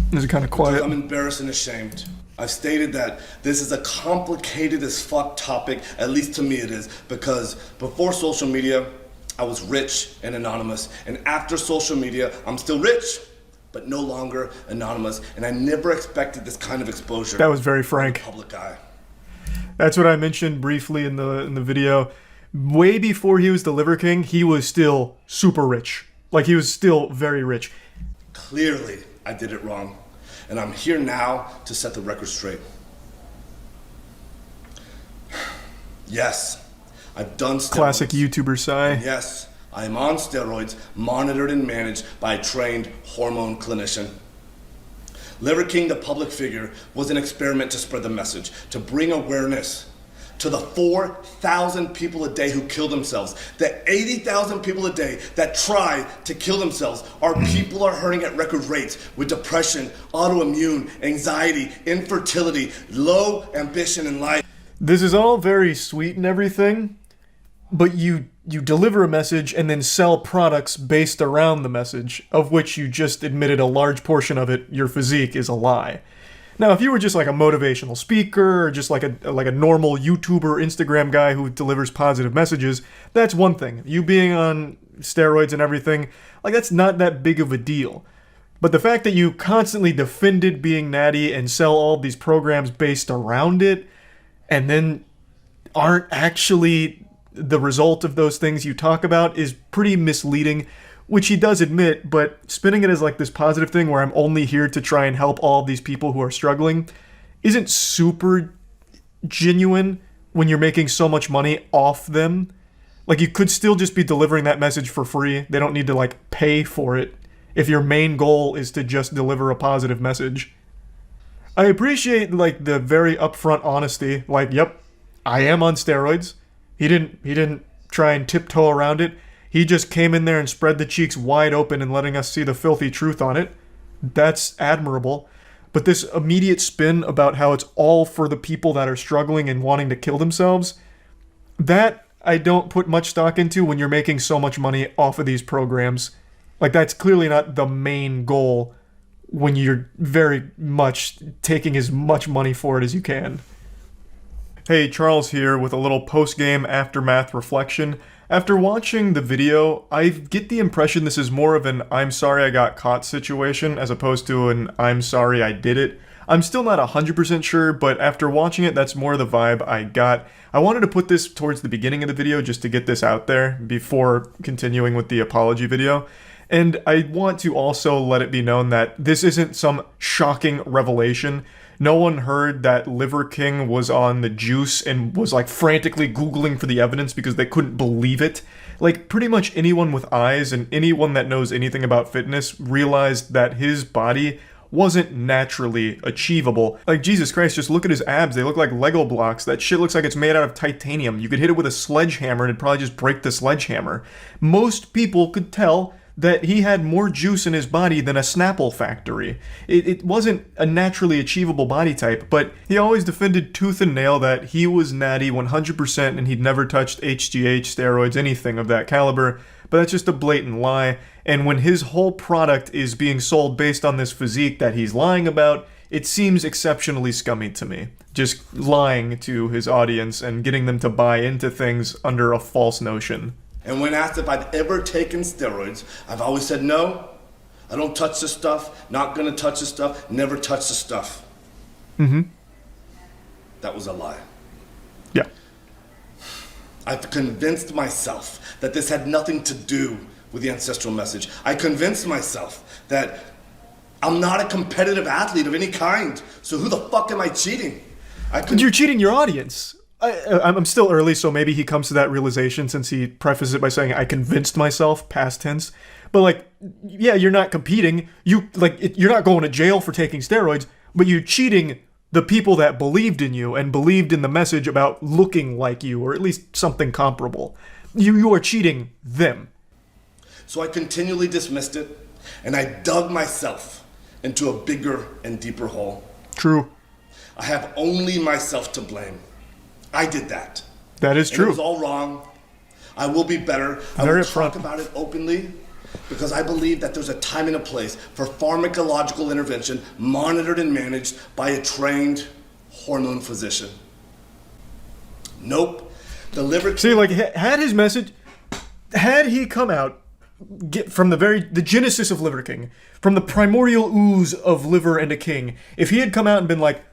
This is kind of quiet. Because I'm embarrassed and ashamed. I've stated that this is a complicated as fuck topic, at least to me it is, because before social media, I was rich and anonymous, and after social media, I'm still rich, but no longer anonymous, and I never expected this kind of exposure. That was very frank. In the public eye. That's what I mentioned briefly in the video. Way before he was the Liver King, he was still super rich. Like, he was still very rich. Clearly, I did it wrong. And I'm here now to set the record straight. Yes, I've done steroids. Classic YouTuber sigh. And yes, I am on steroids, monitored and managed by a trained hormone clinician. Liver King, the public figure, was an experiment to spread the message, to bring awareness to the 4,000 people a day who kill themselves, the 80,000 people a day that try to kill themselves. Our people are hurting at record rates with depression, autoimmune, anxiety, infertility, low ambition in life. This is all very sweet and everything, but you deliver a message and then sell products based around the message, of which you just admitted a large portion of it, your physique, is a lie. Now, if you were just like a motivational speaker or just like a normal YouTuber, Instagram guy who delivers positive messages, that's one thing. You being on steroids and everything, like, that's not that big of a deal. But the fact that you constantly defended being natty and sell all these programs based around it, and then aren't actually the result of those things you talk about, is pretty misleading. Which he does admit, but spinning it as like this positive thing where I'm only here to try and help all of these people who are struggling isn't super genuine when you're making so much money off them. Like, you could still just be delivering that message for free. They don't need to like pay for it if your main goal is to just deliver a positive message. I appreciate like the very upfront honesty, like, yep, I am on steroids. He didn't try and tiptoe around it. He just came in there and spread the cheeks wide open and letting us see the filthy truth on it. That's admirable. But this immediate spin about how it's all for the people that are struggling and wanting to kill themselves, that I don't put much stock into when you're making so much money off of these programs. Like, that's clearly not the main goal when you're very much taking as much money for it as you can. Hey, Charles here with a little post-game aftermath reflection. After watching the video, I get the impression this is more of an I'm sorry I got caught situation as opposed to an I'm sorry I did it. I'm still not 100% sure, but after watching it, that's more the vibe I got. I wanted to put this towards the beginning of the video just to get this out there before continuing with the apology video. And I want to also let it be known that this isn't some shocking revelation. No one heard that Liver King was on the juice and was like frantically Googling for the evidence because they couldn't believe it. Like, pretty much anyone with eyes and anyone that knows anything about fitness realized that his body wasn't naturally achievable. Like, Jesus Christ, just look at his abs. They look like Lego blocks. That shit looks like it's made out of titanium. You could hit it with a sledgehammer and it'd probably just break the sledgehammer. Most people could tell that he had more juice in his body than a Snapple factory. It wasn't a naturally achievable body type, but he always defended tooth and nail that he was natty 100% and he'd never touched HGH, steroids, anything of that caliber, but that's just a blatant lie. And when his whole product is being sold based on this physique that he's lying about, it seems exceptionally scummy to me. Just lying to his audience and getting them to buy into things under a false notion. And when asked if I'd ever taken steroids, I've always said no. I don't touch this stuff, not gonna touch this stuff, never touch the stuff. Mm-hmm. That was a lie. Yeah. I've convinced myself that this had nothing to do with the ancestral message. I convinced myself that I'm not a competitive athlete of any kind, so who the fuck am I cheating? But you're cheating your audience. I'm still early, so maybe he comes to that realization since he prefaces it by saying, I convinced myself, past tense. But like, yeah, you're not competing. You're not going to jail for taking steroids, but you're cheating the people that believed in you and believed in the message about looking like you, or at least something comparable. You are cheating them. So I continually dismissed it, and I dug myself into a bigger and deeper hole. True. I have only myself to blame. I did that. That is true. It was all wrong. I will be better. I will talk about it openly because I believe that there's a time and a place for pharmacological intervention monitored and managed by a trained hormone physician. Nope. The liver... See, like, had his message... Had he come out from the genesis of Liver King, from the primordial ooze of Liver and a King, if he had come out and been like,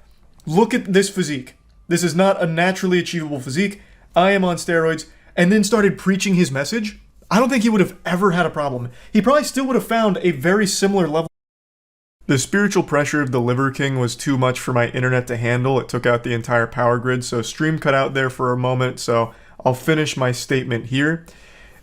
look at this physique. This is not a naturally achievable physique. I am on steroids. And then started preaching his message, I don't think he would have ever had a problem. He probably still would have found a very similar level. The spiritual pressure of the Liver King was too much for my internet to handle. It took out the entire power grid, so stream cut out there for a moment, so I'll finish my statement here.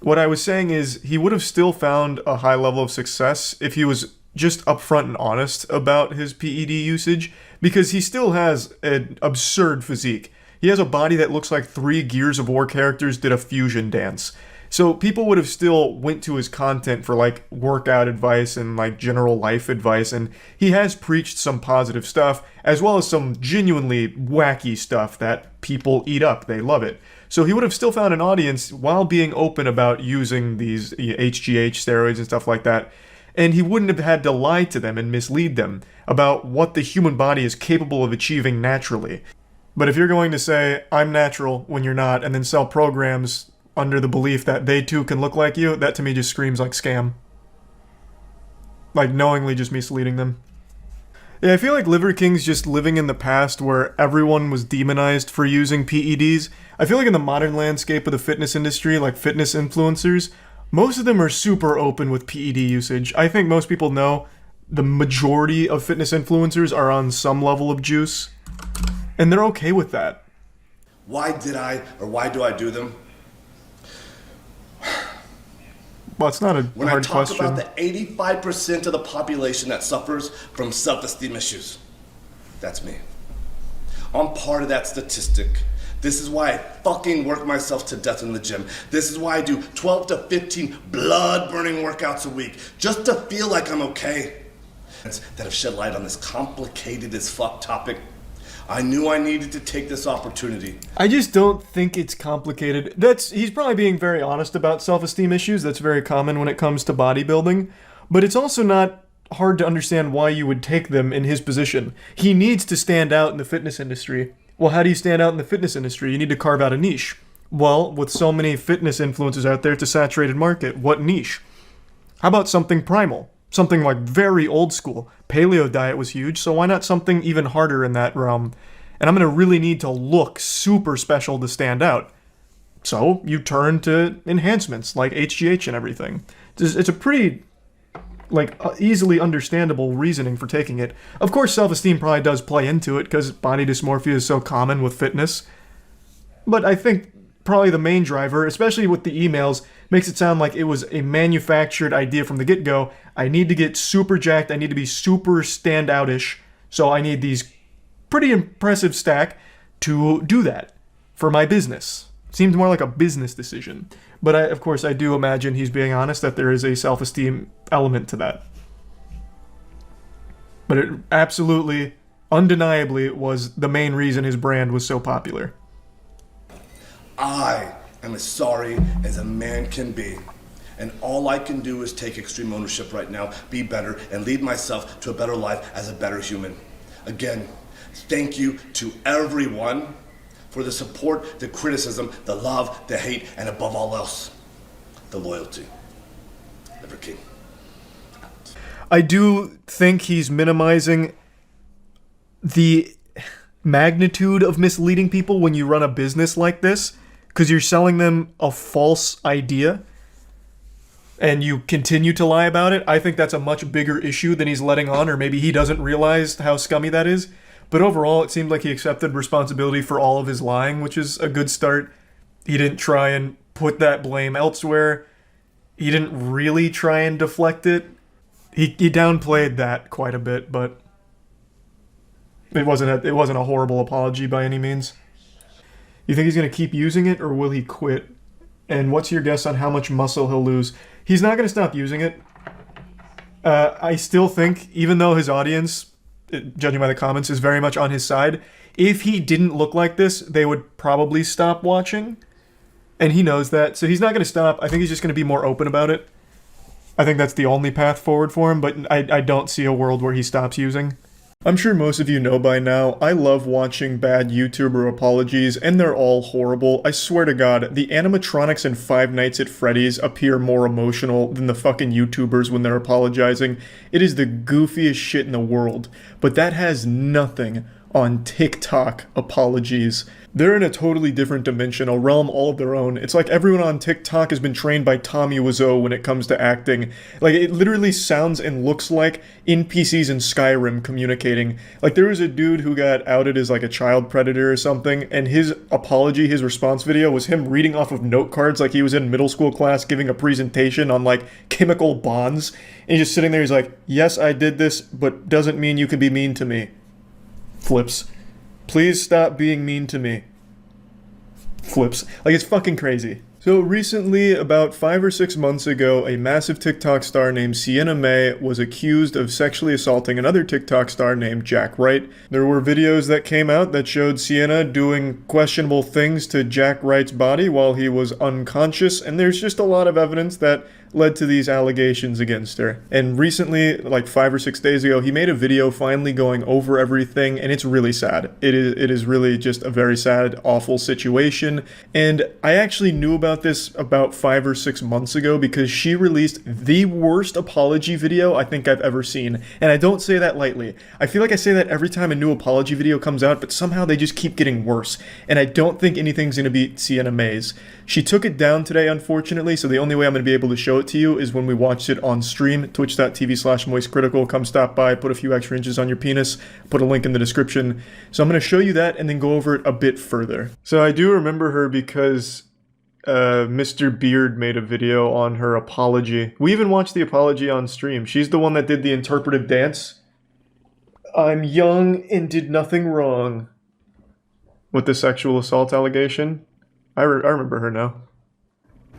What I was saying is he would have still found a high level of success if he was just upfront and honest about his PED usage, because he still has an absurd physique. He has a body that looks like 3 Gears of War characters did a fusion dance. So people would have still went to his content for like workout advice and like general life advice, and he has preached some positive stuff as well as some genuinely wacky stuff that people eat up. They love it. So he would have still found an audience while being open about using these HGH steroids and stuff like that. And he wouldn't have had to lie to them and mislead them about what the human body is capable of achieving naturally. But if you're going to say, I'm natural when you're not, and then sell programs under the belief that they too can look like you, that to me just screams like scam. Like knowingly just misleading them. Yeah, I feel like Liver King's just living in the past where everyone was demonized for using PEDs. I feel like in the modern landscape of the fitness industry, like fitness influencers, most of them are super open with PED usage. I think most people know the majority of fitness influencers are on some level of juice, and they're okay with that. Why did I, or why do I do them? Well, it's not a hard question. When I talk about the 85% of the population that suffers from self-esteem issues, that's me. I'm part of that statistic. This is why I fucking work myself to death in the gym. This is why I do 12 to 15 blood-burning workouts a week, just to feel like I'm okay. That have shed light on this complicated as fuck topic. I knew I needed to take this opportunity. I just don't think it's complicated. He's probably being very honest about self-esteem issues. That's very common when it comes to bodybuilding. But it's also not hard to understand why you would take them in his position. He needs to stand out in the fitness industry. Well, how do you stand out in the fitness industry? You need to carve out a niche. Well, with so many fitness influencers out there, it's a saturated market. What niche? How about something primal? Something like very old school. Paleo diet was huge, so why not something even harder in that realm? And I'm going to really need to look super special to stand out. So you turn to enhancements like HGH and everything. It's a pretty easily understandable reasoning for taking it. Of course, self-esteem probably does play into it because body dysmorphia is so common with fitness. But I think probably the main driver, especially with the emails, makes it sound like it was a manufactured idea from the get-go. I need to get super jacked. I need to be super standoutish. So I need these pretty impressive stack to do that for my business. Seems more like a business decision. But of course, I do imagine he's being honest that there is a self-esteem element to that. But it absolutely, undeniably, was the main reason his brand was so popular. I am as sorry as a man can be. And all I can do is take extreme ownership right now, be better, and lead myself to a better life as a better human. Again, thank you to everyone for the support, the criticism, the love, the hate, and above all else, the loyalty. Liver King. I do think he's minimizing the magnitude of misleading people when you run a business like this, because you're selling them a false idea and you continue to lie about it. I think that's a much bigger issue than he's letting on, or maybe he doesn't realize how scummy that is. But overall, it seemed like he accepted responsibility for all of his lying, which is a good start. He didn't try and put that blame elsewhere. He didn't really try and deflect it. He downplayed that quite a bit, but it wasn't a horrible apology by any means. You think he's going to keep using it, or will he quit? And what's your guess on how much muscle he'll lose? He's not going to stop using it. I still think, even though his audience, judging by the comments, is very much on his side, if he didn't look like this, they would probably stop watching. And he knows that, so he's not going to stop. I think he's just going to be more open about it. I think that's the only path forward for him, but I don't see a world where he stops using. I'm sure most of you know by now, I love watching bad YouTuber apologies, and they're all horrible. I swear to God, the animatronics in Five Nights at Freddy's appear more emotional than the fucking YouTubers when they're apologizing. It is the goofiest shit in the world, but that has nothing on TikTok apologies. They're in a totally different dimension, a realm all of their own. It's like everyone on TikTok has been trained by Tommy Wiseau when it comes to acting. Like, it literally sounds and looks like NPCs in Skyrim communicating. Like, there was a dude who got outed as like a child predator or something, and his apology, his response video was him reading off of note cards like he was in middle school class giving a presentation on like chemical bonds. And he's just sitting there, he's like, yes, I did this, but doesn't mean you can be mean to me. Flips. Please stop being mean to me. Flips. Like, it's fucking crazy. So recently, about 5 or 6 months ago, a massive TikTok star named Sienna May was accused of sexually assaulting another TikTok star named Jack Wright. There were videos that came out that showed Sienna doing questionable things to Jack Wright's body while he was unconscious, and there's just a lot of evidence that led to these allegations against her. And recently, like 5 or 6 days ago, he made a video finally going over everything, and it's really sad. It is really just a very sad, awful situation. And I actually knew about this about 5 or 6 months ago because she released the worst apology video I think I've ever seen. And I don't say that lightly. I feel like I say that every time a new apology video comes out, but somehow they just keep getting worse. And I don't think anything's gonna beat Sienna May's. She took it down today, unfortunately, so the only way I'm gonna be able to show it to you is when we watched it on stream, twitch.tv/moistcritical. Come stop by, put a few extra inches on your penis, put a link in the description. So I'm going to show you that and then go over it a bit further. So I do remember her because Mr. Beard made a video on her apology. We even watched the apology on stream. She's the one that did the interpretive dance. I'm young and did nothing wrong. With the sexual assault allegation. I remember her now.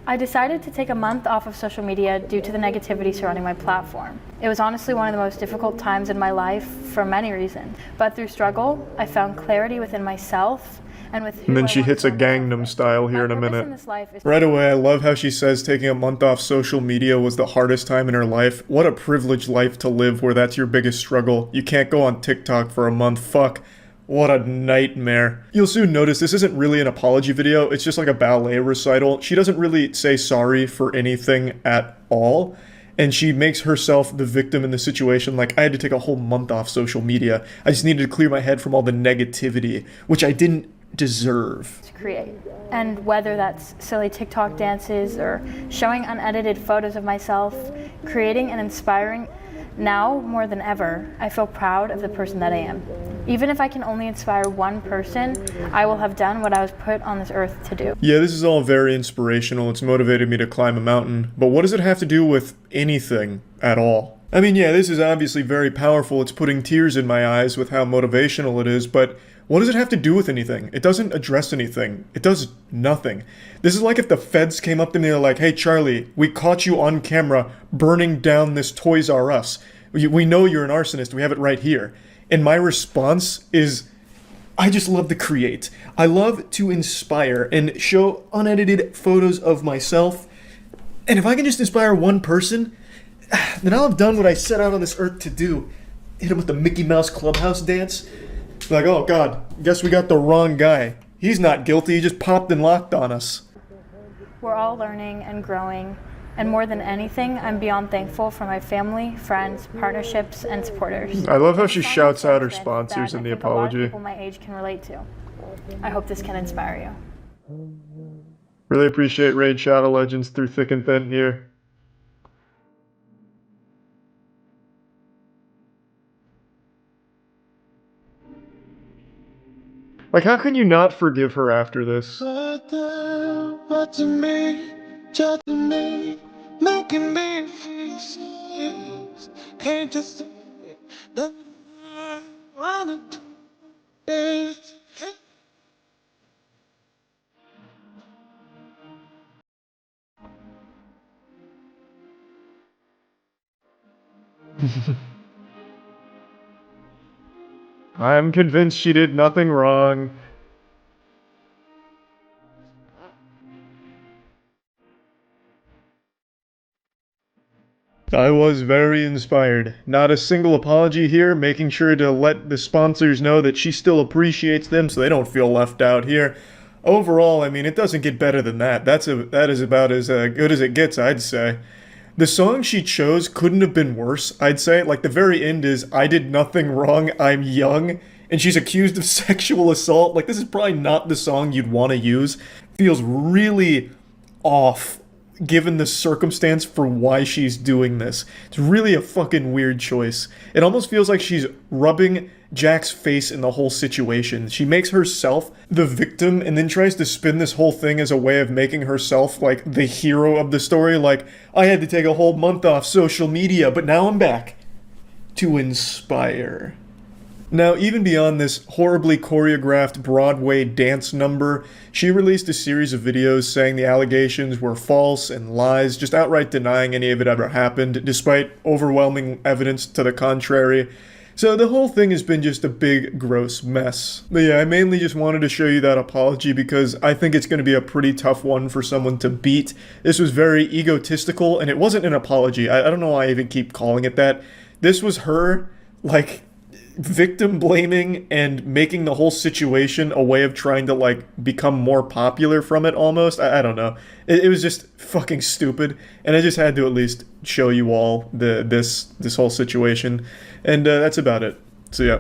I decided to take a month off of social media due to the negativity surrounding my platform. It was honestly one of the most difficult times in my life for many reasons. But through struggle, I found clarity within myself and with who And then I she want hits to a be. Gangnam Style here in a purpose minute. in this life is- Right away, I love how she says taking a month off social media was the hardest time in her life. What a privileged life to live where that's your biggest struggle. You can't go on TikTok for a month. Fuck. What a nightmare. You'll soon notice this isn't really an apology video, it's just like a ballet recital. She doesn't really say sorry for anything at all, and she makes herself the victim in the situation. Like, I had to take a whole month off social media. I just needed to clear my head from all the negativity, which I didn't deserve. To create. And whether that's silly TikTok dances or showing unedited photos of myself, creating and inspiring, now more than ever, I feel proud of the person that I am. Even if I can only inspire one person, I will have done what I was put on this earth to do. Yeah, this is all very inspirational. It's motivated me to climb a mountain. But what does it have to do with anything at all? I mean, yeah, this is obviously very powerful. It's putting tears in my eyes with how motivational it is, but what does it have to do with anything? It doesn't address anything. It does nothing. This is like if the feds came up to me and they're like, hey, Charlie, we caught you on camera burning down this Toys R Us. We know you're an arsonist. We have it right here. And my response is, I just love to create. I love to inspire and show unedited photos of myself. And if I can just inspire one person, then I'll have done what I set out on this earth to do. Hit him with the Mickey Mouse Clubhouse dance. Like, oh God, guess we got the wrong guy. He's not guilty, he just popped and locked on us. We're all learning and growing, and more than anything, I'm beyond thankful for my family, friends, partnerships, and supporters. I love how she shouts out her sponsors in the I think a lot of apology. people my age can relate to. I hope this can inspire you. Really appreciate Raid Shadow Legends through thick and thin here. Like, how can you not forgive her after this? But to me, just to me, making me can't just say that I wanna do this. I'm convinced she did nothing wrong. I was very inspired. Not a single apology here, making sure to let the sponsors know that she still appreciates them so they don't feel left out here. Overall, I mean, it doesn't get better than that. That is about as good as it gets, I'd say. The song she chose couldn't have been worse, I'd say. Like, the very end is, I did nothing wrong, I'm young, and she's accused of sexual assault. Like, this is probably not the song you'd want to use. Feels really off given the circumstance for why she's doing this. It's really a fucking weird choice. It almost feels like she's rubbing Jack's face in the whole situation. She makes herself the victim and then tries to spin this whole thing as a way of making herself like the hero of the story. Like, I had to take a whole month off social media, but now I'm back to inspire. Now, even beyond this horribly choreographed Broadway dance number, she released a series of videos saying the allegations were false and lies, just outright denying any of it ever happened, despite overwhelming evidence to the contrary. So the whole thing has been just a big, gross mess. But yeah, I mainly just wanted to show you that apology because I think it's going to be a pretty tough one for someone to beat. This was very egotistical, and it wasn't an apology. I don't know why I even keep calling it that. This was her, like, victim blaming and making the whole situation a way of trying to like become more popular from it almost. I don't know. It was just fucking stupid, and I just had to at least show you all this whole situation, and that's about it. So yeah.